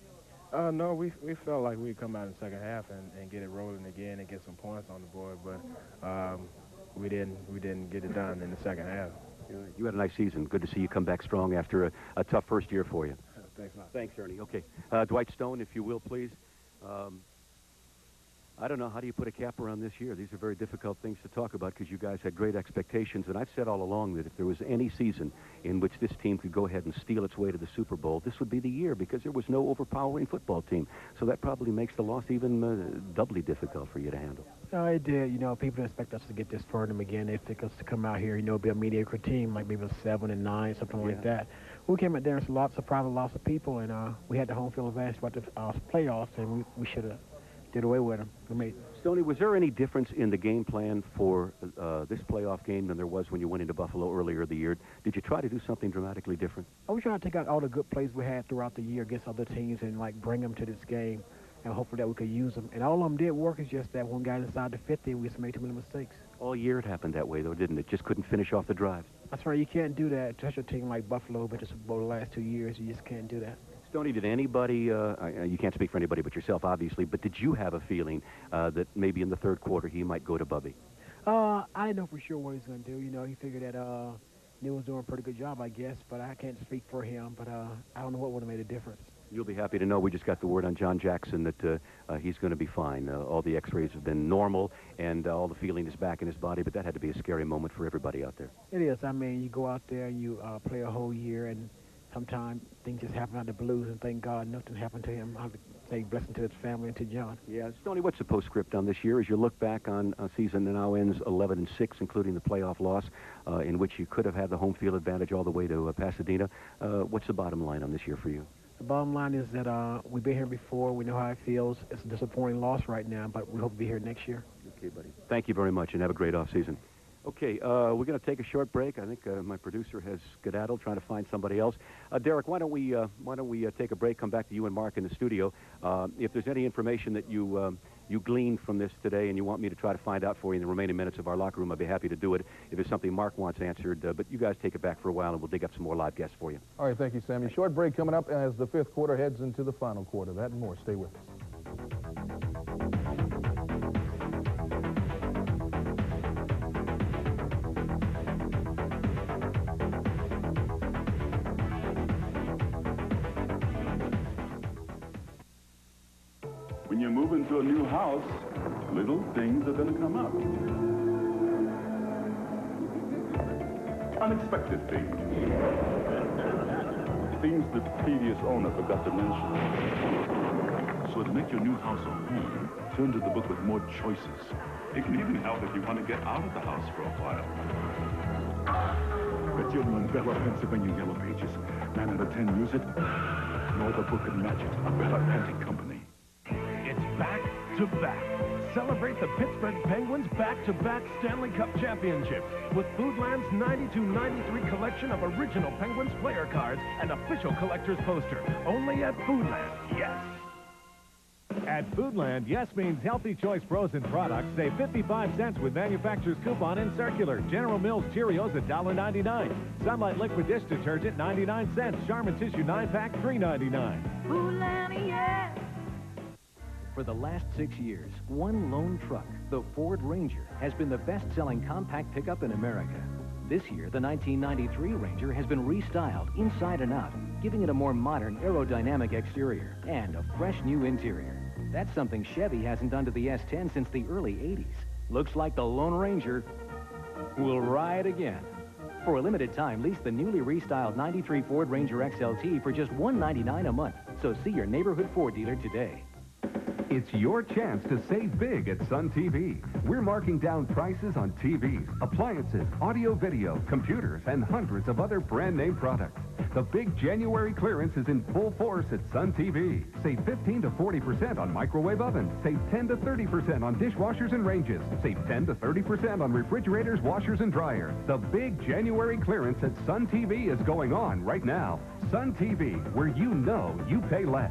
No, we felt like we'd come out in the second half and get it rolling again and get some points on the board, but we didn't get it done in the second half. You had a nice season. Good to see you come back strong after a tough first year for you. Thanks, man. Thanks, Ernie. Okay. Dwight Stone, if you will, please. I don't know, how do you put a cap around this year? These are very difficult things to talk about because you guys had great expectations, and I've said all along that if there was any season in which this team could go ahead and steal its way to the Super Bowl, this would be the year because there was no overpowering football team. So that probably makes the loss even doubly difficult for you to handle. No, it did. You know, people expect us to get this for them again. They expect us to come out here, you know, be a mediocre team, like maybe a 7-9, something like that. We came out there and surprised lots of people, and we had the home field advantage about the playoffs, and we should have did away with them. Stoney, was there any difference in the game plan for this playoff game than there was when you went into Buffalo earlier in the year? Did you try to do something dramatically different? I was trying to take out all the good plays we had throughout the year against other teams and, like, bring them to this game, and hopefully that we could use them. And all of them did work. It's just that when we got inside the 50, we just made too many mistakes. All year it happened that way, though, didn't it? Just couldn't finish off the drives. That's right. You can't do that to such a team like Buffalo, but just over the last 2 years, you just can't do that. Stoney, did anybody, you can't speak for anybody but yourself, obviously, but did you have a feeling that maybe in the third quarter he might go to Bubby? I didn't know for sure what he's going to do. You know, he figured that Neil was doing a pretty good job, I guess, but I can't speak for him. But I don't know what would have made a difference. You'll be happy to know we just got the word on John Jackson that he's going to be fine. All the x-rays have been normal, and all the feeling is back in his body, but that had to be a scary moment for everybody out there. It is. I mean, you go out there and you play a whole year, and sometimes things just happen out of the blues, and thank God nothing happened to him. I would say blessing to his family and to John. Yeah, Stoney, what's the postscript on this year as you look back on a season that now ends 11-6, including the playoff loss, in which you could have had the home field advantage all the way to Pasadena? What's the bottom line on this year for you? The bottom line is that we've been here before. We know how it feels. It's a disappointing loss right now, but we hope to be here next year. Okay, buddy. Thank you very much, and have a great offseason. Okay, we're going to take a short break. I think my producer has skedaddled, trying to find somebody else. Derek, why don't we take a break? Come back to you and Mark in the studio. If there's any information that you gleaned from this today, and you want me to try to find out for you in the remaining minutes of our locker room, I'd be happy to do it. If there's something Mark wants answered, but you guys take it back for a while, and we'll dig up some more live guests for you. All right, thank you, Sammy. Short break coming up as the fifth quarter heads into the final quarter. That and more. Stay with us. When you move into a new house, little things are going to come up. Unexpected things. Things the previous owner forgot to mention. So to make your new house a home, turn to the book with more choices. It can even help if you want to get out of the house for a while. The children Bella Pennsylvania Yellow Pages. 9 out of 10 use it. No other book can match it. A Bella Printing Company. It's back-to-back. Celebrate the Pittsburgh Penguins' back-to-back Stanley Cup championship with Foodland's 92-93 collection of original Penguins player cards and official collector's poster. Only at Foodland, yes. At Foodland, yes means Healthy Choice frozen products save 55 cents with manufacturer's coupon and circular. General Mills Cheerios $1.99. Sunlight liquid dish detergent 99 cents. Charmin tissue 9-pack $3.99. Foodland, yes. For the last 6 years, one lone truck, the Ford Ranger, has been the best-selling compact pickup in America. This year, the 1993 Ranger has been restyled inside and out, giving it a more modern aerodynamic exterior and a fresh new interior. That's something Chevy hasn't done to the S10 since the early 80s. Looks like the Lone Ranger will ride again. For a limited time, lease the newly restyled 93 Ford Ranger XLT for just $199 a month. So see your neighborhood Ford dealer today. It's your chance to save big at Sun TV. We're marking down prices on TVs, appliances, audio-video, computers, and hundreds of other brand-name products. The big January clearance is in full force at Sun TV. Save 15 to 40% on microwave ovens. Save 10 to 30% on dishwashers and ranges. Save 10 to 30% on refrigerators, washers, and dryers. The big January clearance at Sun TV is going on right now. Sun TV, where you know you pay less.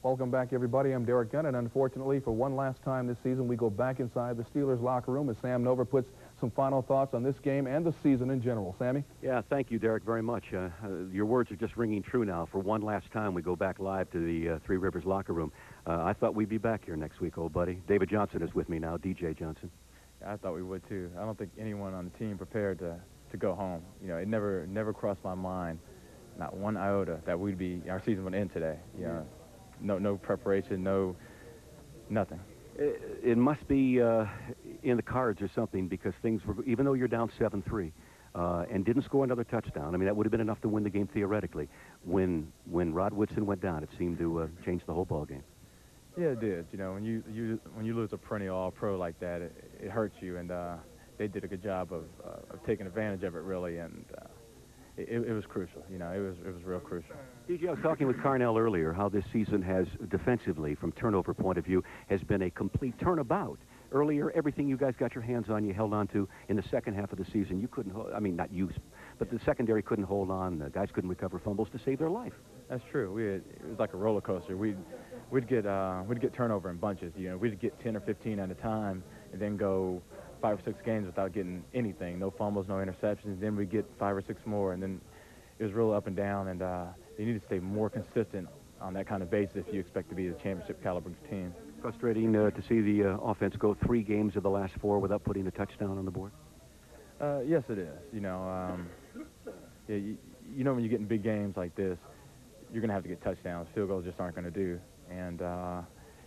Welcome back, everybody. I'm Derek Gunn, and unfortunately, for one last time this season, we go back inside the Steelers locker room as Sam Nova puts some final thoughts on this game and the season in general. Sammy? Yeah, thank you, Derek, very much. Your words are just ringing true now. For one last time, we go back live to the Three Rivers locker room. I thought we'd be back here next week, old buddy. David Johnson is with me now, DJ Johnson. I thought we would, too. I don't think anyone on the team prepared to go home. You know, it never crossed my mind, not one iota, that our season would end today. You know, no preparation, nothing. It must be in the cards or something, because things were, even though you're down 7-3 and didn't score another touchdown, I mean, that would have been enough to win the game theoretically. When Rod Woodson went down, it seemed to change the whole ball game. Yeah, it did. You know, when you lose a perennial All-Pro like that, it hurts you, and they did a good job of taking advantage of it, really, and it was crucial. You know, it was real crucial. DJ, I was talking with Carnell earlier how this season has, defensively, from turnover point of view, has been a complete turnabout. Earlier, everything you guys got your hands on, you held on to. In the second half of the season, you couldn't, I mean, not you, but the secondary couldn't hold on. The guys couldn't recover fumbles to save their life. That's true. It was like a roller coaster. We'd get turnover in bunches. You know, we'd get 10 or 15 at a time, and then go 5 or 6 games without getting anything. No fumbles, no interceptions. Then we'd get 5 or 6 more, and then it was real up and down. And you need to stay more consistent on that kind of basis if you expect to be the championship caliber team. Frustrating to see the offense go 3 games of the last 4 without putting a touchdown on the board? Yes, it is. You know, yeah, you know when you get in big games like this, you're going to have to get touchdowns. Field goals just aren't going to do. And,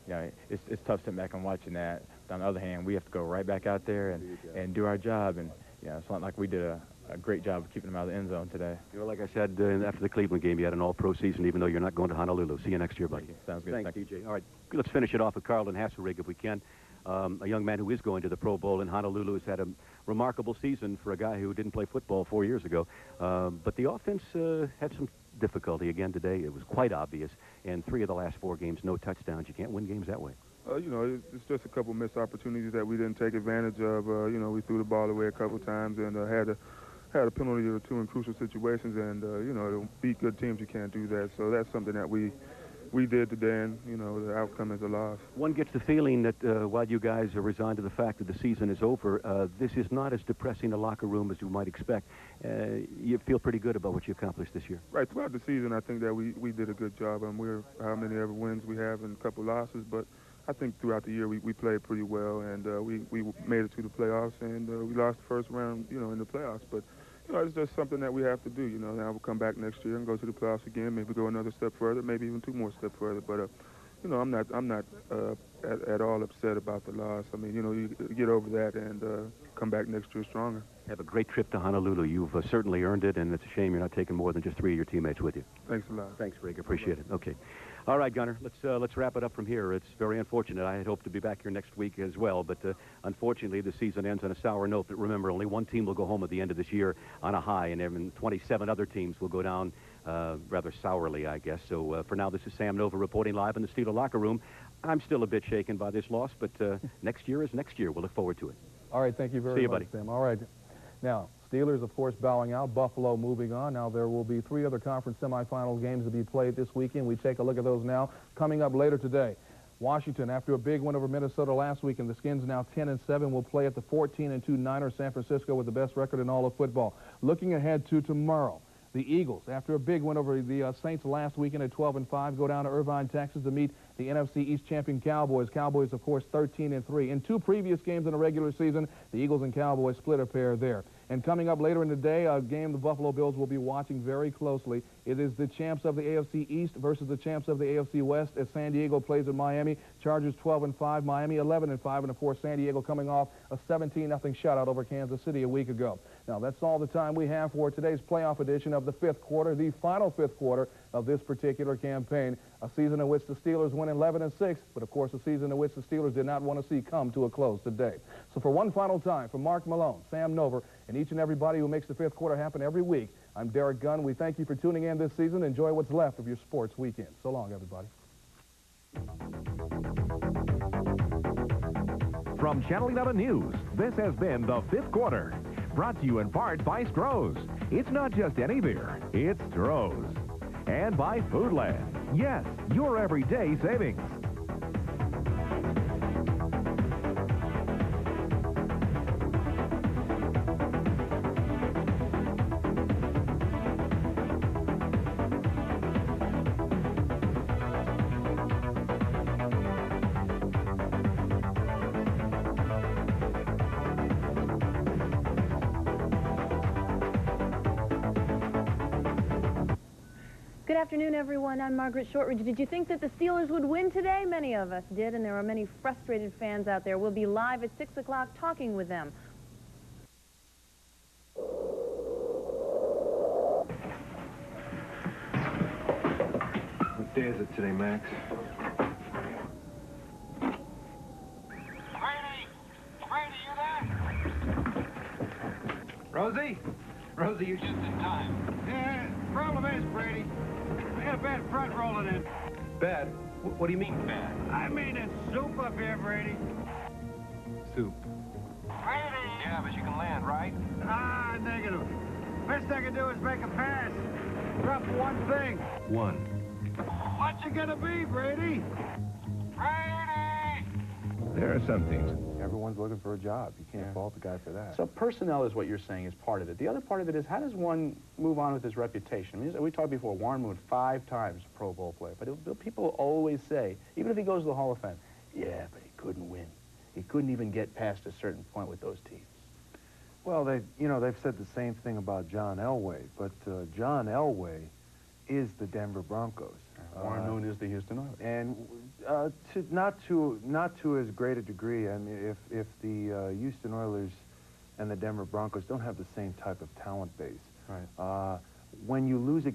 you know, it's tough sitting back and watching that. But on the other hand, we have to go right back out there and do our job. And, you know, it's not like we did a great job of keeping them out of the end zone today. You know, like I said, after the Cleveland game, you had an all-pro season, even though you're not going to Honolulu. See you next year, buddy. Sounds good. Thanks, DJ. All right, let's finish it off with Carlton Hasselrig, if we can. A young man who is going to the Pro Bowl in Honolulu, has had a remarkable season for a guy who didn't play football 4 years ago. But the offense had some difficulty again today. It was quite obvious. And 3 of the last 4 games, no touchdowns. You can't win games that way. You know, it's just a couple missed opportunities that we didn't take advantage of. You know, we threw the ball away a couple times and had a penalty or 2 in crucial situations. And, you know, to beat good teams, you can't do that. So that's something that we did today, and, you know, the outcome is a loss. One gets the feeling that while you guys are resigned to the fact that the season is over, this is not as depressing a locker room as you might expect. You feel pretty good about what you accomplished this year. Right, throughout the season, I think that we did a good job. We're how many ever wins we have and a couple losses, but I think throughout the year we played pretty well, and we made it to the playoffs, and we lost the first round, you know, in the playoffs. But you know, it's just something that we have to do. You know, now we'll come back next year and go to the playoffs again, maybe go another step further, maybe even 2 more steps further. But you know, I'm not at all upset about the loss. I mean, you know, you get over that and come back next year stronger. Have a great trip to Honolulu. You've certainly earned it, and it's a shame you're not taking more than just 3 of your teammates with you. Thanks a lot. Thanks, Rig. Appreciate it. Okay. All right, Gunner, let's wrap it up from here. It's very unfortunate. I had hoped to be back here next week as well, but unfortunately the season ends on a sour note. But remember, only 1 team will go home at the end of this year on a high, and 27 other teams will go down rather sourly, I guess. So for now, this is Sam Nova reporting live in the Steeler locker room. I'm still a bit shaken by this loss, but next year is next year. We'll look forward to it. All right, thank you very much. See you, buddy. Sam. All right. Now, Steelers, of course, bowing out. Buffalo moving on. Now, there will be 3 other conference semifinal games to be played this weekend. We take a look at those now. Coming up later today, Washington, after a big win over Minnesota last week, and the Skins now 10-7, will play at the 14-2 Niners, San Francisco, with the best record in all of football. Looking ahead to tomorrow, the Eagles, after a big win over the Saints last weekend at 12-5, go down to Irvine, Texas to meet the NFC East champion Cowboys. Cowboys, of course, 13-3. In 2 previous games in the regular season, the Eagles and Cowboys split a pair there. And coming up later in the day, a game the Buffalo Bills will be watching very closely. It is the champs of the AFC East versus the champs of the AFC West as San Diego plays at Miami. Chargers 12-5, Miami 11-5, and of course San Diego coming off a 17-0 shutout over Kansas City a week ago. Now that's all the time we have for today's playoff edition of the 5th quarter, the final 5th quarter of this particular campaign. A season in which the Steelers went 11-6, but of course a season in which the Steelers did not want to see come to a close today. So for one final time, from Mark Malone, Sam Nover, and each and everybody who makes the 5th quarter happen every week, I'm Derek Gunn. We thank you for tuning in this season. Enjoy what's left of your sports weekend. So long, everybody. From Channel 11 News, this has been the 5th quarter. Brought to you in part by Stroh's. It's not just any beer, it's Stroh's. And by Foodland. Yes, your everyday savings. Good afternoon, everyone. I'm Margaret Shortridge. Did you think that the Steelers would win today? Many of us did, and there are many frustrated fans out there. We'll be live at 6 o'clock talking with them. What day is it today, Max? Rosie? Rosie, you're just in time. Yeah, problem is, Brady, we had a bad front rolling in. Bad? What do you mean, bad? I mean, it's soup up here, Brady. Soup. Brady! Yeah, but you can land, right? Ah, negative. Best I can do is make a pass. Drop one thing. One. What's it gonna be, Brady? Brady! There are some things. Everyone's looking for a job. You can't fault the guy for that. So personnel is what you're saying is part of it. The other part of it is, how does one move on with his reputation? I mean, we talked before, Warren Moon, 5 times Pro Bowl player. But people always say, even if he goes to the Hall of Fame, yeah, but he couldn't win. He couldn't even get past a certain point with those teams. Well, they've said the same thing about John Elway, but John Elway is the Denver Broncos. Warren Moon is the Houston Oilers. And not to as great a degree. I mean, if the Houston Oilers and the Denver Broncos don't have the same type of talent base, right. When you lose a game